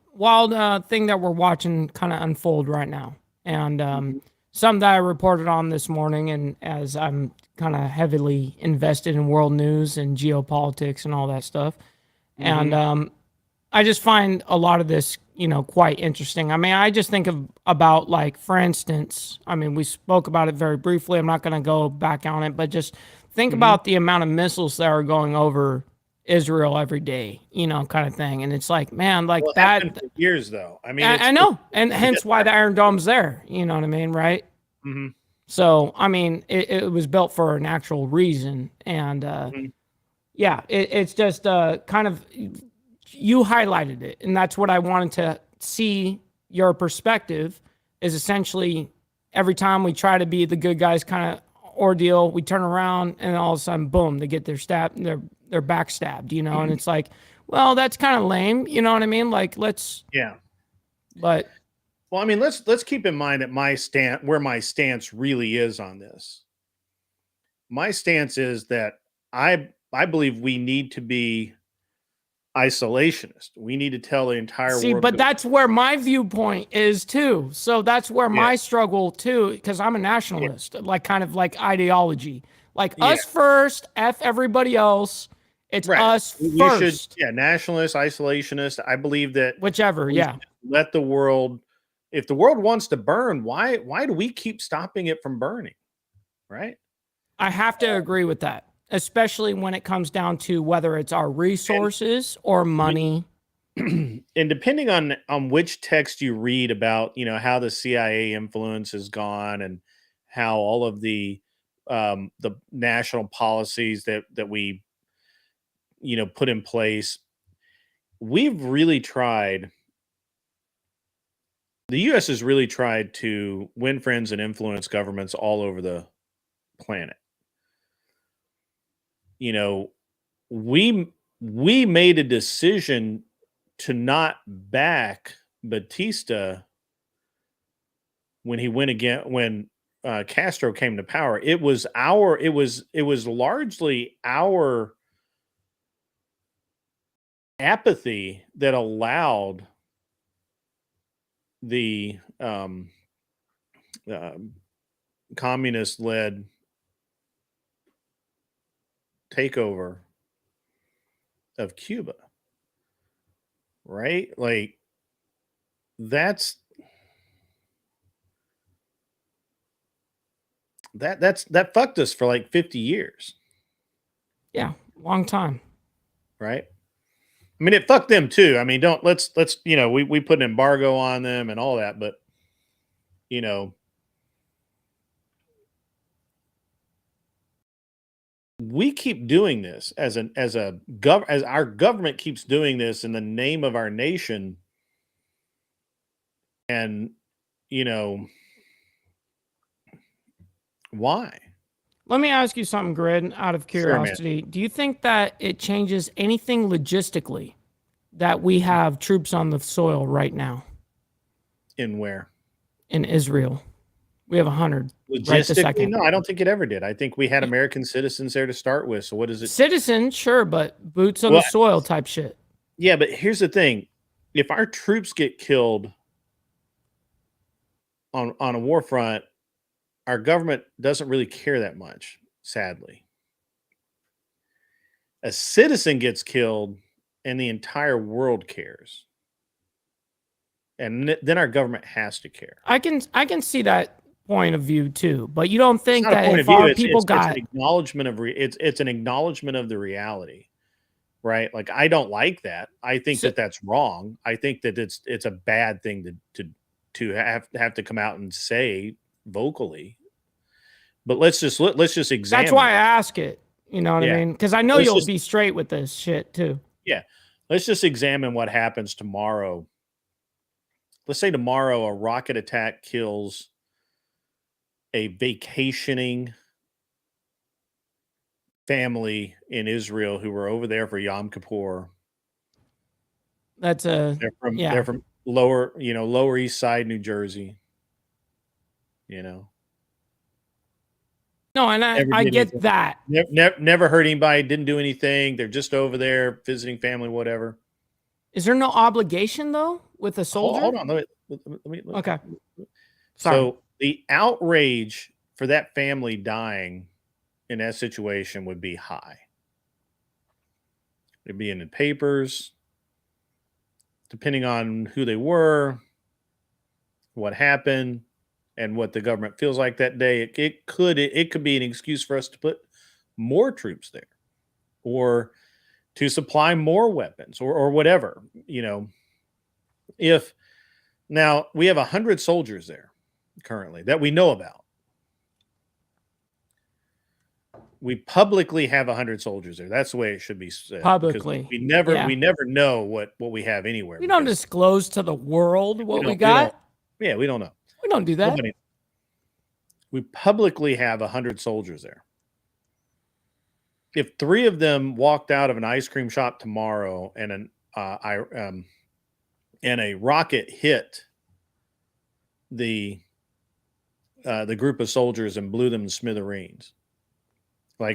thing that we're watching kind of unfold right now, and some that I reported on this morning, and as I'm kind of heavily invested in world news and geopolitics and all that stuff, and I just find a lot of this quite interesting. I mean, I just think about, like, for instance, I mean, we spoke about it very briefly. I'm not going to go back on it, but just think about the amount of missiles that are going over Israel every day, kind of thing. And it's like, man, like that. For years, though. I mean, I know, and hence why the Iron Dome's there. You know what I mean, right? Mm-hmm. So, I mean, it was built for an actual reason, and yeah, it's just kind of. You highlighted it, and that's what I wanted to see. Your perspective is essentially every time we try to be the good guys kind of ordeal, we turn around and all of a sudden, boom, they get their backstabbed, and it's like well, that's kind of lame. You know what I mean? Like, let's. Yeah. But. Well, I mean, let's keep in mind that where my stance really is on this. My stance is that I believe we need to be isolationist. We need to tell the entire world. But that's where my viewpoint is too. So that's where my struggle too, because I'm a nationalist, like kind of like ideology, like us first, F everybody else. It's us first. Nationalist, isolationist. I believe that whichever. Let the world. If the world wants to burn, why do we keep stopping it from burning? Right. I have to agree with that, especially when it comes down to whether it's our resources or money. And depending on which text you read about, how the CIA influence has gone and how all of the national policies that we, put in place, we've really tried. The U.S. has really tried to win friends and influence governments all over the planet. We made a decision to not back Batista when Castro came to power. It was largely our apathy that allowed the communist-led takeover of Cuba, right? Like that fucked us for like 50 years. Yeah, long time. Right? I mean, it fucked them too. I mean, let's we put an embargo on them and all that, but we keep doing this as our government keeps doing this in the name of our nation. And why? Let me ask you something, Grid, out of curiosity. Sure, do you think that it changes anything logistically that we have troops on the soil right now? In where? In Israel. We have 100. Logistically, right this second. No, I don't think it ever did. I think we had American citizens there to start with. So what is it? Citizens, sure, but boots on the soil type shit. Yeah, but here's the thing. If our troops get killed on a war front, our government doesn't really care that much, sadly. A citizen gets killed and the entire world cares. And then our government has to care. I can see that point of view too, but you don't think that if our people got an acknowledgement of it's an acknowledgement of the reality, right? Like I don't like that. I think that's wrong. I think that it's a bad thing to have to come out and say vocally. But let's just examine. That's why I ask it. You know what I mean? Because I know you'll be straight with this shit too. Yeah. Let's just examine what happens tomorrow. Let's say tomorrow a rocket attack kills a vacationing family in Israel who were over there for Yom Kippur. They're from Lower East Side, New Jersey. No, and I get that. Never hurt anybody, didn't do anything. They're just over there visiting family, whatever. Is there no obligation though with a soldier? Hold on, let me okay. Sorry. So the outrage for that family dying in that situation would be high. It'd be in the papers, depending on who they were, what happened, and what the government feels like that day. It could be an excuse for us to put more troops there, or to supply more weapons, or whatever. If now we have 100 soldiers there currently that we know about. We publicly have 100 soldiers there. That's the way it should be said. Publicly. We never know what we have anywhere. We don't disclose to the world what we got. We don't know. We don't do that. We publicly have 100 soldiers there. if 3 of them walked out of an ice cream shop tomorrow and a rocket hit the group of soldiers and blew them to smithereens,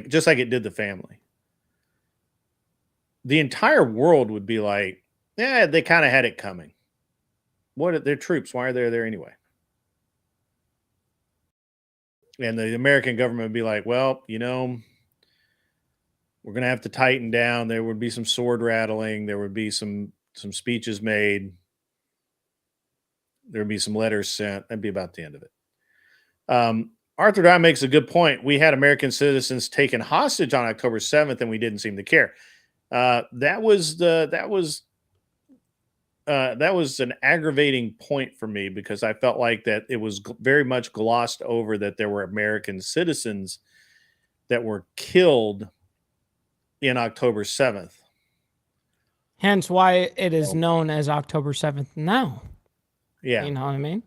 just like it did the family, the entire world would be like, yeah, they kind of had it coming. What are their troops? Why are they there anyway? And the American government would be like, well, we're going to have to tighten down. There would be some sword rattling. There would be some speeches made. There would be some letters sent. That'd be about the end of it. Arthur Dye makes a good point. We had American citizens taken hostage on October 7th, and we didn't seem to care. That was an aggravating point for me, because I felt like that it was very much glossed over that there were American citizens that were killed in October 7th. Hence why it is known as October 7th now. Yeah. You know what I mean?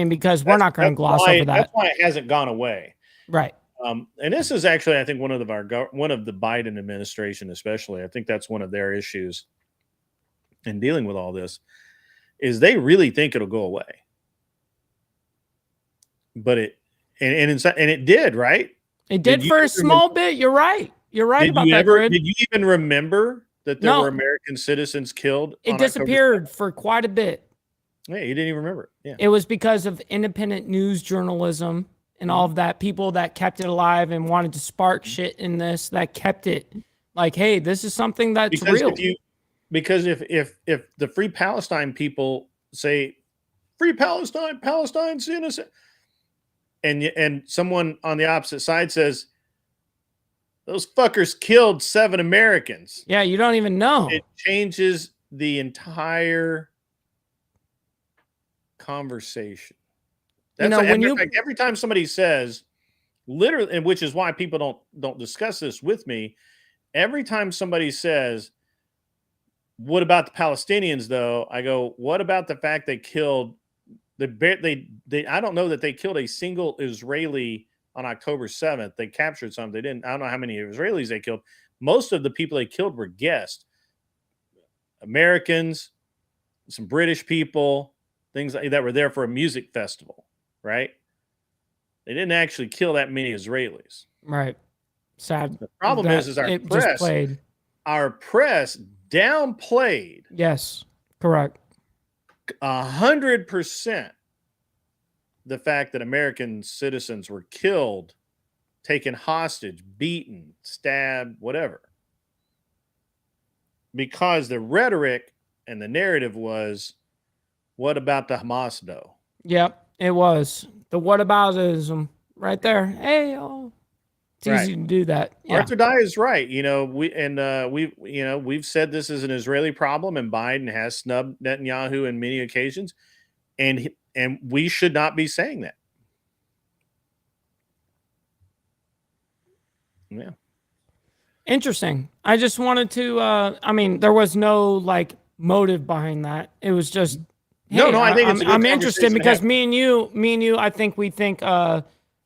Because we're not going to gloss over that. That's why it hasn't gone away. Right. And this is actually, I think, one of the Biden administration, especially, I think that's one of their issues in dealing with all this, is they really think it'll go away. But it did, right? It did for a small bit. You're right. You're right about that, Grid. Did you even remember that there were American citizens killed? It disappeared for quite a bit. Yeah, you didn't even remember it. Yeah. It was because of independent news journalism and all of that, people that kept it alive and wanted to spark shit in this, that kept it like, hey, this is something that's real. Because if the Free Palestine people say, Free Palestine, Palestine's innocent, and someone on the opposite side says, those fuckers killed 7 Americans. Yeah, you don't even know. It changes the entire conversation. That's every time somebody says, literally, and which is why people don't discuss this with me. Every time somebody says, what about the Palestinians, though? I go, what about the fact they killed I don't know that they killed a single Israeli on October 7th. They captured some. I don't know how many Israelis they killed. Most of the people they killed were guests, Americans, some British people, things that were there for a music festival, right? They didn't actually kill that many Israelis. Right. Sad. The problem is our press downplayed. Yes, correct. 100% the fact that American citizens were killed, taken hostage, beaten, stabbed, whatever. Because the rhetoric and the narrative was, what about the Hamas, though? Yep, it was. The whataboutism right there. Hey, it's easy to do that. Yeah. Arthur Dye is right. We've said this is an Israeli problem, and Biden has snubbed Netanyahu in many occasions, and we should not be saying that. Yeah. Interesting. I just wanted to. There was no motive behind that. It was just. Hey, I think I'm interested because me and you, I think we think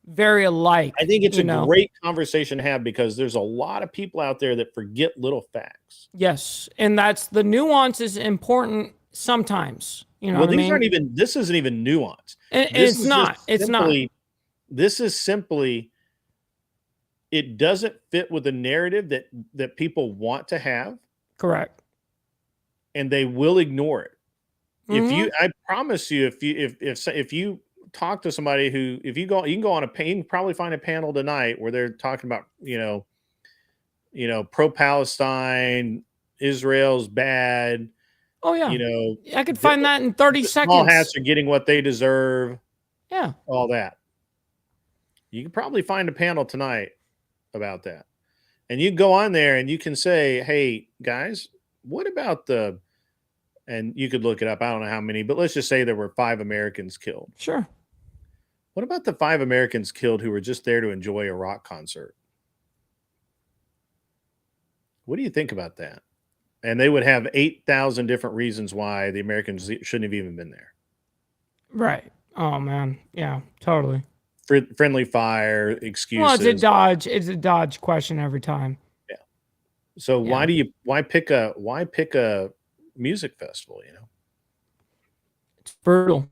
very alike. I think it's a great conversation to have, because there's a lot of people out there that forget little facts. Yes, and that's the nuance is important sometimes. This isn't even nuance. It's not. This is simply, it doesn't fit with the narrative that people want to have. Correct. And they will ignore it. I promise you, if you talk to somebody you can go on you can probably find a panel tonight where they're talking about, pro-Palestine, Israel's bad. Oh yeah. I could find that in 30 seconds. Small hats are getting what they deserve. Yeah. All that. You can probably find a panel tonight about that. And you can go on there and you can say, hey guys, what about and you could look it up. I don't know how many, but let's just say there were 5 Americans killed. Sure. What about the 5 Americans killed who were just there to enjoy a rock concert? What do you think about that? And they would have 8,000 different reasons why the Americans shouldn't have even been there. Right. Oh man. Yeah, totally. Friendly fire, excuses. Well, it's a dodge question every time. So why pick a music festival, you know? It's brutal.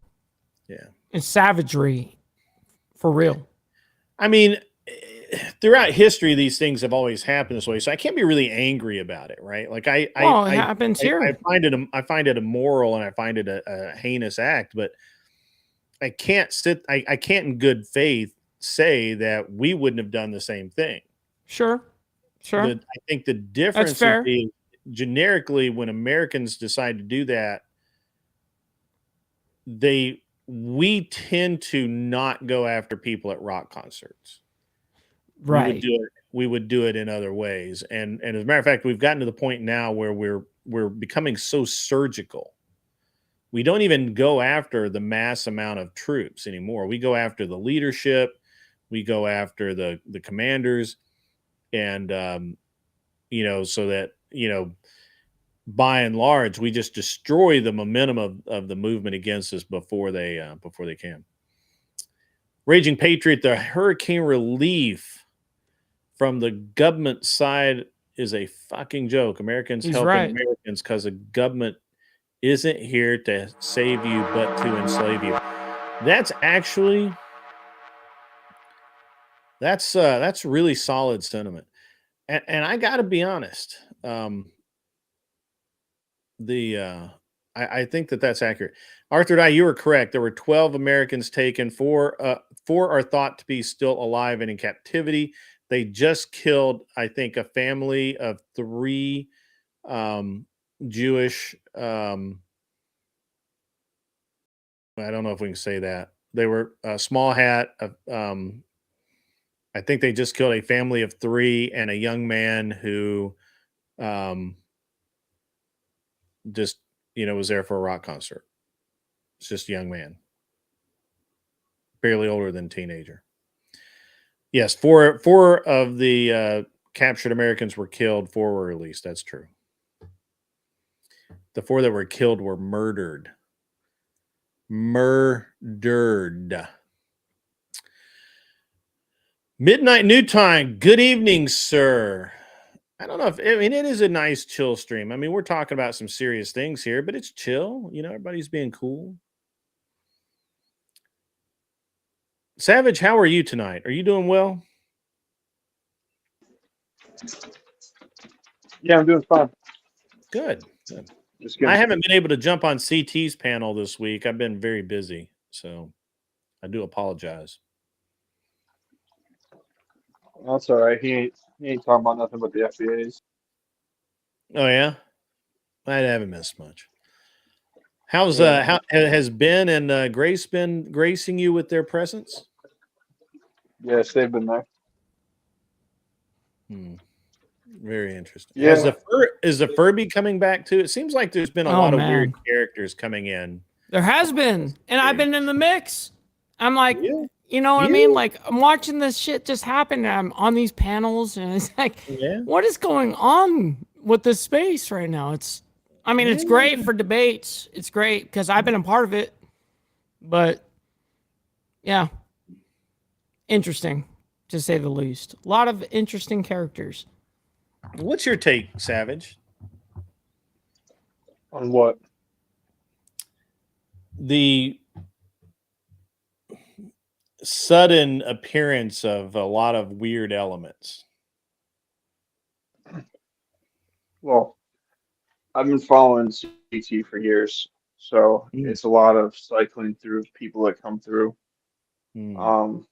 Yeah. It's savagery for real. I mean, throughout history, these things have always happened this way, so I can't be really angry about it, right? Like it happens here. I find it immoral and I find it a heinous act, but I can't in good faith say that we wouldn't have done the same thing. Sure. I think the difference would be generically when Americans decide to do that, we tend to not go after people at rock concerts. Right. We would do it in other ways. And as a matter of fact, we've gotten to the point now where we're becoming so surgical. We don't even go after the mass amount of troops anymore. We go after the leadership, we go after the commanders, and so that, by and large, we just destroy the momentum of the movement against us before they can. Raging Patriot, the hurricane relief from the government side is a fucking joke. Americans helping Americans because the government isn't here to save you, but to enslave you. That's actually that's really solid sentiment. And I got to be honest. I think that's accurate. Arthur Dye, you were correct. There were 12 Americans taken. Four are thought to be still alive and in captivity. They just killed, I think, a family of 3 Jewish. I don't know if we can say that. They were a small hat. I think they just killed a family of 3 and a young man who just was there for a rock concert. It's just a young man, barely older than teenager. Yes, four of the captured Americans were killed. 4 were released. That's true. The 4 that were killed were murdered. Midnight New Time. Good evening, sir. I don't know it is a nice chill stream. I mean, we're talking about some serious things here, but it's chill. Everybody's being cool. Savage, how are you tonight? Are you doing well? Yeah, I'm doing fine. Good. I haven't been able to jump on CT's panel this week. I've been very busy, so I do apologize. That's all right. He ain't talking about nothing but the FBAs. Oh yeah, I haven't missed much. How has Ben and Grace been gracing you with their presence? Yes, they've been there. Very interesting. Yeah. Is the Furby coming back too? It seems like there's been a lot of weird characters coming in. There has been, and I've been in the mix. I'm like, you know what I mean? Like, I'm watching this shit just happen, and I'm on these panels, and it's like, what is going on with this space right now? It's great for debates. It's great because I've been a part of it, but yeah, interesting to say the least. A lot of interesting characters. What's your take, Savage? On what? The sudden appearance of a lot of weird elements. Well, I've been following CT for years, so it's a lot of cycling through people that come through. Ben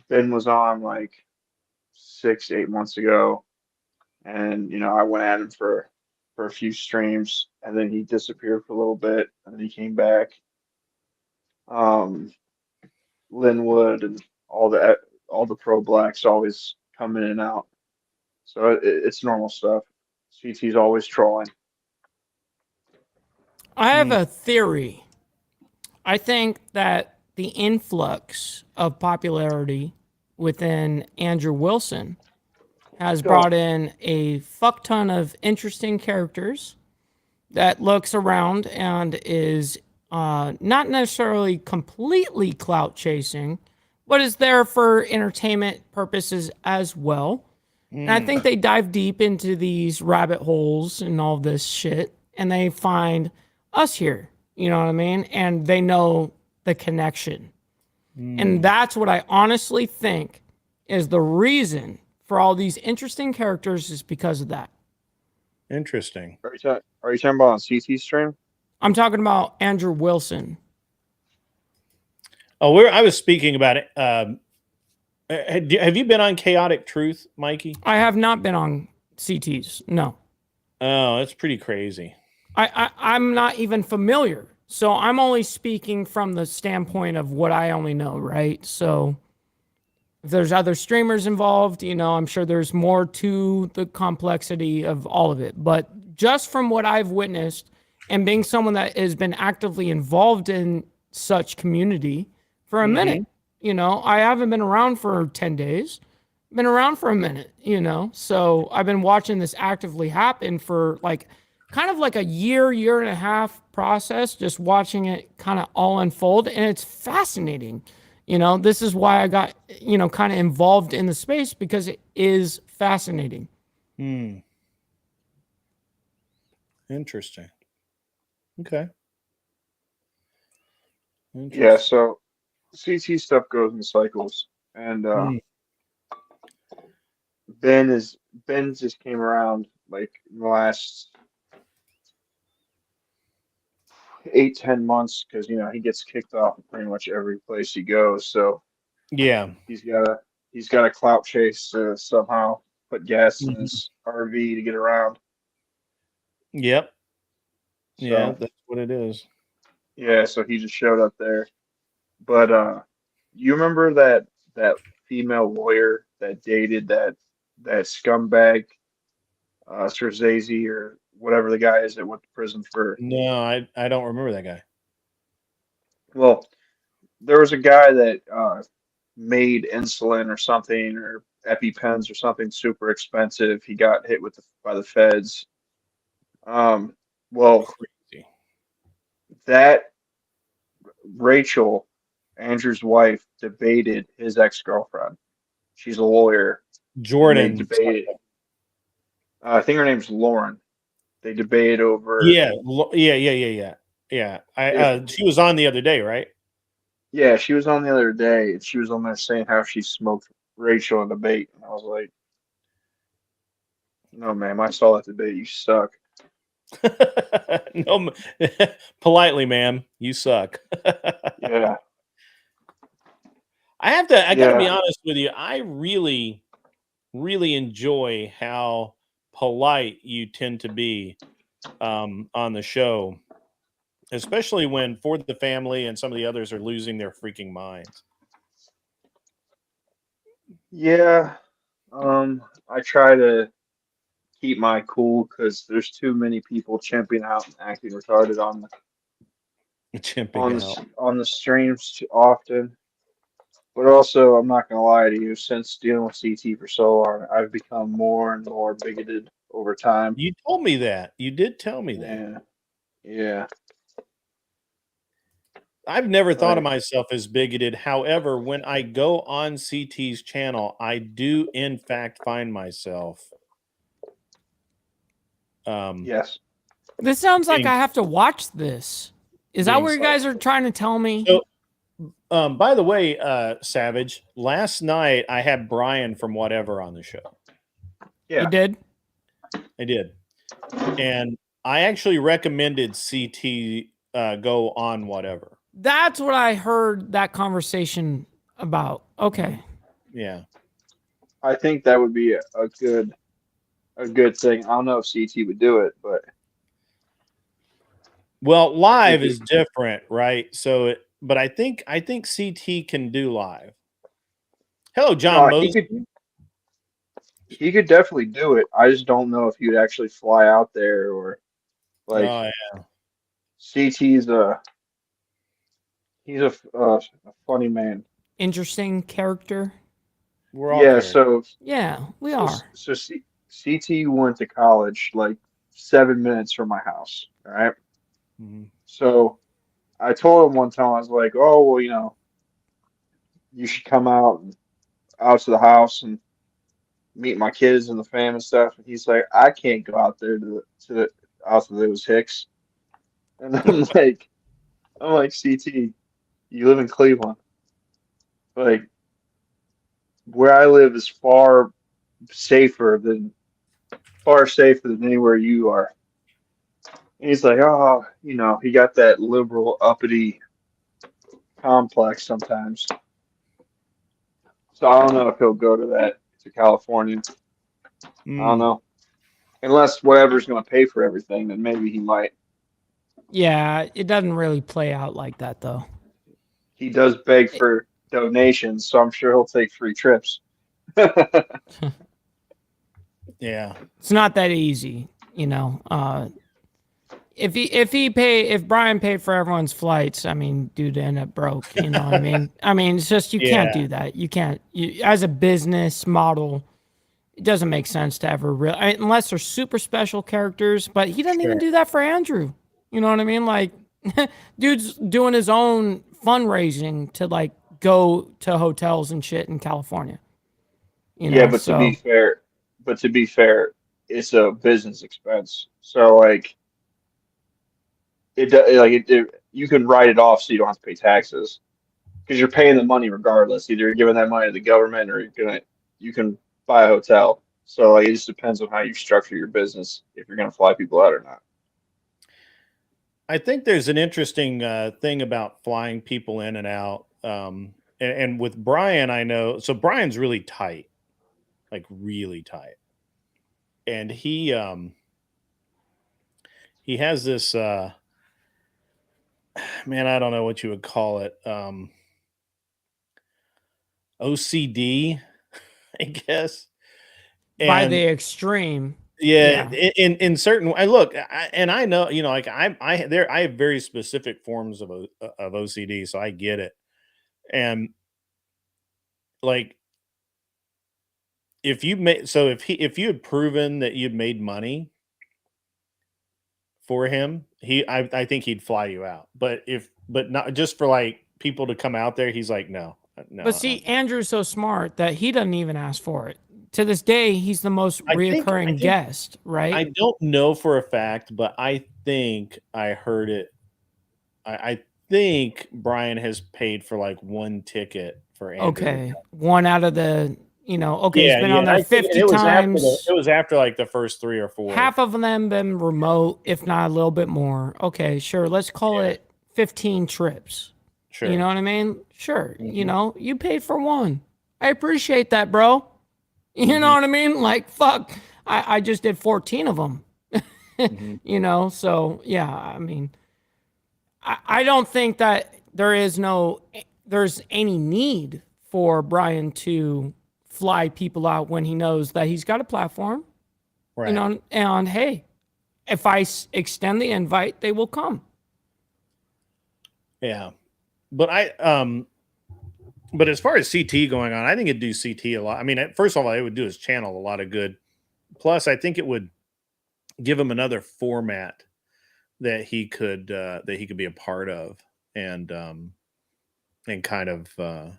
was on like 6-8 months ago, and I went at him for a few streams, and then he disappeared for a little bit, and then he came back. Linwood and all the pro blacks always come in and out, so it's normal stuff. CT's always trolling. I have a theory. I think that the influx of popularity within Andrew Wilson has brought in a fuck ton of interesting characters that looks around and is not necessarily completely clout chasing, but is there for entertainment purposes as well. And I think they dive deep into these rabbit holes and all this shit, and they find us here. You know what I mean? And they know the connection. And that's what I honestly think is the reason for all these interesting characters is because of that. Interesting. Are you talking about on CT stream? I'm talking about Andrew Wilson. Oh, I was speaking about it. Have you been on Chaotic Truth, Mikey? I have not been on CTs. No. Oh, that's pretty crazy. I'm not even familiar. So I'm only speaking from the standpoint of what I only know, right? So if there's other streamers involved, you know, I'm sure there's more to the complexity of all of it. But just from what I've witnessed and being someone that has been actively involved in such community for a minute, you know, I haven't been around for 10 days, been around for a minute, you know, so I've been watching this actively happen for like kind of like a year and a half process, just watching it kind of all unfold. And it's fascinating. You know, this is why I got, you know, kind of involved in the space because it is fascinating. Interesting. Okay. Yeah, so CT stuff goes in cycles, and Ben just came around like in the last 8-10 months because you know he gets kicked off of pretty much every place he goes. So yeah, he's got a clout chase to somehow put gas in his RV to get around. Yep. So, yeah, that's what it is. Yeah, so he just showed up there. But you remember that female lawyer that dated that scumbag, Scorsese or whatever the guy is that went to prison for? No, I don't remember that guy. Well, there was a guy that made insulin or something or EpiPens or something super expensive. He got hit by the feds. Well, Crazy. that Rachel, Andrew's wife, debated his ex-girlfriend. She's a lawyer. Jordan. And they debated. I think her name's Lauren. They debated over. Yeah. She was on the other day, right? Yeah, she was on the other day, and she was on there saying how she smoked Rachel in the debate, and I was like, "No, ma'am, I saw that debate. You suck." No, politely, ma'am, you suck. Yeah. I gotta be honest with you. I really, really enjoy how polite you tend to be on the show, especially when For the Family and some of the others are losing their freaking minds. Yeah. I try to keep my cool because there's too many people champing out and acting retarded on the streams too often. But also, I'm not gonna lie to you. Since dealing with CT for so long, I've become more and more bigoted over time. You told me that. You did tell me that. Yeah. I've never thought of myself as bigoted. However, when I go on CT's channel, I do in fact find myself. Yes. This sounds like I have to watch this. Is that what you guys are trying to tell me? So, by the way, Savage, last night I had Brian from Whatever on the show. Yeah. You did? I did. And I actually recommended CT go on Whatever. That's what I heard that conversation about. Okay. Yeah. I think that would be a good thing. I don't know if CT would do it, but well, live is different, right? So, but I think CT can do live. Hello, John Moses. He could definitely do it. I just don't know if he would actually fly out there or like. Oh yeah. CT's he's a funny man. Interesting character. We're all so yeah, we are. So CT went to college like 7 minutes from my house. All right. So I told him one time, I was like, "Oh well, you know, you should come out to the house and meet my kids and the fam and stuff. And he's like, I can't go out there to out to those hicks. And I'm like, CT, you live in Cleveland. Like, where I live is far safer than anywhere you are. And he's like, oh, he got that liberal uppity complex sometimes. So I don't know if he'll go to California. I don't know. Unless whatever's going to pay for everything, then maybe he might. Yeah, it doesn't really play out like that, though. He does beg for donations, so I'm sure he'll take free trips. Yeah. It's not that easy, If Brian paid for everyone's flights, I mean, dude end up broke, you know what I mean? I mean, it's just you can't do that. You can't. As a business model, it doesn't make sense to ever unless they're super special characters. But he doesn't even do that for Andrew. You know what I mean? Like, dude's doing his own fundraising to like go to hotels and shit in California. To be fair, it's a business expense. So like, you can write it off so you don't have to pay taxes because you're paying the money regardless. Either you're giving that money to the government or you can buy a hotel. So like, it just depends on how you structure your business if you're going to fly people out or not. I think there's an interesting thing about flying people in and out. And with Brian, I know, so Brian's really tight, like really tight. And he has this, man, I don't know what you would call it. OCD, I guess. By the extreme. Yeah. In certain, I look, I know, like I have very specific forms of OCD, so I get it. And like, if you had proven that you'd made money for him, I think he'd fly you out. But not just for like people to come out there, he's like, no. But see, Andrew's so smart that he doesn't even ask for it. To this day, he's the most reoccurring guest, right? I don't know for a fact, but I think I heard it. I think Brian has paid for like one ticket for Andrew. Okay, one out of the, he's been on there 50 times. It was after like the first 3 or 4. Half of them been remote, if not a little bit more. Okay, sure. Let's call it 15 trips. Sure. You know what I mean? Sure. Mm-hmm. You paid for one. I appreciate that, bro. You know what I mean? Like, fuck. I just did 14 of them. So yeah, I mean, I don't think that there's any need for Brian to fly people out when he knows that he's got a platform. Right. And hey, if I extend the invite, they will come. Yeah. But but as far as CT going on, I think it'd do CT a lot. I mean, first of all, it would do his channel a lot of good. Plus, I think it would give him another format that he could be a part of, and kind of I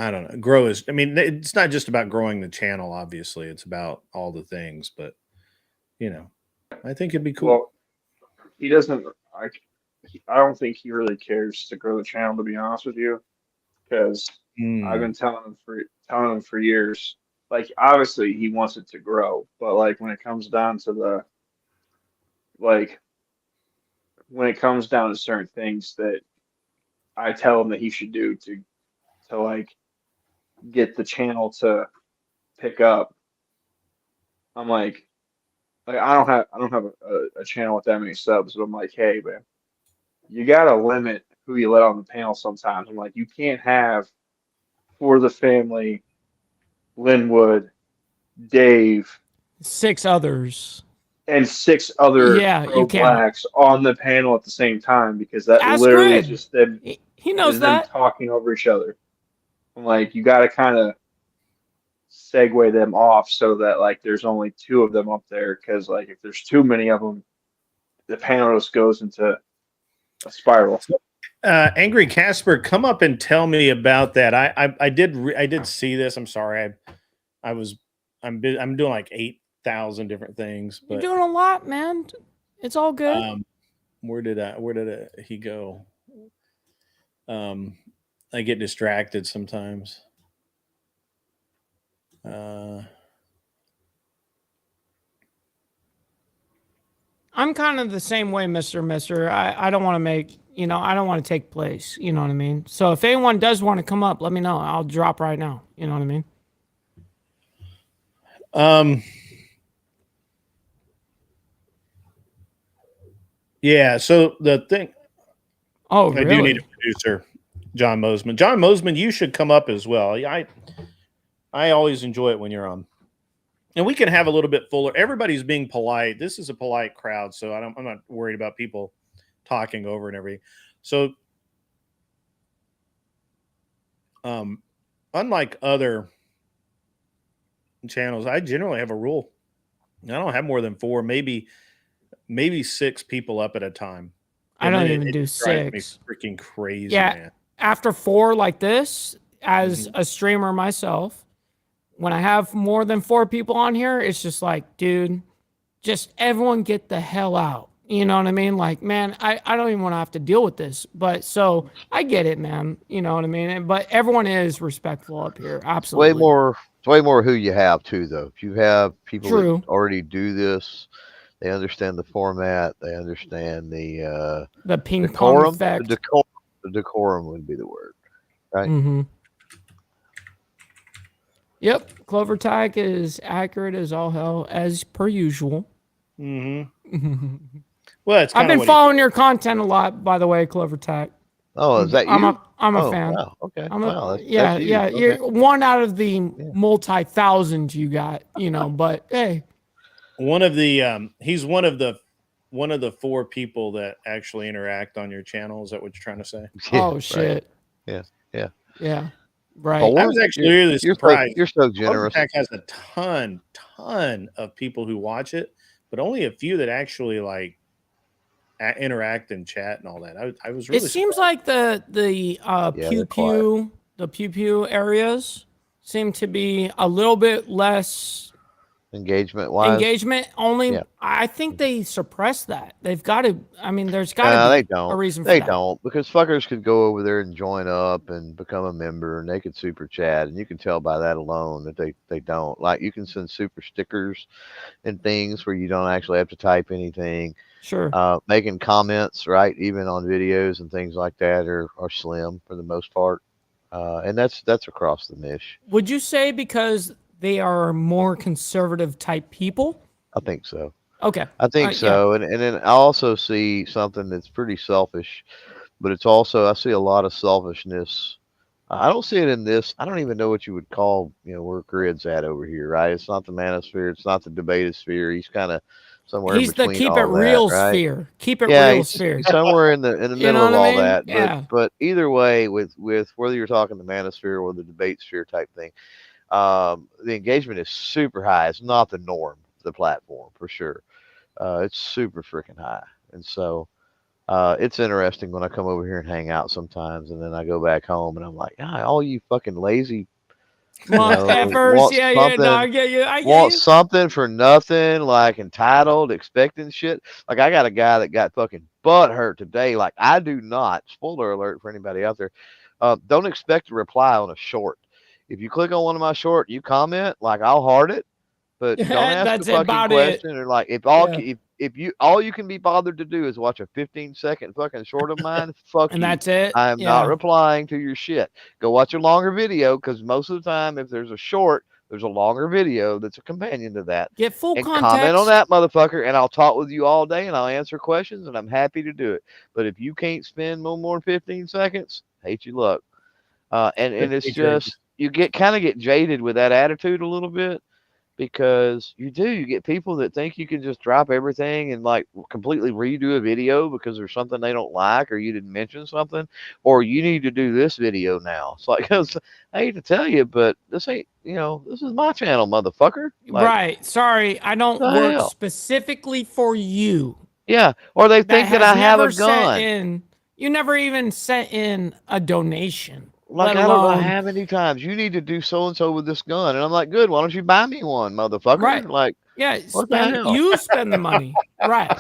don't know, grow his. I mean, it's not just about growing the channel. Obviously, it's about all the things. But I think it'd be cool. Well, he doesn't. I don't think he really cares to grow the channel, to be honest with you, because I've been telling him for years. Like, obviously, he wants it to grow, but like when it comes down to certain things that I tell him that he should do to like get the channel to pick up, I'm like I don't have a channel with that many subs, but I'm like, hey man, you gotta limit who you let on the panel sometimes. I'm like, you can't have For the Family, Linwood, Dave, 6 others, and 6 other blacks on the panel at the same time, because that literally is just them. He knows that. Them talking over each other. I'm like, you got to kind of segue them off so that like there's only 2 of them up there, because like if there's too many of them, the panel just goes into a spiral. Angry Casper, come up and tell me about that. I did see this. I'm sorry. I'm doing like 8,000 different things. But, you're doing a lot, man. It's all good. Where did he go? I get distracted sometimes. I'm kind of the same way, Mister. I don't want to make, I don't want to take place. You know what I mean? So if anyone does want to come up, let me know. I'll drop right now. You know what I mean? Yeah. So the thing. Oh, really? I do need a producer, John Mosman. John Mosman, you should come up as well. I always enjoy it when you're on. And we can have a little bit fuller. Everybody's being polite. This is a polite crowd, so I'm not worried about people talking over and everything. So, unlike other channels, I generally have a rule. I don't have more than 4, maybe 6 people up at a time. I don't even do 6. Freaking crazy, yeah, man. After 4 like this, as a streamer myself, when I have more than 4 people on here, it's just like, dude, just everyone get the hell out. You know what I mean? Like, man, I don't even want to have to deal with this. But so I get it, man. You know what I mean? But everyone is respectful up here. Absolutely. It's way more who you have too, though. If you have people True. that already do this, they understand the format. They understand the ping decorum, pong effect. The decorum would be the word, right? Mm-hmm. Yep, Clover Tag is accurate as all hell, as per usual. Mm-hmm. Well, I've been following your content a lot, by the way, Clover Tag. Oh, is that you? I'm a fan. Wow. Okay. Wow, that's yeah. Okay. You're one out of the multi-thousands you got, but hey. One of the he's one of the 4 people that actually interact on your channel. Is that what you're trying to say? Yeah, oh shit. Right. Yeah. Right. I was actually really surprised. You're so generous. Attack has a ton of people who watch it, but only a few that actually like interact and chat and all that. I was really. It seems like the pew pew areas seem to be a little bit less engagement only. Yeah. I think they suppress that. They've got to. I mean, there's got to be a reason for that. They don't, because fuckers could go over there and join up and become a member, and they could super chat, and you can tell by that alone that they don't. Like, you can send super stickers and things where you don't actually have to type anything. Sure. Making comments, right, even on videos and things like that are slim for the most part, and that's across the niche. Would you say because they are more conservative type people? I think so. Okay. I think so. Yeah. And then I also see something that's pretty selfish, but it's also, I see a lot of selfishness. I don't see it in this. I don't even know what you would call, where Grid's at over here, right? It's not the manosphere. It's not the debate-sphere. He's kind of somewhere He's between the keep all it real that, right? Sphere. Keep it real sphere. He's somewhere in the middle of all that. Yeah. But either way, with whether you're talking the manosphere or the debate sphere type thing, the engagement is super high. It's not the norm, the platform, for sure. It's super freaking high. And so it's interesting when I come over here and hang out sometimes, and then I go back home and I'm like, all you fucking lazy effers, I get you. Want something for nothing, like entitled, expecting shit. Like, I got a guy that got fucking butt hurt today. Like, I do not, spoiler alert for anybody out there, don't expect a reply on a short. If you click on one of my short, you comment, like, I'll heart it, but don't ask a fucking question. Or like, if all you can be bothered to do is watch a 15-second fucking short of mine, fuck and you. That's it. I am not replying to your shit. Go watch a longer video, because most of the time, if there's a short, there's a longer video that's a companion to that. Get full context. Comment on that, motherfucker, and I'll talk with you all day, and I'll answer questions, and I'm happy to do it. But if you can't spend no more than 15 seconds, hate your luck. And it's just, you kind of get jaded with that attitude a little bit, because you get people that think you can just drop everything and like completely redo a video because there's something they don't like, or you didn't mention something, or you need to do this video now. It's like, I hate to tell you, but this ain't, this is my channel, motherfucker. Like, right. Sorry, I don't work specifically for you. Yeah. Or they think that I have a gun. You never even sent in a donation. Like, let I don't know alone, how many times you need to do so and so with this gun, and I'm like, good. Why don't you buy me one, motherfucker? right? Like, Yeah, what the hell? you spend the money, right?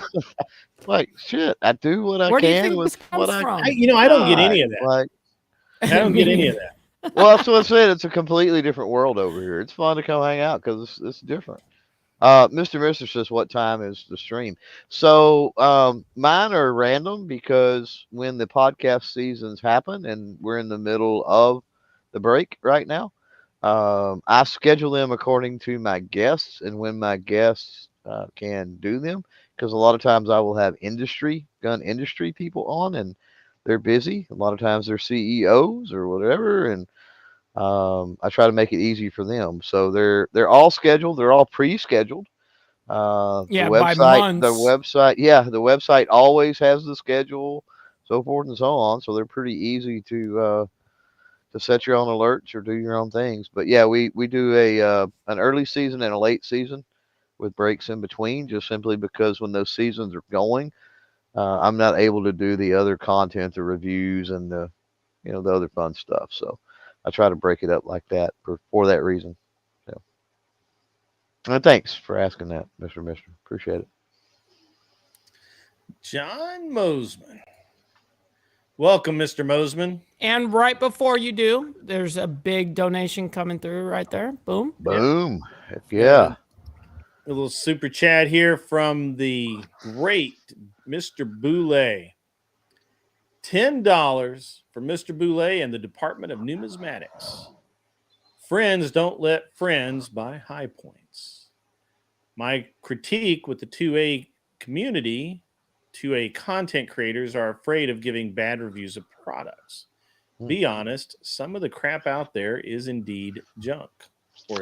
Like, shit, I do what I Where do you can think with this what comes I from? I don't get got. any of that. Like, I don't get any of that. well, that's what I said. It's a completely different world over here. It's fun to come hang out because it's different. Mr. Mister says, what time is the stream? So mine are random because when the podcast seasons happen, and we're in the middle of the break right now, I schedule them according to my guests and when my guests can do them. Because a lot of times I will have gun industry people on, and they're busy. A lot of times they're CEOs or whatever, and I try to make it easy for them. So they're all scheduled. They're all pre-scheduled. Yeah, by months. Yeah, the website always has the schedule, so forth and so on. So they're pretty easy to set your own alerts or do your own things. But yeah, we do an early season and a late season with breaks in between, just simply because when those seasons are going, I'm not able to do the other content, the reviews, and the other fun stuff. So I try to break it up like that for that reason. So, and thanks for asking that, Mr. Mister. Appreciate it. John Mosman. Welcome, Mr. Mosman. And right before you do, there's a big donation coming through right there. Boom. Boom. Heck yeah. A little super chat here from the great Mr. Boulay. $10 for Mr. Boulay and the Department of Numismatics. Friends don't let friends buy high points. My critique with the 2A community, 2A content creators are afraid of giving bad reviews of products. Be honest, some of the crap out there is indeed junk.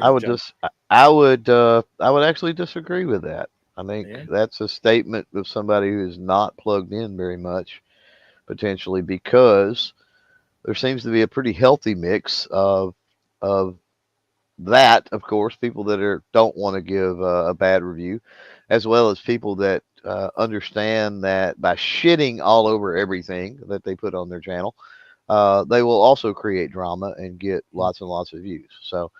I would actually disagree with that. I think that's a statement of somebody who is not plugged in very much, potentially, because there seems to be a pretty healthy mix of that, of course, people that don't want to give a bad review, as well as people that understand that by shitting all over everything that they put on their channel, they will also create drama and get lots and lots of views. So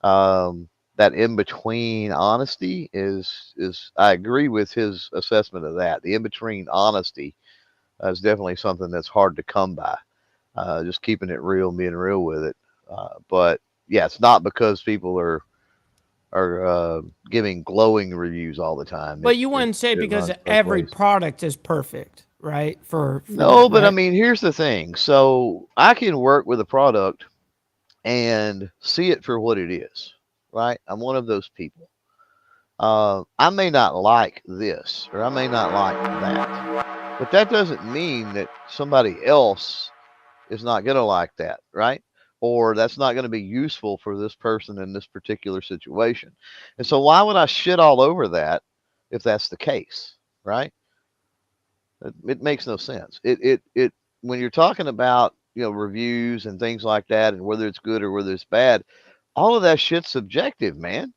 that in-between honesty is I agree with his assessment of that. The in-between honesty is definitely something that's hard to come by. Just keeping it real, being real with it. But yeah, it's not because people are giving glowing reviews all the time. But you wouldn't say because every product is perfect, right? No, but I mean, here's the thing. So I can work with a product and see it for what it is, right? I'm one of those people. I may not like this, or I may not like that, but that doesn't mean that somebody else is not going to like that, right? Or that's not going to be useful for this person in this particular situation. And so why would I shit all over that if that's the case, right? It makes no sense. It when you're talking about, reviews and things like that, and whether it's good or whether it's bad, all of that shit's subjective, man.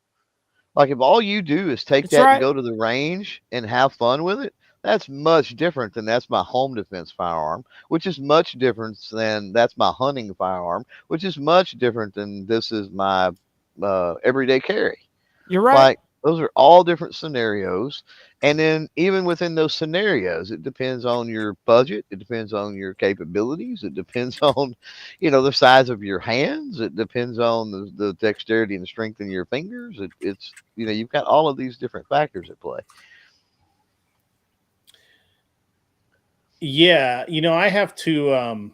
Like, if all you do is take that and go to the range and have fun with it, that's much different than that's my home defense firearm, which is much different than that's my hunting firearm, which is much different than this is my everyday carry. You're right. Like, those are all different scenarios. And then even within those scenarios, it depends on your budget. It depends on your capabilities. It depends on, the size of your hands. It depends on the dexterity and the strength in your fingers. It's you've got all of these different factors at play. Yeah, I have to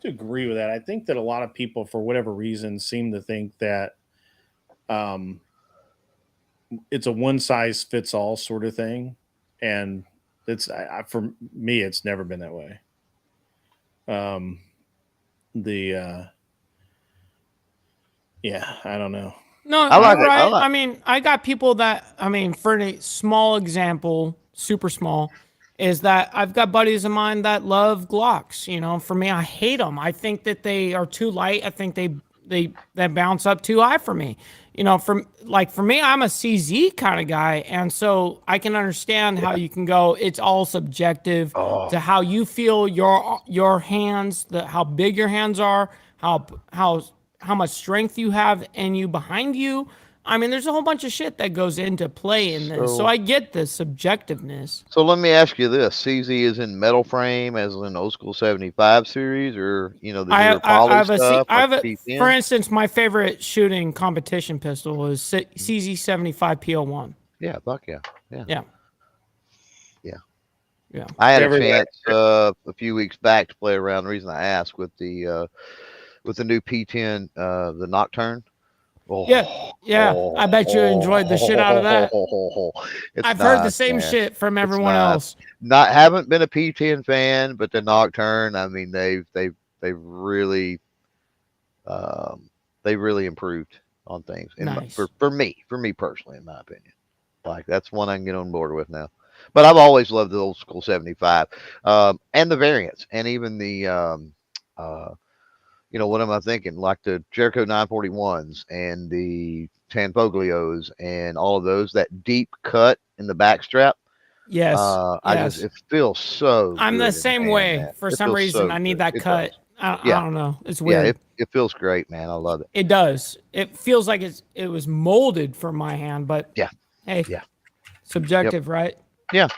agree with that. I think that a lot of people, for whatever reason, seem to think that it's a one size fits all sort of thing, and it's for me, it's never been that way. Yeah, I don't know. No, you're right. I mean, I got people that, for a small example, super small, is that I've got buddies of mine that love Glocks. For me, I hate them. I think that they are too light. I think they bounce up too high for me. you know, for me, I'm a CZ kind of guy, and so I can understand how you can go. It's all subjective to how you feel your hands, how big your hands are, how much strength you have in you behind you. I mean, there's a whole bunch of shit that goes into play in this. So I get the subjectiveness. So let me ask you this: CZ is in metal frame, as in old school 75 series, or the newer poly stuff. For instance, my favorite shooting competition pistol is CZ 75 PO1. Yeah, fuck yeah, yeah. I had a chance a few weeks back to play around. The reason I asked with the new P10, the Nocturne. I bet you enjoyed the shit out of that. I've heard the same shit from everyone else. Haven't been a P10 fan, but the Nocturne, I mean, they've really improved on things. Nice. For me personally, in my opinion, like that's one I can get on board with now. But I've always loved the old school 75, and the variants, and even the what am I thinking? Like the Jericho 941s and the Tanfoglios and all of those, that deep cut in the backstrap. Yes. It feels so I'm good the same way. man. For some reason, I need that cut. I don't know. It's weird. Yeah, it feels great, man. I love it. It does. It feels like it was molded for my hand, but hey, subjective, right? Yeah.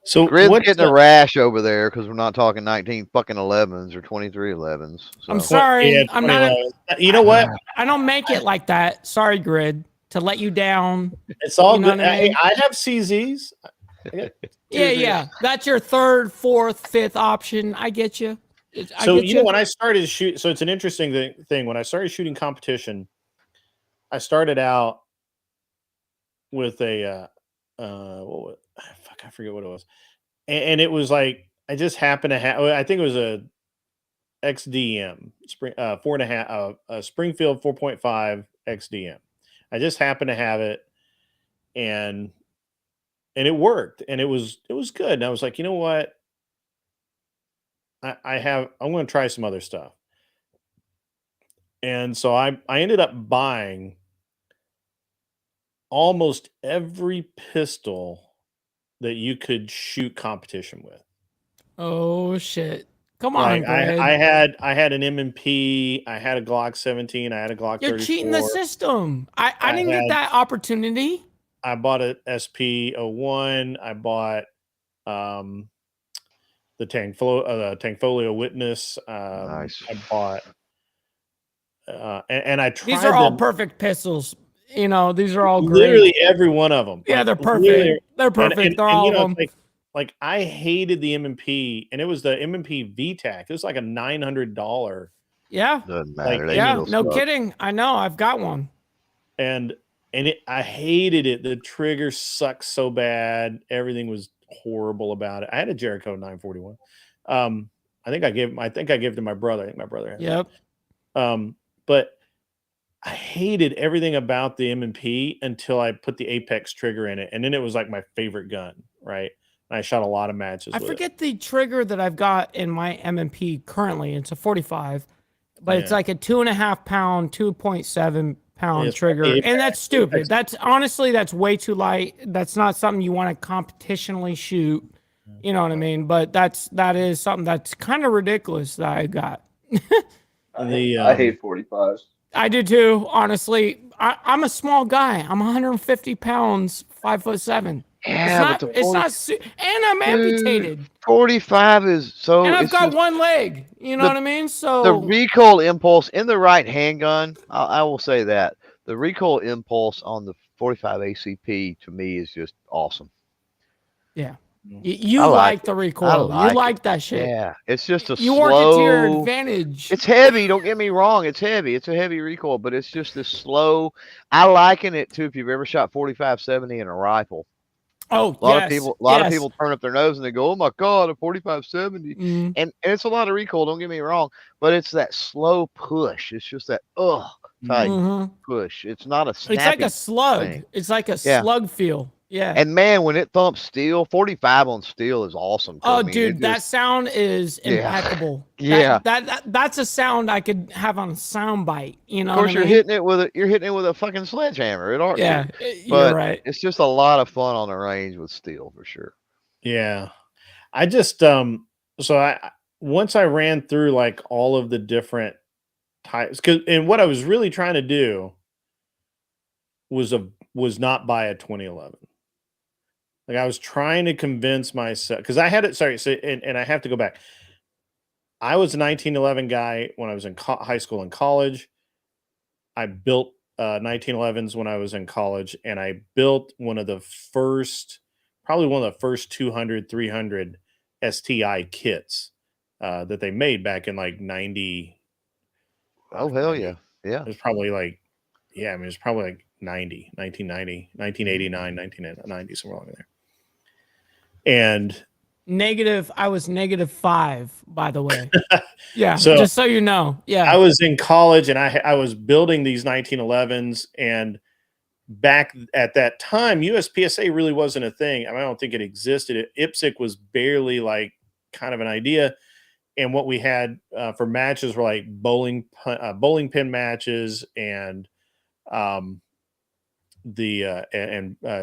So Grid's getting a rash over there because we're not talking 19 fucking 11s or 23 11s. So. I'm sorry. Yeah, I'm not. You know what? I don't make it like that. Sorry, Grid, to let you down. It's all good. I have CZs. Yeah. That's your third, fourth, fifth option. I get you. When I started shoot, so it's an interesting thing. When I started shooting competition, I started out with a I forget what it was, and it was like I just happened to have. I think it was a XDM spring 4.5 Springfield 4.5 XDM. I just happened to have it, and it worked, and it was good. And I was like, you know what? I'm going to try some other stuff, and so I ended up buying almost every pistol that you could shoot competition with. Oh shit! Come on, Greg. I had an M&P. I had a Glock 17. I had a Glock 34. You're cheating the system. I didn't get that opportunity. I bought an SP01. I bought the Tankfolio Witness. Nice. I bought and I tried. These are all perfect pistols. These are all great. Literally every one of them. Yeah, they're perfect. They're perfect. They're all of them. Like I hated the M&P, and it was the M&P VTAC. It was like a $900. Yeah. Doesn't matter. No kidding. I know. I've got one. And I hated it. The trigger sucked so bad. Everything was horrible about it. I had a Jericho 941. I think I gave it to my brother. I think my brother had it. But I hated everything about the M&P until I put the Apex trigger in it, and then it was like my favorite gun, right? And I shot a lot of matches. I forget the trigger that I've got in my M&P currently. It's a 45, but it's like a 2.5 pound, 2.7 pound trigger, and that's stupid. That's way too light. That's not something you want to competitionally shoot. You know what I mean? But that is something that's kind of ridiculous that I got. I hate 45s. I do too, honestly. I'm a small guy. I'm 150 pounds, 5'7". Yeah, it's not, and I'm amputated. 45 is so. And I've got one leg. You know what I mean? So the recoil impulse in the right handgun, I will say that the recoil impulse on the 45 ACP to me is just awesome. Yeah. You like the recoil. You like that shit. Yeah. It's just you work it to your advantage. It's heavy. Don't get me wrong. It's heavy. It's a heavy recoil, but it's just this slow. I liken it to if you've ever shot 45-70 in a rifle. Oh, a lot of people turn up their nose and they go, "Oh my God, a 45-70," and it's a lot of recoil. Don't get me wrong, but it's that slow push. It's just that type push. It's not a snappy. It's like a slug. thing. It's like a slug feel. Yeah. And man, when it thumps steel, 45 on steel is awesome. Oh, dude, that sound is impeccable. Yeah. That's a sound I could have on a sound bite. You know Of course, what I mean? you're hitting it with a fucking sledgehammer. It aren't. Yeah, but you're right. It's just a lot of fun on the range with steel for sure. Yeah, I just so once I ran through like all of the different types, and what I was really trying to do was not buy a 2011. Like I was trying to convince myself because I had it. Sorry, so and I have to go back. I was a 1911 guy when I was in high school and college. I built 1911s when I was in college, and I built probably one of the first 200, 300 STI kits that they made back in like 90. Oh, hell yeah. Yeah. It was probably like, yeah, I mean, it was probably like 1990, 1989, 1990, somewhere along there. And I was -5, by the way. Yeah, so just so you know. Yeah. I was in college and I was building these 1911s, and back at that time, USPSA really wasn't a thing. I mean, I don't think it existed. IPSC was barely like kind of an idea. And what we had for matches were like bowling pin matches and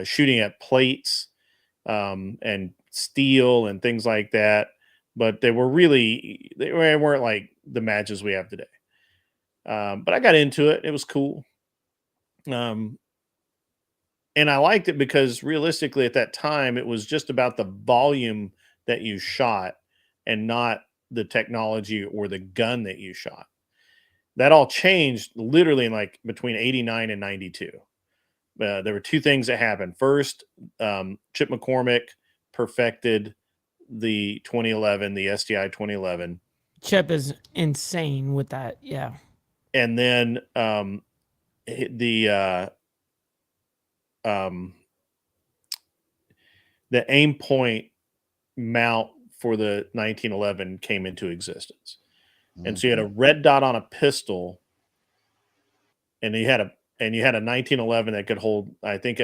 shooting at plates and steel and things like that. But they weren't like the matches we have today. But I got into it. It was cool. And I liked it because realistically at that time, it was just about the volume that you shot and not the technology or the gun that you shot. That all changed literally in like between 89 and 92. There were two things that happened. First, Chip McCormick perfected the 2011, the STI 2011. Chip is insane with that. Yeah. And then the aim point mount for the 1911 came into existence. And so you had a red dot on a pistol, and you had a 1911 that could hold, I think,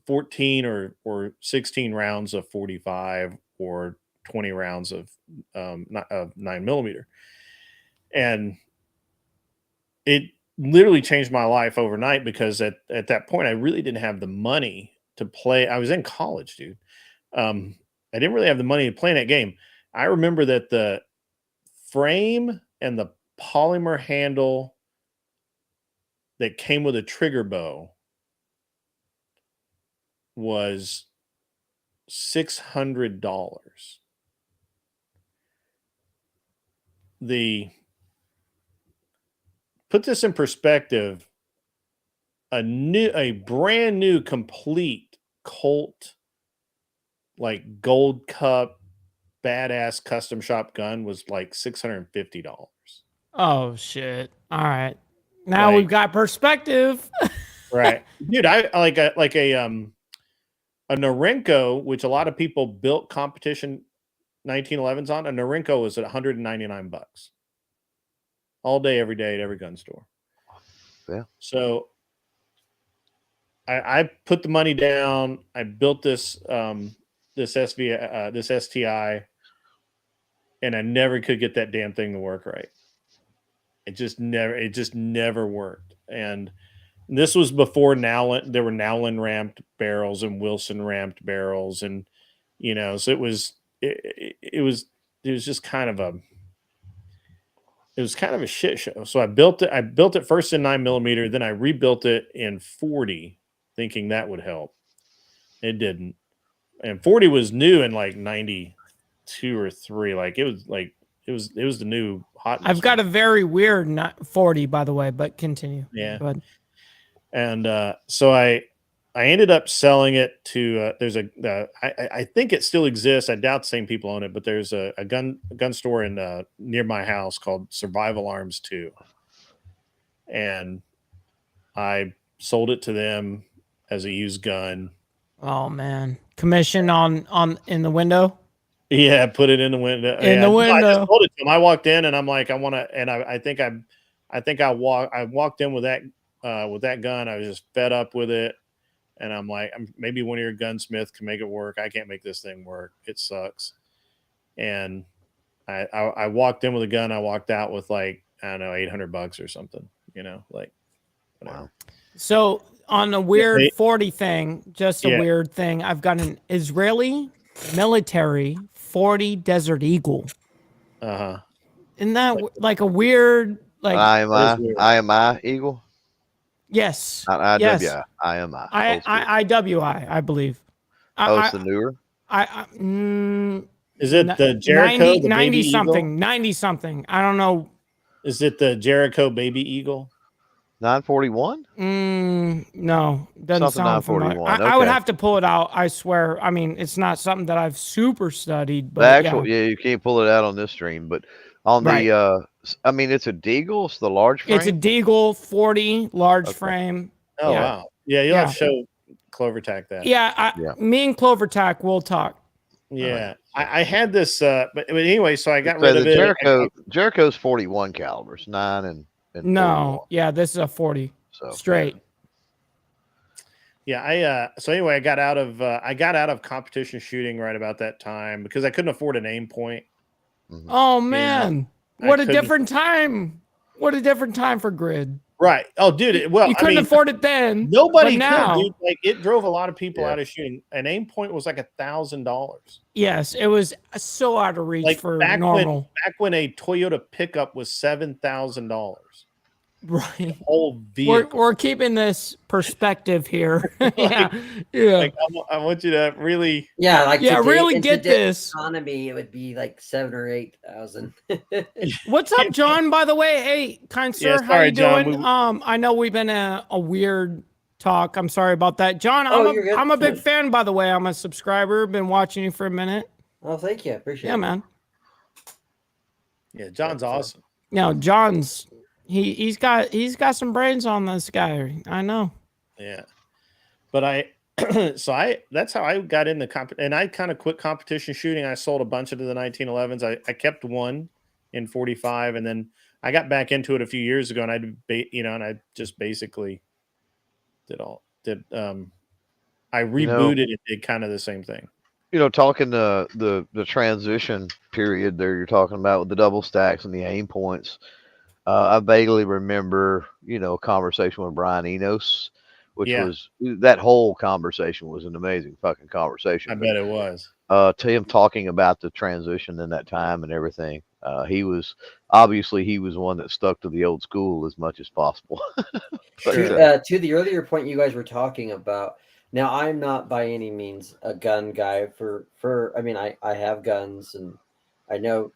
14 or 16 rounds of 45 or 20 rounds of 9mm. And it literally changed my life overnight because at that point I really didn't have the money to play. I was in college, dude. I didn't really have the money to play in that game. I remember that the frame and the polymer handle that came with a trigger bow was $600. Put this in perspective, a brand new complete Colt like gold cup badass custom shop gun was like $650. Oh shit. All right. Now we've got perspective. Right. Dude, I like a Norinco, which a lot of people built competition 1911s on. A Norinco was at $199 all day, every day at every gun store. Yeah. So I put the money down. I built this this STI, and I never could get that damn thing to work right. It just never worked. And this was before there were Nowlin ramped barrels and Wilson ramped barrels, and so it was just kind of a shit show. So I built it first in 9mm, then I rebuilt it in 40, thinking that would help. It didn't. And 40 was new in like 92 or 3. Like it was the new hotness. I've got a very weird 40, by the way, but continue. Yeah. Go ahead. And so I ended up selling it to there's I think it still exists. I doubt the same people own it, but there's a gun store in near my house called Survival Arms 2, and I sold it to them as a used gun. Oh man, commission on in the window. Yeah, put it in the window. The window. I just sold it to them. I walked in and I'm like, I want to, and I walked in with that gun. I was just fed up with it. And I'm like, maybe one of your gunsmith can make it work. I can't make this thing work. It sucks. And I walked in with a gun. I walked out with like, I don't know, $800 or something, like whatever. Wow. So on a weird 40 thing, just a weird thing, I've got an Israeli military 40 Desert Eagle. Uh-huh. Isn't that like a weird, like IMI Eagle? Yes. Yes. IMI. IWI, I believe. It's the newer? Is it the Jericho? 90 something. 90 something. I don't know. Is it the Jericho Baby Eagle? 941? No, doesn't sound familiar. I would have to pull it out. I swear. I mean, it's not something that I've super studied. But you can't pull it out on this stream. But on the, I mean, it's a Deagle. It's the large frame. It's a Deagle 40 large frame. Oh wow! Yeah, you'll have to show CloverTac that. Me and CloverTac will talk. Yeah, I had this, but anyway, so I got rid of it. Jericho's 41 calibers, 9 and no, 41. This is a 40 straight. Yeah, so anyway, I got out of competition shooting right about that time because I couldn't afford an aim point. Mm-hmm. Oh man, what a different time! What a different time for grid. Right. Oh, dude. You couldn't afford it then. Nobody could, dude. Like, it drove a lot of people out of shooting. An aim point was like $1,000. Yes, it was so out of reach for normal. Back when a Toyota pickup was $7,000. Right. Whole vehicle. We're keeping this perspective here. yeah. Like, I want you to really. Yeah, like really get this economy. It would be like 7,000 or 8,000. What's up, John? By the way, hey, kind sir, how you doing? I know we've been a weird talk. I'm sorry about that, John. I'm a big fan, by the way. I'm a subscriber. Been watching you for a minute. Oh, thank you. Appreciate it. Yeah, man. Yeah, John's awesome. No, John's. He's got some brains on this guy. I know. Yeah, but that's how I got in the and I kind of quit competition shooting. I sold a bunch of the 1911s. I kept one in 45, and then I got back into it a few years ago, and I just basically I rebooted and did kind of the same thing. Talking the transition period there you're talking about with the double stacks and the aim points. I vaguely remember, a conversation with Brian Enos, which was that whole conversation was an amazing fucking conversation. I bet it was. To him talking about the transition in that time and everything. He was one that stuck to the old school as much as possible. To the earlier point you guys were talking about. Now, I'm not by any means a gun guy. I have guns and I know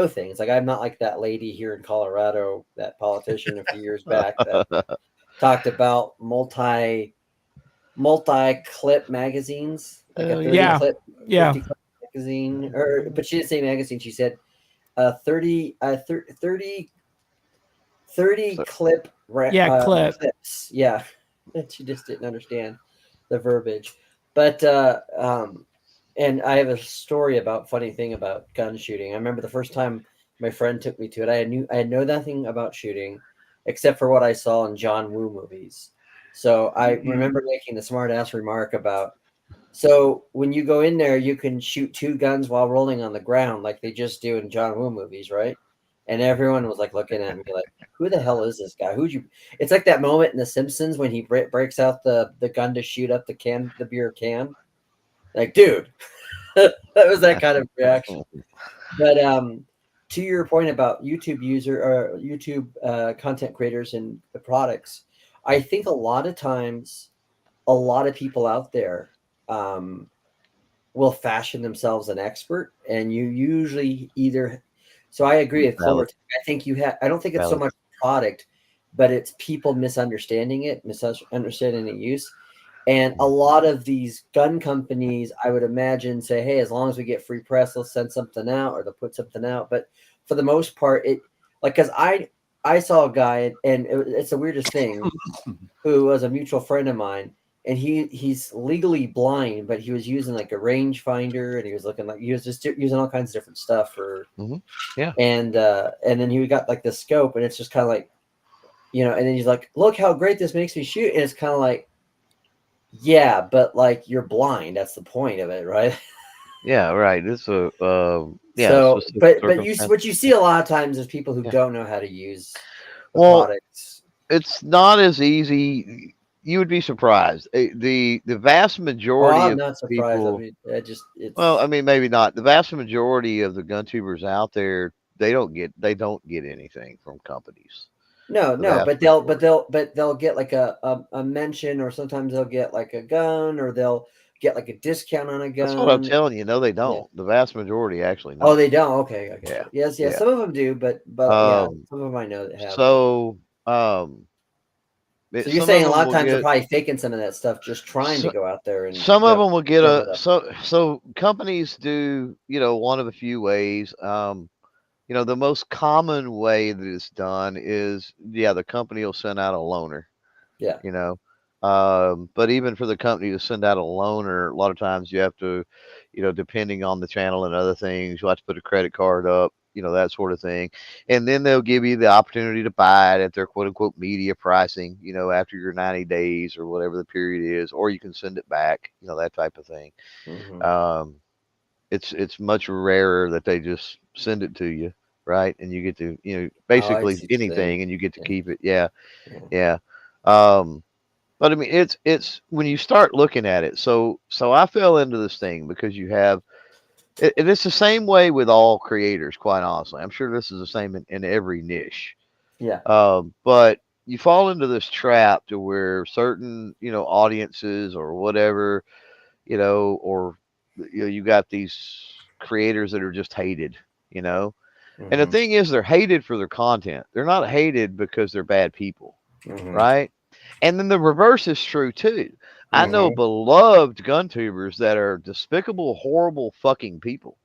things. Like, I'm not like that lady here in Colorado, that politician a few years back that talked about multi-clip magazines. Like a 30 clip, 50 clip magazine. But she didn't say magazine. She said 30 clip clips. Yeah. She just didn't understand the verbiage. But and I have a story funny thing about gun shooting. I remember the first time my friend took me to it. I had no nothing about shooting except for what I saw in John Woo movies. So I remember making the smart ass remark about, so when you go in there, you can shoot 2 guns while rolling on the ground like they just do in John Woo movies, right? And everyone was like looking at me like, who the hell is this guy? It's like that moment in The Simpsons when he breaks out the gun to shoot up the beer can. Like, dude, that was that kind of reaction. But to your point about YouTube content creators and the products, I think a lot of times, a lot of people out there will fashion themselves an expert, and you usually either. So I agree with Clover. I think I don't think it's so much product, but it's people misunderstanding the use. And a lot of these gun companies, I would imagine, say, hey, as long as we get free press, they'll send something out or they'll put something out. But for the most part, because I saw a guy, and it's the weirdest thing, who was a mutual friend of mine, and he's legally blind, but he was using like a rangefinder, and he was just using all kinds of different stuff for, and then he got like the scope, and it's just kind of like, and then he's like, look how great this makes me shoot, and it's kind of like, Yeah, but like you're blind. That's the point of it, right? Yeah, right. It's a So, specific but what you see a lot of times is people who don't know how to use the products. It's not as easy. You would be surprised. The vast majority I'm of not surprised. I people. mean, it's. Well, I mean, maybe not. The vast majority of the gun tubers out there, they don't get anything from companies. No, The vast but they'll get like a mention, or sometimes they'll get like a gun, or they'll get like a discount on a gun. That's what I'm telling you. No, they don't. Yeah. The vast majority actually Oh, don't. they don't. Okay. Yeah. Yes. Yeah. Some of them do, but yeah, some of them I know that have. So, so you're saying a lot of times they're probably faking some of that stuff, just trying to go out there and. Some of them will get so companies do, one of a few ways. The most common way that it's done is, the company will send out a loaner. Yeah. But even for the company to send out a loaner, a lot of times you have to, depending on the channel and other things, you'll have to put a credit card up, that sort of thing. And then they'll give you the opportunity to buy it at their quote unquote media pricing, after your 90 days or whatever the period is, or you can send it back, that type of thing. Mm-hmm. It's much rarer that they just send it to you, right? And you get to, basically anything, and you get to keep it. Yeah. But I mean, it's when you start looking at it. So I fell into this thing because you have, and it's the same way with all creators. Quite honestly, I'm sure this is the same in every niche. Yeah. But you fall into this trap to where certain, audiences or whatever, or you got these creators that are just hated, Mm-hmm. And the thing is, they're hated for their content. They're not hated because they're bad people, right? And then the reverse is true too. I know beloved gun tubers that are despicable, horrible fucking people.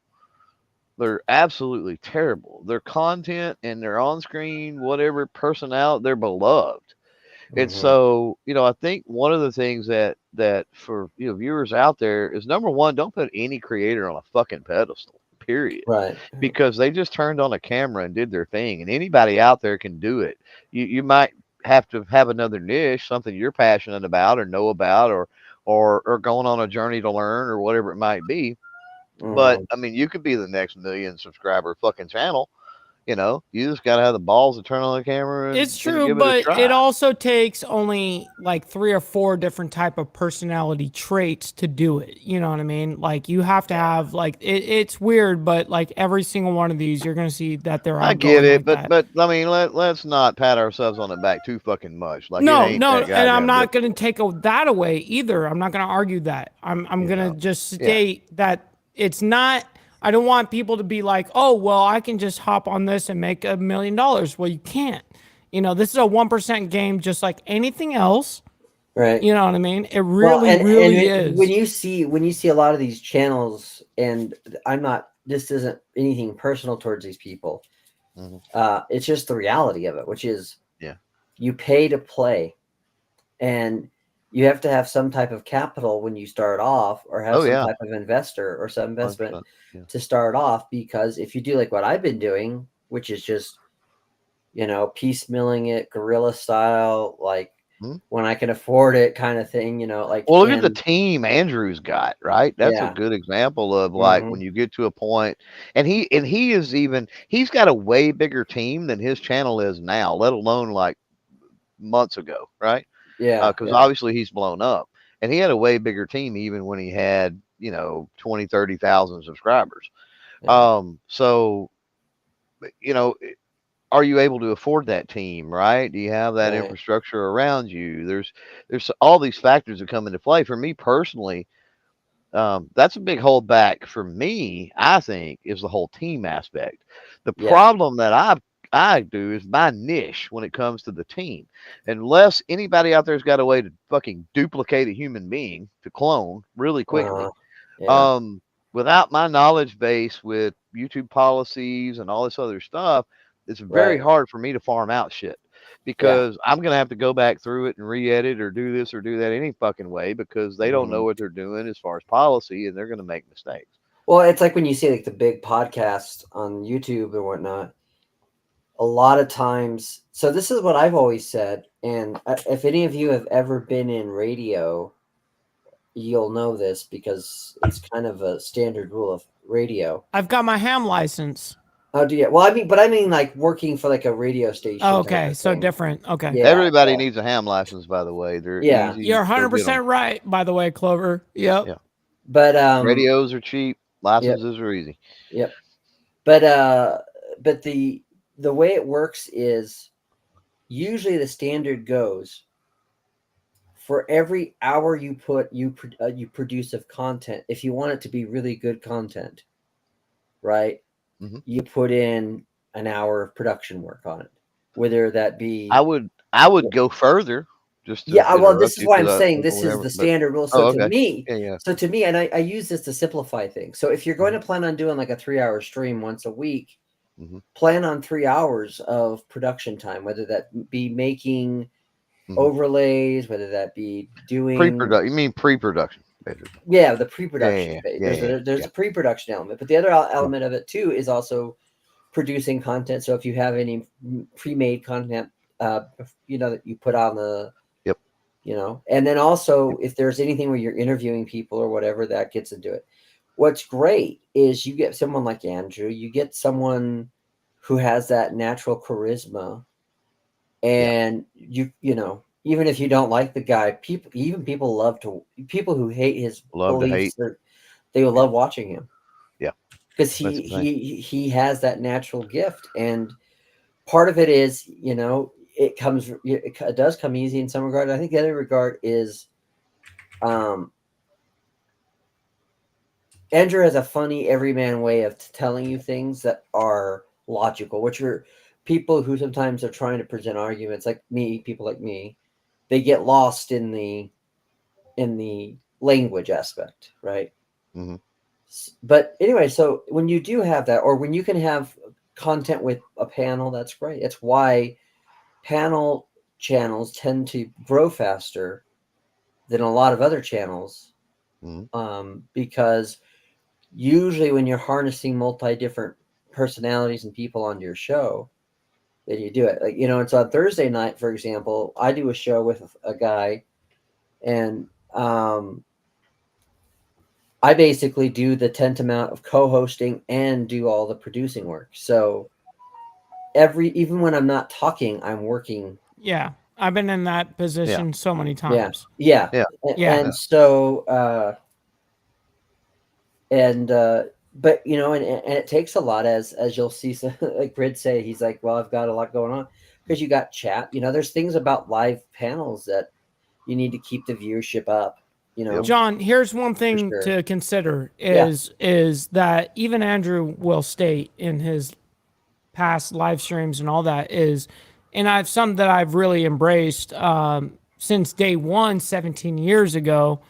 They're absolutely terrible. Their content and their on-screen, whatever personality, they're beloved. And so, I think one of the things that for viewers out there is, number one, don't put any creator on a fucking pedestal. Period. Right. Because they just turned on a camera and did their thing, and anybody out there can do it. You might have to have another niche, something you're passionate about or know about, or going on a journey to learn, or whatever it might be. But I mean, you could be the next 1 million subscriber fucking channel. You just got to have the balls to turn on the camera and it's true, give but it a try. it also takes only like 3 or 4 different type of personality traits to do it. You know what I mean? Like you have to have like it's weird, but like every single one of these, you're gonna see that they're. I get it, but I mean, let's not pat ourselves on the back too fucking much. Like no, it ain't that and I'm not difficult. gonna take that away either. I'm not gonna argue that. I'm gonna just state that it's not. I don't want people to be like, oh, well, I can just hop on this and make $1 million. Well, you can't. This is a 1% game, just like anything else. Right. You know what I mean? It really is. When you see a lot of these channels, and this isn't anything personal towards these people. It's just the reality of it, which is, you pay to play, and you have to have some type of capital when you start off, or have some type of investor or some investment to start off. Because if you do like what I've been doing, which is just, piecemealing it, guerrilla style, like when I can afford it kind of thing, like. Well, look at the team Andrew's got, right? That's a good example of like when you get to a point, and he's got a way bigger team than his channel is now, let alone like months ago, right? Yeah. Because obviously he's blown up, and he had a way bigger team even when he had 20, 30,000 subscribers. So are you able to afford that team, right? Do you have that infrastructure around you? There's all these factors that come into play. For me personally, that's a big holdback for me, I think, is the whole team aspect. The problem that I do is my niche when it comes to the team. Unless anybody out there's got a way to fucking duplicate a human being to clone really quickly. Without my knowledge base with YouTube policies and all this other stuff, it's very hard for me to farm out shit, because I'm going to have to go back through it and re-edit or do this or do that any fucking way, because they don't know what they're doing as far as policy, and they're going to make mistakes. Well, it's like when you see like the big podcasts on YouTube and whatnot, a lot of times. So this is what I've always said. And if any of you have ever been in radio, you'll know this because it's kind of a standard rule of radio. I've got my ham license. Oh, do you? Well, I mean like working for like a radio station. Oh, okay, so different. Okay. Yeah, everybody needs a ham license, by the way. They're easy. You're 100% right, by the way, Clover. Yep. Yeah. But radios are cheap. Licenses are easy. Yep. But the way it works is usually the standard goes for every hour you produce of content. If you want it to be really good content, right? Mm-hmm. You put in an hour of production work on it, whether that be. I would go further. Just well, this is why I'm saying this is the standard rule. So to me, and I use this to simplify things. So if you're going to plan on doing like a 3-hour stream once a week, plan on 3 hours of production time, whether that be making overlays, whether that be doing pre-production. You mean pre-production? Basically. Yeah, the pre-production phase. There's a pre-production element, but the other element of it too is also producing content. So if you have any pre-made content, that you put on the, and then also if there's anything where you're interviewing people or whatever, that gets into it. What's great is you get someone like Andrew, you get someone who has that natural charisma, and even if you don't like the guy, people who hate his beliefs, they will love watching him. Yeah, because he has that natural gift, and part of it is it does come easy in some regard. I think the other regard is, Andrew has a funny everyman way of telling you things that are logical, which are people who sometimes are trying to present arguments people like me, they get lost in the language aspect, right? Mm-hmm. But anyway, so when you do have that, or when you can have content with a panel, that's great. It's why panel channels tend to grow faster than a lot of other channels, because usually when you're harnessing different personalities and people onto your show, then you do it. Like, it's on Thursday night, for example, I do a show with a guy, and I basically do the tantamount of co-hosting and do all the producing work. So even when I'm not talking, I'm working. Yeah, I've been in that position so many times. Yeah. And so, but and it takes a lot, as you'll see. So, like Grid say, he's like, well, I've got a lot going on, because you got chat. There's things about live panels that you need to keep the viewership up. John, here's one thing to consider is that even Andrew will state in his past live streams and all that is, and I've some that I've really embraced since day one, 17 years ago.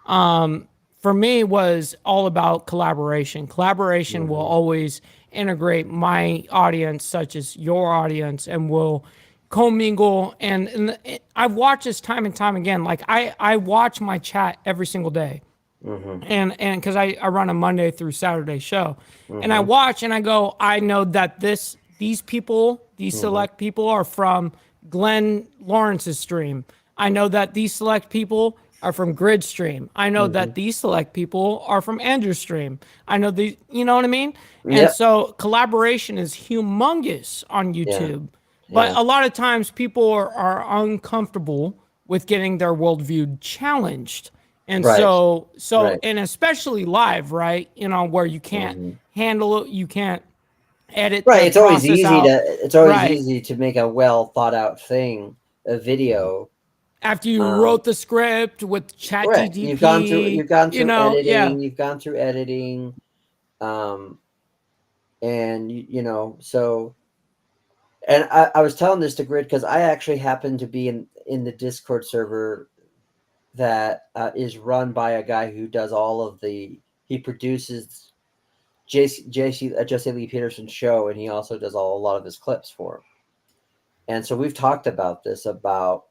For me, was all about collaboration. Collaboration will always integrate my audience, such as your audience, and will commingle. And I've watched this time and time again. Like I watch my chat every single day. And because I run a Monday through Saturday show, and I watch and I go, I know that these people, these select people are from Glenn Lawrence's stream. I know that these select people are from Grid stream. I know that these select people are from Andrew's stream. I know these, you know what I mean? And so collaboration is humongous on YouTube. But a lot of times people are uncomfortable with getting their worldview challenged. And and especially live, right? Where you can't handle it, you can't edit. Right. It's always easy to make a well thought out thing, a video. After you wrote the script with ChatGPT, you've gone through editing. You've gone through editing, and so. And I was telling this to Grid because I actually happen to be in the Discord server that is run by a guy who does he produces Jesse Lee Peterson's show, and he also does a lot of his clips for him. And so we've talked about this, about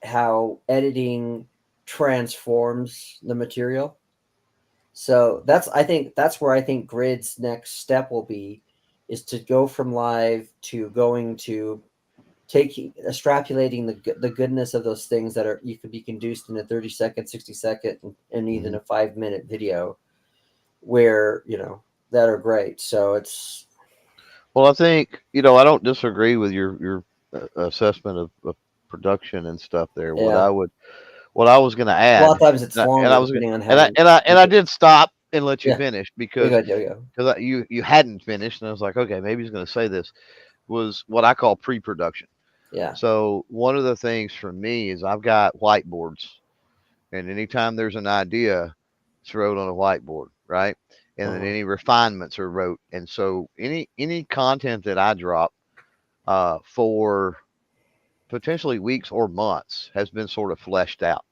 how editing transforms the material. So I think that's where I think Grid's next step will be, is to go from live to going to extrapolating the goodness of those things that you could be conduced in a 30-second, 60-second, and even a 5-minute video, where that are great. So it's. Well, I think I don't disagree with your assessment of production and stuff there. Yeah. What I was going to add, a lot of times it's longer, and I was depending on how. and I did stop and let you Yeah. finish because you hadn't finished, and I was like, okay, maybe he's going to say this. Was what I call pre-production. Yeah. So one of the things for me is I've got whiteboards, and anytime there's an idea, it's wrote on a whiteboard, right? And then any refinements are wrote. And so any content that I drop for potentially weeks or months has been sort of fleshed out.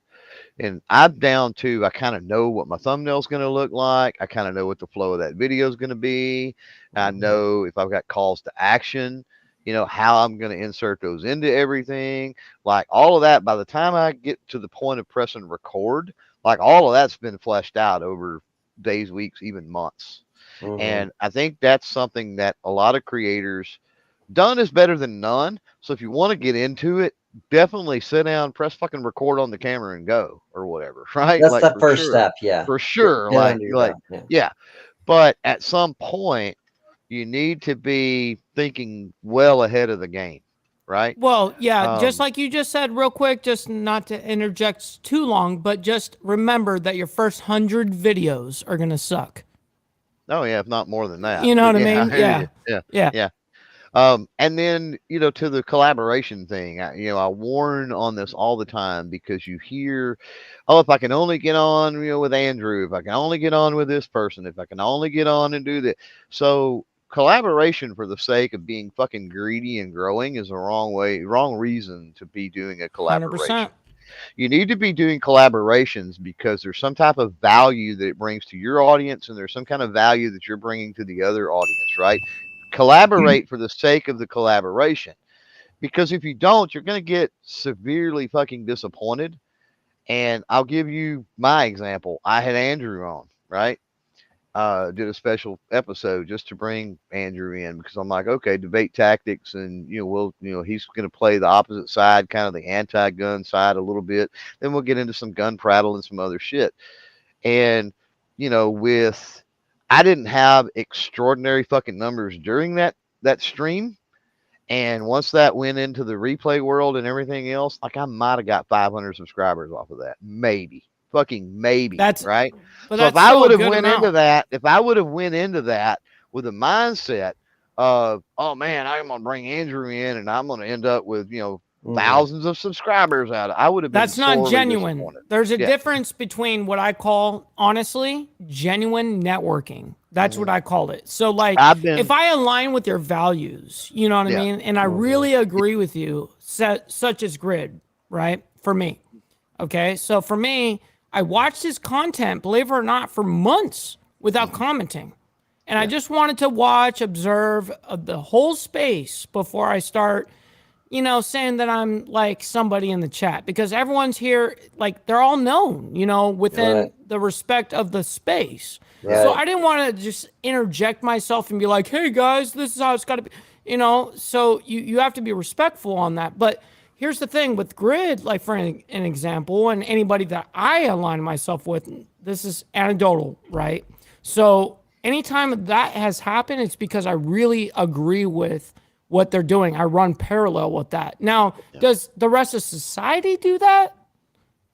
And I'm down to, I kind of know what my thumbnail's going to look like. I kind of know what the flow of that video is going to be. I know if I've got calls to action, how I'm going to insert those into everything. Like all of that, by the time I get to the point of pressing record, like all of that's been fleshed out over days, weeks, even months. And I think that's something that a lot of creators, done is better than none. So if you want to get into it, definitely sit down, press fucking record on the camera and go or whatever, right? That's like the first step. Yeah. For sure. Yeah. But at some point, you need to be thinking well ahead of the game, right? Well, yeah, just like you just said real quick, just not to interject too long, but just remember that your first 100 videos are going to suck. Oh, yeah, if not more than that. You know what I mean? Yeah. And then, to the collaboration thing, I warn on this all the time because you hear, if I can only get on, with Andrew, if I can only get on with this person, if I can only get on and do that. So collaboration for the sake of being fucking greedy and growing is the wrong reason to be doing a collaboration. 100%. You need to be doing collaborations because there's some type of value that it brings to your audience, and there's some kind of value that you're bringing to the other audience, right? Collaborate for the sake of the collaboration, because if you don't, you're going to get severely fucking disappointed. And I'll give you my example. I had Andrew on, right? Did a special episode just to bring Andrew in because I'm like, okay, debate tactics, and he's going to play the opposite side, kind of the anti-gun side a little bit. Then we'll get into some gun prattle and some other shit. And I didn't have extraordinary fucking numbers during that stream. And once that went into the replay world and everything else, like I might have got 500 subscribers off of that. Maybe. Fucking maybe. That's right. So if I would have went into that with a mindset of, oh man, I'm going to bring Andrew in and I'm going to end up with, thousands of subscribers out of it, I would have been. That's not genuine. There's a difference between what I call, honestly, genuine networking. That's what I call it. So like, if I align with your values, you know what I mean? And I really agree with you, such as Grid, right? For me. Okay. So for me, I watched his content, believe it or not, for months without commenting. And I just wanted to watch, observe the whole space before I start, saying that I'm like somebody in the chat, because everyone's here, like they're all known, within the respect of the space. Right. So I didn't want to just interject myself and be like, hey guys, this is how it's got to be, so you have to be respectful on that. But here's the thing with Grid, like for an example, and anybody that I align myself with, this is anecdotal, right? So anytime that has happened, it's because I really agree with what they're doing. I run parallel with that. Now, does the rest of society do that?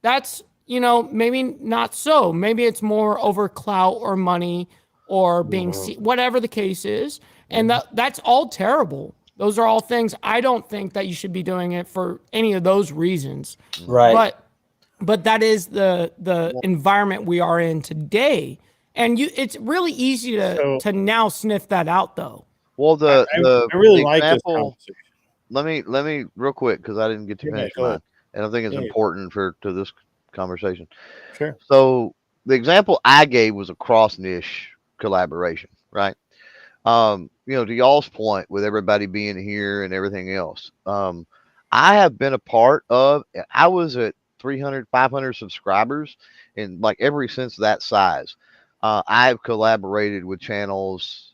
That's, maybe not so. Maybe it's more over clout or money or being seen, whatever the case is. And that's all terrible. Those are all things I don't think that you should be doing it for any of those reasons. Right. But that is the environment we are in today. And it's really easy to now sniff that out though. Well, I really like this conversation. Let me real quick, because I didn't get to finish mine, and I think it's important to this conversation. Sure. So the example I gave was a cross niche collaboration, right? To y'all's point with everybody being here and everything else, I have been a part of. I was at 300, 500 subscribers, and like ever since that size, I've collaborated with channels.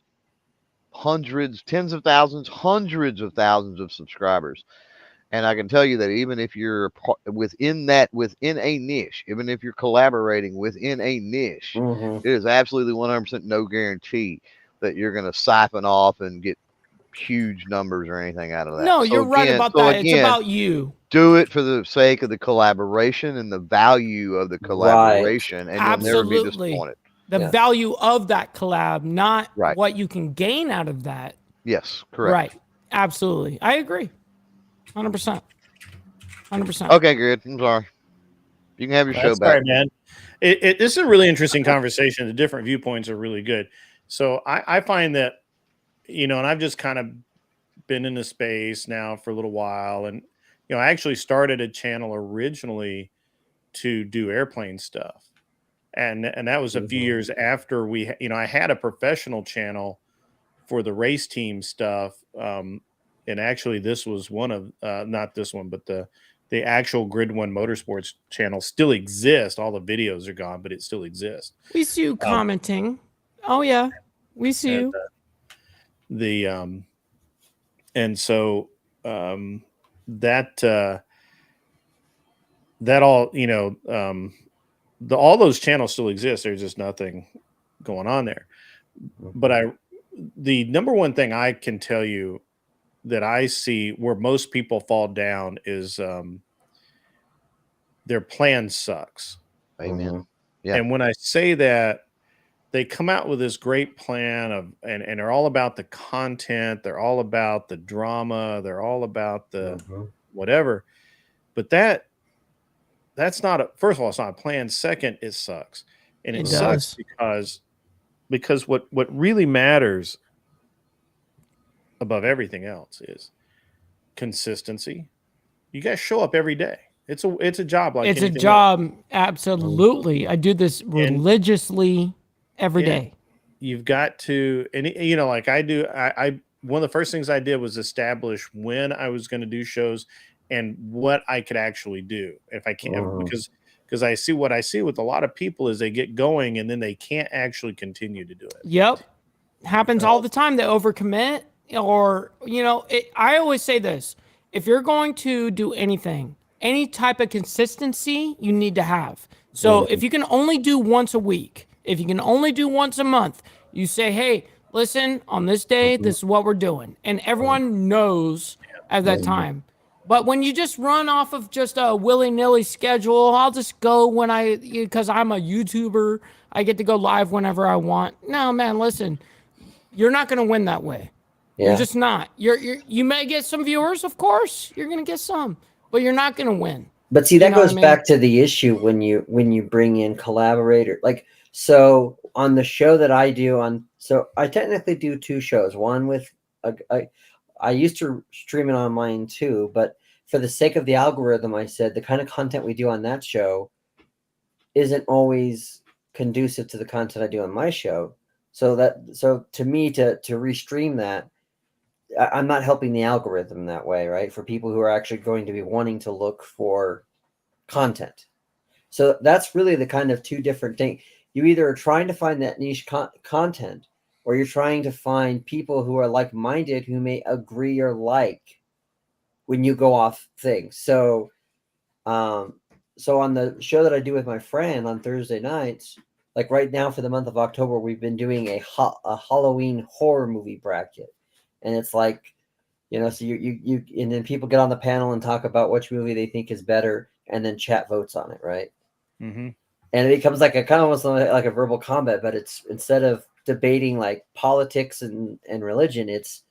Hundreds, tens of thousands, hundreds of thousands of subscribers. And I can tell you that even if you're within a niche, even if you're collaborating within a niche, it is absolutely 100% no guarantee that you're going to siphon off and get huge numbers or anything out of that. No, you're right about that. It's about you. Do it for the sake of the collaboration and the value of the collaboration, and you'll never be disappointed. The value of that collab, not what you can gain out of that. Yes, correct. Right. Absolutely. I agree. 100%. 100%. Okay, good. I'm sorry. You can have your show back. Sorry, man. This is a really interesting conversation. The different viewpoints are really good. So I find that, and I've just kind of been in the space now for a little while. And, I actually started a channel originally to do airplane stuff. And that was a few years after I had a professional channel for the race team stuff. And actually this was one of, not this one, but the actual Grid One Motorsports channel still exists. All the videos are gone, but it still exists. We see you commenting. Oh yeah, we see you. And so that all, all those channels still exist. There's just nothing going on there. But the number one thing I can tell you that I see where most people fall down is their plan sucks. Amen. Yeah. And when I say that, they come out with this great plan and they're all about the content, they're all about the drama, they're all about the whatever. But that's not first of all, it's not a plan. Second, it sucks. And it sucks because what really matters above everything else is consistency. You guys show up every day. It's a job like it's a job else. Absolutely. I do this religiously every day. You've got to, and like I do, I one of the first things I did was establish when I was going to do shows and what I could actually do if I can, because I see what I see with a lot of people is they get going and then they can't actually continue to do it. Yep. Happens all the time. They overcommit. Or, I always say this, if you're going to do anything, any type of consistency you need to have. So if you can only do once a week, if you can only do once a month, you say, hey, listen, on this day, this is what we're doing. And everyone knows at that time. But when you just run off of just a willy-nilly schedule, I'll just go because I'm a YouTuber, I get to go live whenever I want. No, man, listen, you're not going to win that way. Yeah. You're just not. You may get some viewers, of course. You're gonna get some, but you're not gonna win. But see, that goes back to the issue when you bring in collaborator. Like, so on the show that I do so I technically do two shows. One with I used to stream it on mine too, but for the sake of the algorithm, I said the kind of content we do on that show isn't always conducive to the content I do on my show. So to me to restream that, I'm not helping the algorithm that way, right? For people who are actually going to be wanting to look for content. So that's really the kind of two different things. You either are trying to find that niche content, or you're trying to find people who are like-minded who may agree or like when you go off things. So on the show that I do with my friend on Thursday nights, like right now for the month of October, we've been doing a Halloween horror movie bracket. And it's like, so you and then people get on the panel and talk about which movie they think is better, and then chat votes on it, right? Mm-hmm. And it becomes like a kind of almost like a verbal combat, but it's instead of debating like politics and religion, it's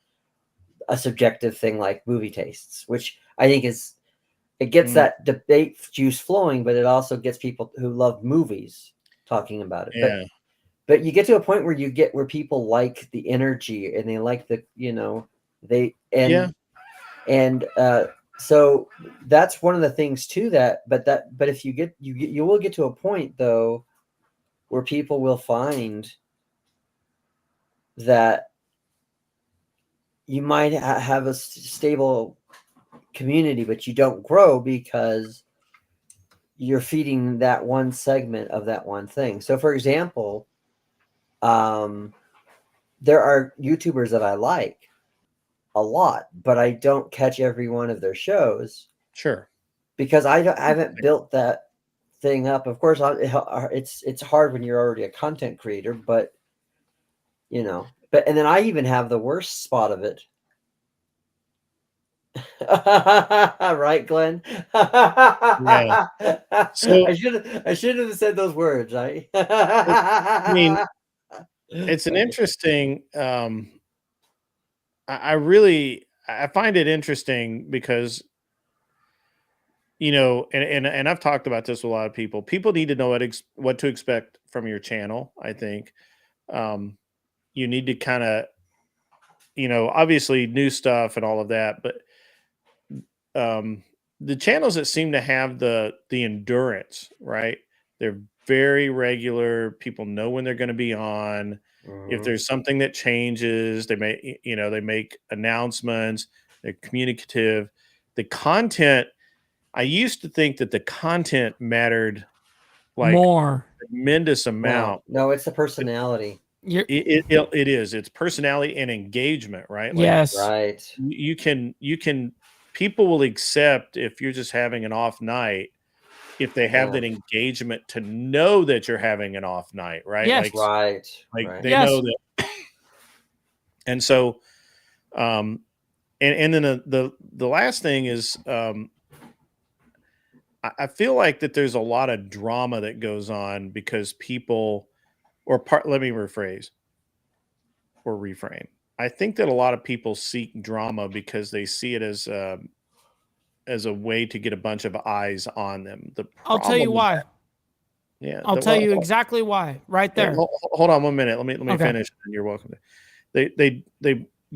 a subjective thing like movie tastes, which I think it gets that debate juice flowing, but it also gets people who love movies talking about it. Yeah. But you get to a point where people like the energy and they like the, so that's one of the things too but if you will get to a point though, where people will find that you might have a stable community, but you don't grow because you're feeding that one segment of that one thing. So for example, there are YouTubers that I like, a lot, but I don't catch every one of their shows. Sure. Because I haven't built that thing up. Of course, it's hard when you're already a content creator, but you know, and then I even have the worst spot of it. Right, Glenn? Yeah. So I should have said those words. I mean, it's an interesting. I find it interesting because, you know, and I've talked about this with a lot of people. People need to know what to expect from your channel. I think you need to kind of, you know, obviously new stuff and all of that, but the channels that seem to have the endurance, right? They're very regular. People know when they're going to be on. If there's something that changes, they make announcements. They're communicative. The content. I used to think that the content mattered like more, a tremendous amount. No, it's the personality. It is. It's personality and engagement, right? Like, yes, right. You can. People will accept if you're just having an off night if they have that engagement to know that you're having an off night, right? Yes. Like they know that. And so, and then the last thing is, I feel like that there's a lot of drama that goes on because people, let me rephrase or reframe. I think that a lot of people seek drama because they see it as a way to get a bunch of eyes on them. I'll tell you why. I'll tell you exactly why. Right there. Hold on 1 minute. Let me finish. And you're welcome. They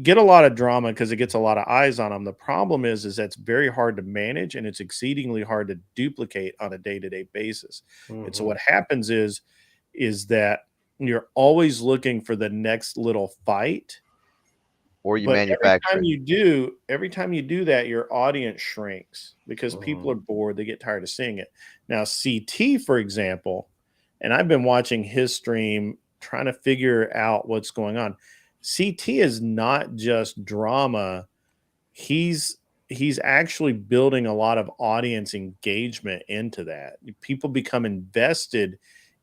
get a lot of drama because it gets a lot of eyes on them. The problem is that's very hard to manage and it's exceedingly hard to duplicate on a day-to-day basis. And so what happens is that you're always looking for the next little fight. Or you manufacture. Every time you do that, your audience shrinks because people are bored. They get tired of seeing it. Now, CT, for example, and I've been watching his stream trying to figure out what's going on. CT is not just drama. He's actually building a lot of audience engagement into that. People become invested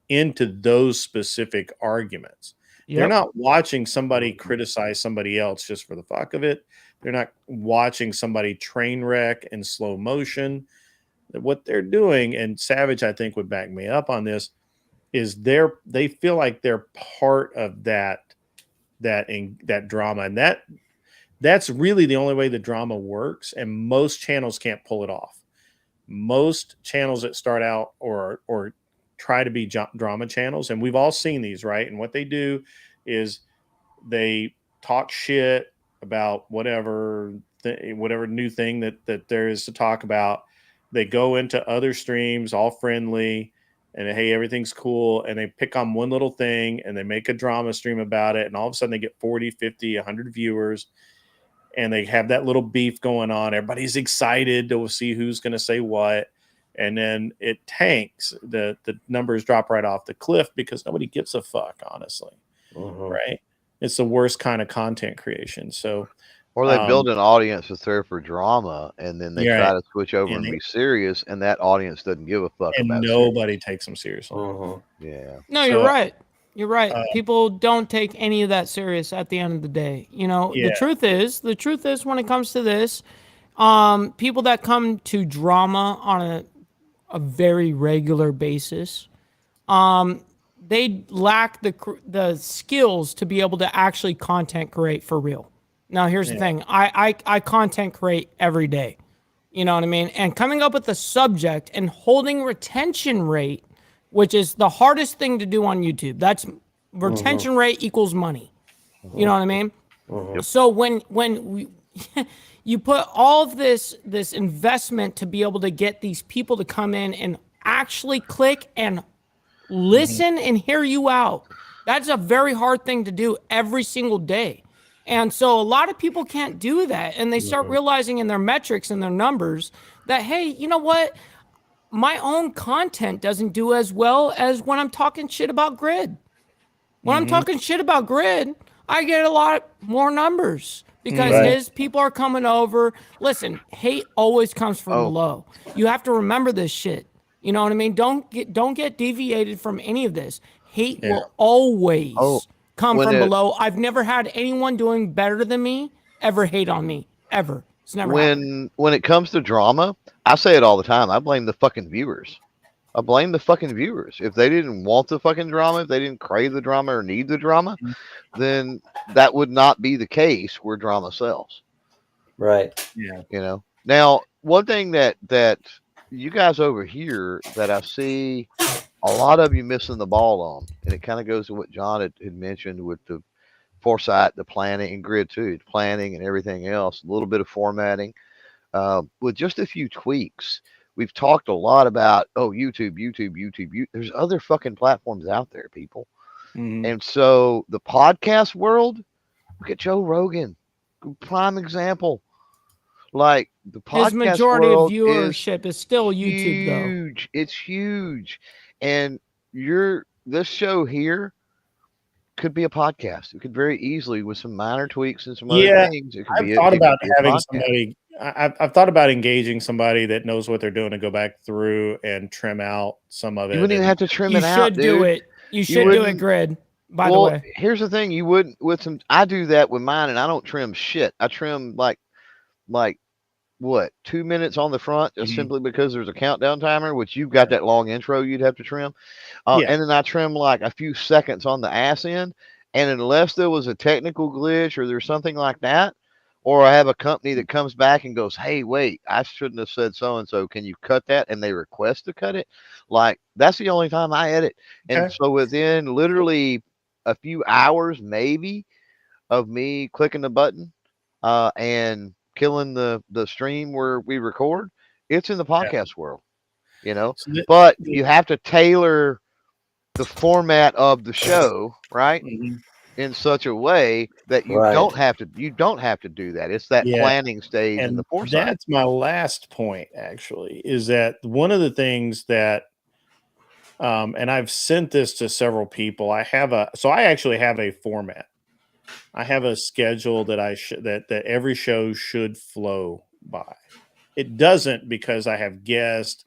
into those specific arguments. Yep. They're not watching somebody criticize somebody else just for the fuck of it. They're not watching somebody train wreck in slow motion. What they're doing, and Savage, I think, would back me up on this, is they feel like they're part of that drama, and that's really the only way the drama works. And most channels can't pull it off. Most channels that start out or try to be drama channels, and we've all seen these, right? And what they do is they talk shit about whatever new thing that there is to talk about. They go into other streams all friendly and hey, everything's cool, and they pick on one little thing and they make a drama stream about it, and all of a sudden they get 40, 50, 100 viewers, and they have that little beef going on. Everybody's excited to see who's going to say what. And then it tanks. The numbers drop right off the cliff because nobody gives a fuck, honestly. Right? It's the worst kind of content creation. So, or they build an audience that's there for drama, and then they try to switch over and be serious, and that audience doesn't give a fuck about it. Nobody takes them seriously. Yeah. No, you're right. You're right. People don't take any of that serious at the end of the day. You know, the truth is when it comes to this, people that come to drama on a very regular basis, they lack the skills to be able to actually content create for real. Now, here's the thing. I content create every day. You know what I mean? And coming up with a subject and holding retention rate, which is the hardest thing to do on YouTube. That's retention rate equals money. You know what I mean? So when you put all of this investment to be able to get these people to come in and actually click and listen and hear you out, that's a very hard thing to do every single day. And so a lot of people can't do that, and they start realizing in their metrics and their numbers that, hey, you know what? My own content doesn't do as well as when I'm talking shit about Grid. When I'm talking shit about Grid, I get a lot more numbers because his people are coming over. Listen, hate always comes from below. You have to remember this shit. You know what I mean? Don't get deviated from any of this. Hate will always come from below. I've never had anyone doing better than me ever hate on me. Ever. It's never happened. When it comes to drama, I say it all the time. I blame the fucking viewers. I blame the fucking viewers. If they didn't want the fucking drama, if they didn't crave the drama or need the drama, then that would not be the case where drama sells. Right. Yeah. You know. Now, one thing that you guys over here that I see a lot of you missing the ball on, and it kind of goes to what John had mentioned with the foresight, the planning, and grid too, the planning and everything else, a little bit of formatting, with just a few tweaks. We've talked a lot about, YouTube. There's other fucking platforms out there, people. And so the podcast world, look at Joe Rogan, prime example. Like the podcast his majority world of viewership is still YouTube, huge. It's huge. And this show here could be a podcast. It could very easily, with some minor tweaks and some other things, it could I've be thought about having podcast. somebody. I've thought about engaging somebody that knows what they're doing to go back through and trim out some of it. You wouldn't even have to trim it out. You should do it. You should do it, Grid. By the way, here's the thing: you wouldn't with some. I do that with mine, and I don't trim shit. I trim like what 2 minutes on the front, just simply because there's a countdown timer, which you've got that long intro you'd have to trim, and then I trim like a few seconds on the ass end. And unless there was a technical glitch or there's something like that, or I have a company that comes back and goes, "Hey, wait, I shouldn't have said so and so. Can you cut that?" and they request to cut it, like that's the only time I edit. And so within literally a few hours, maybe, of me clicking the button and killing the stream where we record, it's in the podcast world, you know. But you have to tailor the format of the show, right, in such a way that you don't have to do that. It's that planning stage and the foresight. That's my last point, actually, is that one of the things that and I've sent this to several people. I actually have a format. I have a schedule that that every show should flow by. It doesn't because I have guests.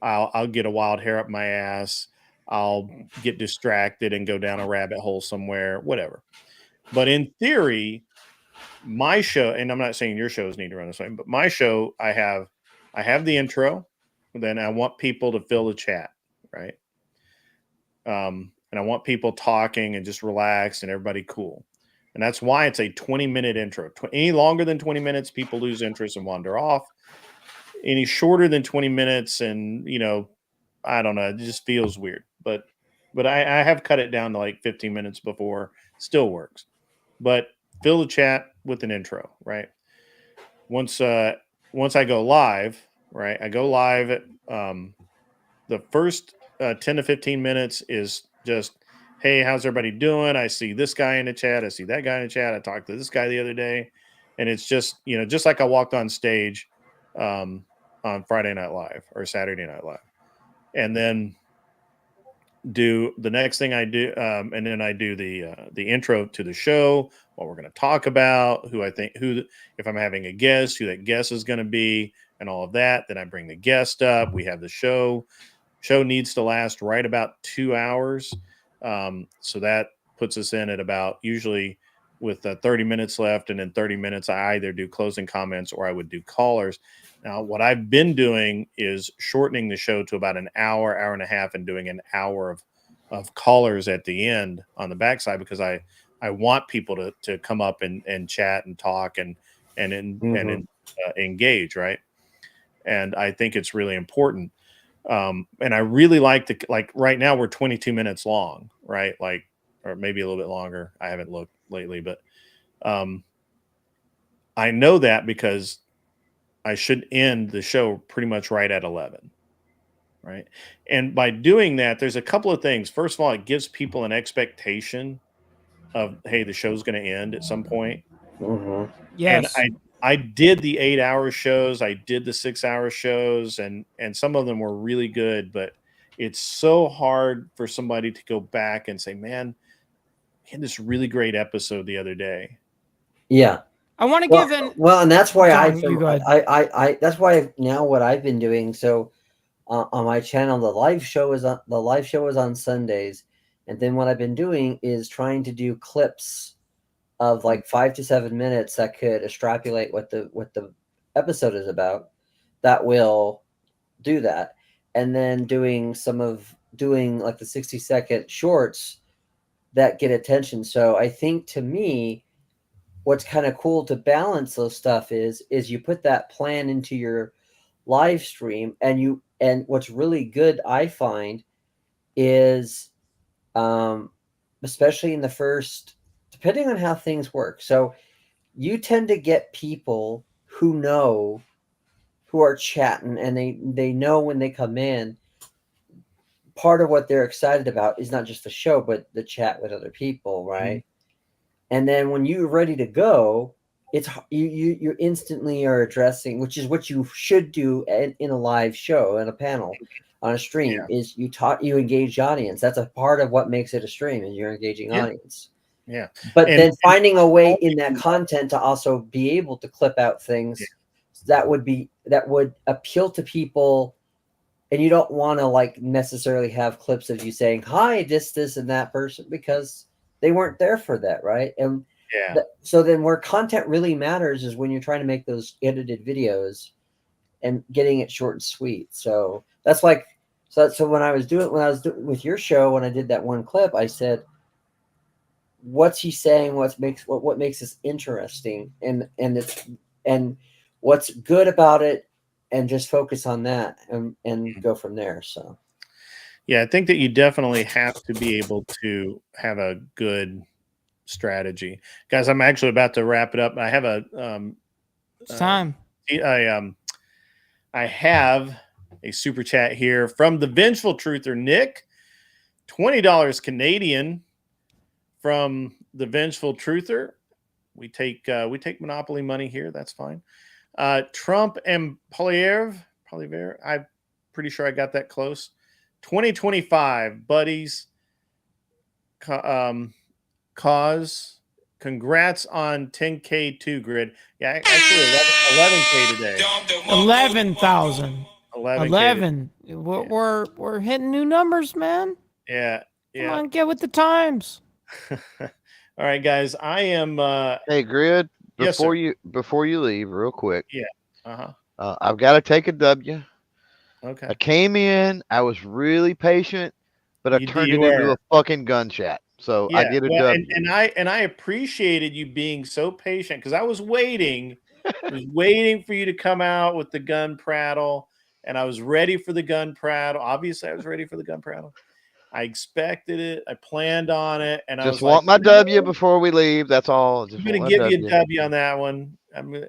I'll get a wild hair up my ass. I'll get distracted and go down a rabbit hole somewhere, whatever. But in theory, my show, and I'm not saying your shows need to run the same, but my show, I have the intro, then I want people to fill the chat, right? And I want people talking and just relaxed and everybody cool. And that's why it's a 20-minute intro. Any longer than 20 minutes, people lose interest and wander off. Any shorter than 20 minutes, and I don't know, it just feels weird. But I have cut it down to like 15 minutes before. Still works. But fill the chat with an intro, right? Once I go live, right? I go live at the first 10 to 15 minutes is just, hey, how's everybody doing? I see this guy in the chat. I see that guy in the chat. I talked to this guy the other day. And it's just, just like I walked on stage on Friday Night Live or Saturday Night Live. And then do the next thing I do. And then I do the intro to the show, what we're going to talk about, if I'm having a guest, who that guest is going to be, and all of that. Then I bring the guest up. We have the show. Show needs to last right about 2 hours. So that puts us in at about, usually with 30 minutes left, and in 30 minutes, I either do closing comments or I would do callers. Now, what I've been doing is shortening the show to about an hour and a half, and doing an hour of callers at the end on the backside, because I want people to come up and chat and talk and engage, right? And I think it's really important. And I really like right now we're 22 minutes long, right? Or maybe a little bit longer. I haven't looked lately, but I know that because I should end the show pretty much right at 11, right? And by doing that, there's a couple of things. First of all, it gives people an expectation of, hey, the show's going to end at some point. Yes. And I did the 8-hour shows. I did the 6-hour shows, and some of them were really good, but it's so hard for somebody to go back and say, man, I had this really great episode the other day. Yeah. I want to give an well, and that's why you go ahead. I that's why now what I've been doing. So on my channel, the live show is on Sundays, and then what I've been doing is trying to do clips of like 5 to 7 minutes that could extrapolate what the episode is about. That will do that, and then doing like the 60-second shorts that get attention. So I think, to me, what's kind of cool to balance those stuff is you put that plan into your live stream, and what's really good, I find, is especially in the first, depending on how things work. So you tend to get people who are chatting, and they know when they come in, part of what they're excited about is not just the show, but the chat with other people, right? And then when you're ready to go, it's you instantly are addressing, which is what you should do in a live show, in a panel, on a stream, is you engage the audience. That's a part of what makes it a stream, is you're engaging audience. Yeah. But then finding a way in that content to also be able to clip out things that would appeal to people. And you don't want to like necessarily have clips of you saying, hi, this and that person, because they weren't there for that, right? And so then where content really matters is when you're trying to make those edited videos and getting it short and sweet. So that's like, so when I was doing with your show, when I did that one clip, I said, what's he saying? What makes this interesting? And what's good about it? And just focus on that and go from there. So, yeah, I think that you definitely have to be able to have a good strategy, guys. I'm actually about to wrap it up. I have time. I have a super chat here from the Vengeful Truther, Nick, $20 Canadian from the Vengeful Truther. We take Monopoly money here. That's fine. Trump and Polier, I'm pretty sure I got that close. 2025, buddies. Cause. Congrats on 10K too, Grid. Yeah, actually 11K today. 11,000. 11. We're hitting new numbers, man. Yeah. Come on, get with the times. All right, guys. I am. Hey, Grid. Before you leave, real quick. Yeah. I've got to take a W. Okay. I came in. I was really patient, but I turned it into a fucking gun chat. So I get a W. And I appreciated you being so patient, because I was waiting. I was waiting for you to come out with the gun prattle, and I was ready for the gun prattle. Obviously, I was ready for the gun prattle. I expected it. I planned on it, and I was want my W before we leave. That's all. I'm going to give you a W on that one. I'm gonna,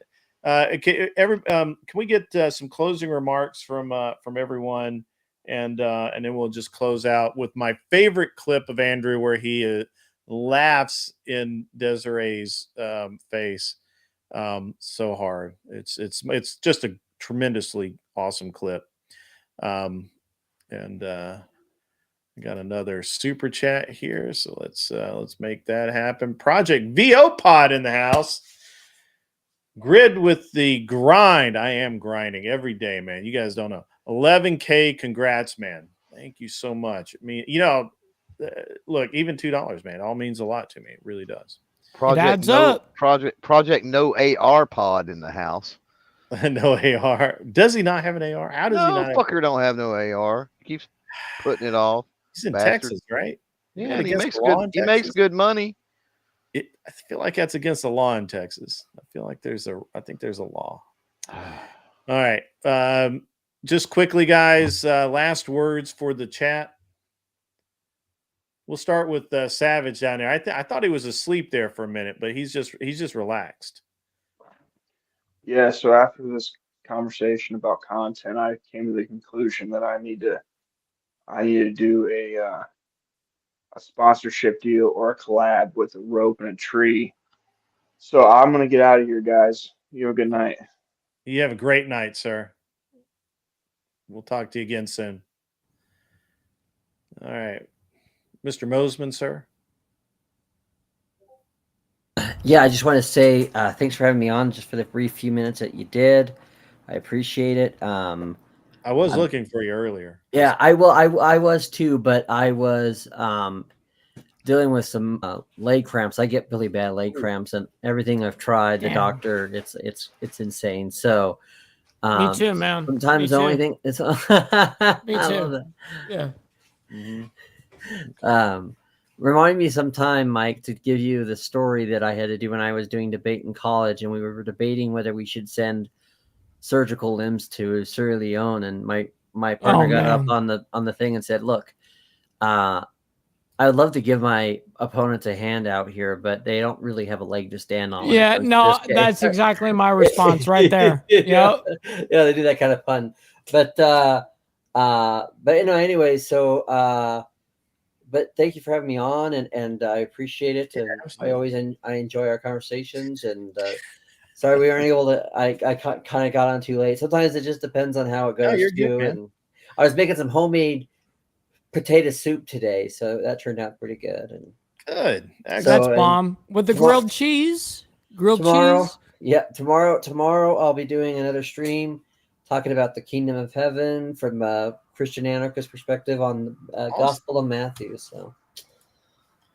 can we get some closing remarks from everyone, and then we'll just close out with my favorite clip of Andrew, where he laughs in Desiree's face so hard. It's just a tremendously awesome clip. We got another super chat here, so let's make that happen. Project VO Pod in the house. Grid with the grind. I am grinding every day, man. You guys don't know. 11K. Congrats, man. Thank you so much. I mean, look, even $2, man, all means a lot to me. It really does. Project No AR Pod in the house. No AR. Does he not have an AR? How does he not? Fucker don't have no AR. He keeps putting it off. He's in Texas, right? Yeah, and he makes good money. I feel like that's against the law in Texas. I think there's a law. All right. Just quickly, guys, last words for the chat. We'll start with Savage down there. I thought he was asleep there for a minute, but he's just relaxed. Yeah, so after this conversation about content, I came to the conclusion that I need to do a sponsorship deal or a collab with a rope and a tree. So I'm gonna get out of here, guys. You have a good night. You have a great night, sir. We'll talk to you again soon. All right. Mr. Mosman, sir. Yeah, I just want to say thanks for having me on just for the brief few minutes that you did. I appreciate it. I was looking for you earlier. Yeah, I was too, but I was dealing with some leg cramps. I get really bad leg cramps, and everything I've tried, the doctor, it's insane. So me too, man. Sometimes the only thing is me too. Yeah. Remind me sometime, Mike, to give you the story that I had to do when I was doing debate in college, and we were debating whether we should send surgical limbs to Sierra Leone, and my partner got up on the thing and said, "Look, I would love to give my opponents a hand out here, but they don't really have a leg to stand on." Yeah, no, that's exactly my response right there. Yeah, they do that kind of fun, but anyway, so but thank you for having me on, and I appreciate it. And I always I enjoy our conversations. And sorry we weren't able to. I kind of got on too late. Sometimes it just depends on how it goes too. And I was making some homemade potato soup today, so that turned out pretty good. And good, that's bomb with the grilled cheese. Cheese. Yeah, tomorrow I'll be doing another stream talking about the kingdom of heaven from Christian anarchist perspective on the Gospel of Matthew. So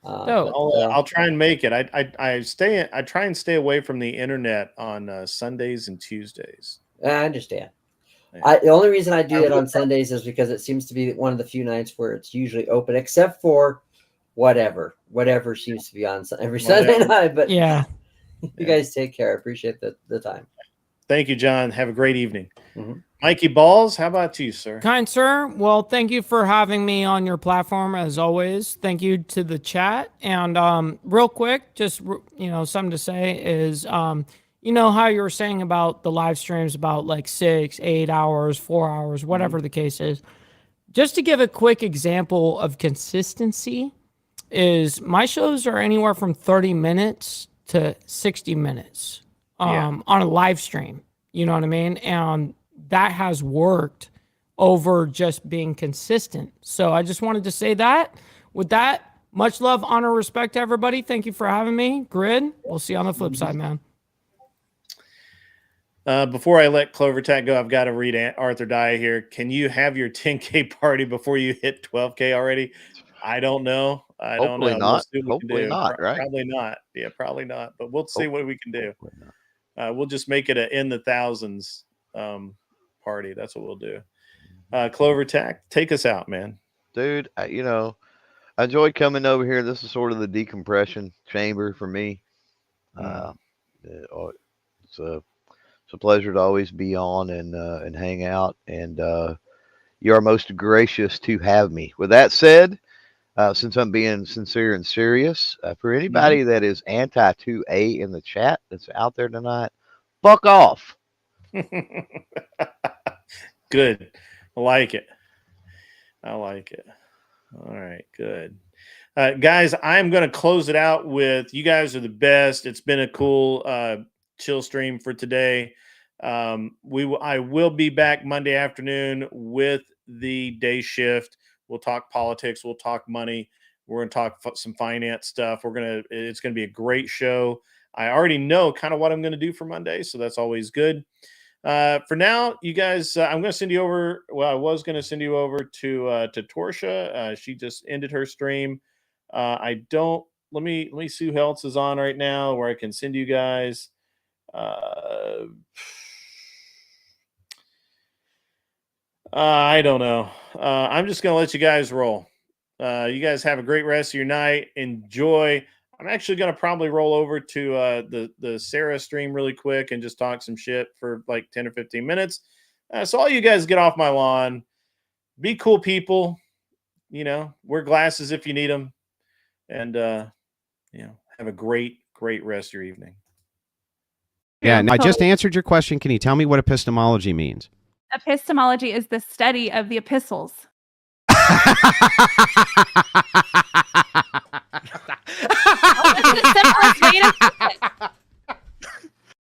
I'll try and make it. I try and stay away from the internet on Sundays and Tuesdays. I understand. Yeah. The only reason I do it on Sundays is because it seems to be one of the few nights where it's usually open, except for whatever seems to be on every Sunday night. But yeah, you guys take care. I appreciate the time. Thank you, John. Have a great evening. Mikey Balls, how about you, sir? Kind sir. Well, thank you for having me on your platform as always. Thank you to the chat. And real quick, just something to say is you know how you were saying about the live streams about like 6, 8 hours, 4 hours, whatever the case is. Just to give a quick example of consistency is my shows are anywhere from 30 minutes to 60 minutes on a live stream. You know what I mean? And that has worked over just being consistent. So I just wanted to say that. With that, much love, honor, respect to everybody. Thank you for having me. Grid, we'll see you on the flip side, man. Before I let Clovertac go, I've got to read Arthur Dye here. Can you have your 10K party before you hit 12K already? I don't know. Hopefully not. Hopefully not, right? Probably not. Yeah, probably not. But we'll see what we can do. We'll just make it a in the thousands party. That's what we'll do. Clovertac, take us out, man. Dude, I enjoyed coming over here. This is sort of the decompression chamber for me. It's a pleasure to always be on and hang out. And you are most gracious to have me. With that said, since I'm being sincere and serious, for anybody that is anti-2A in the chat that's out there tonight, fuck off. Good. I like it. All right, good. Guys, I'm going to close it out with you guys are the best. It's been a cool chill stream for today. I will be back Monday afternoon with the day shift. We'll talk politics. We'll talk money. We're going to talk some finance stuff. It's going to be a great show. I already know kind of what I'm going to do for Monday, so that's always good. For now, you guys, I'm going to send you over. Well, I was going to send you over to Torsha. She just ended her stream. Let me see who else is on right now where I can send you guys. I don't know. I'm just going to let you guys roll. You guys have a great rest of your night. Enjoy. I'm actually going to probably roll over to the Sarah stream really quick and just talk some shit for like 10 or 15 minutes. So all you guys get off my lawn. Be cool people. Wear glasses if you need them. And, have a great rest of your evening. Yeah, I just answered your question. Can you tell me what epistemology means? Epistemology is the study of the epistles.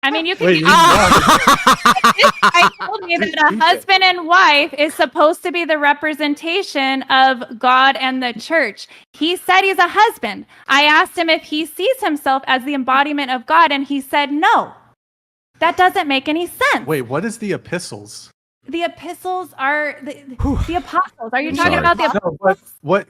I mean, you can. Wait, This guy told me that a husband and wife is supposed to be the representation of God and the church. He said he's a husband. I asked him if he sees himself as the embodiment of God, and he said no. That doesn't make any sense. Wait, what is the epistles? The epistles are the apostles. Are you talking about the apostles? No, what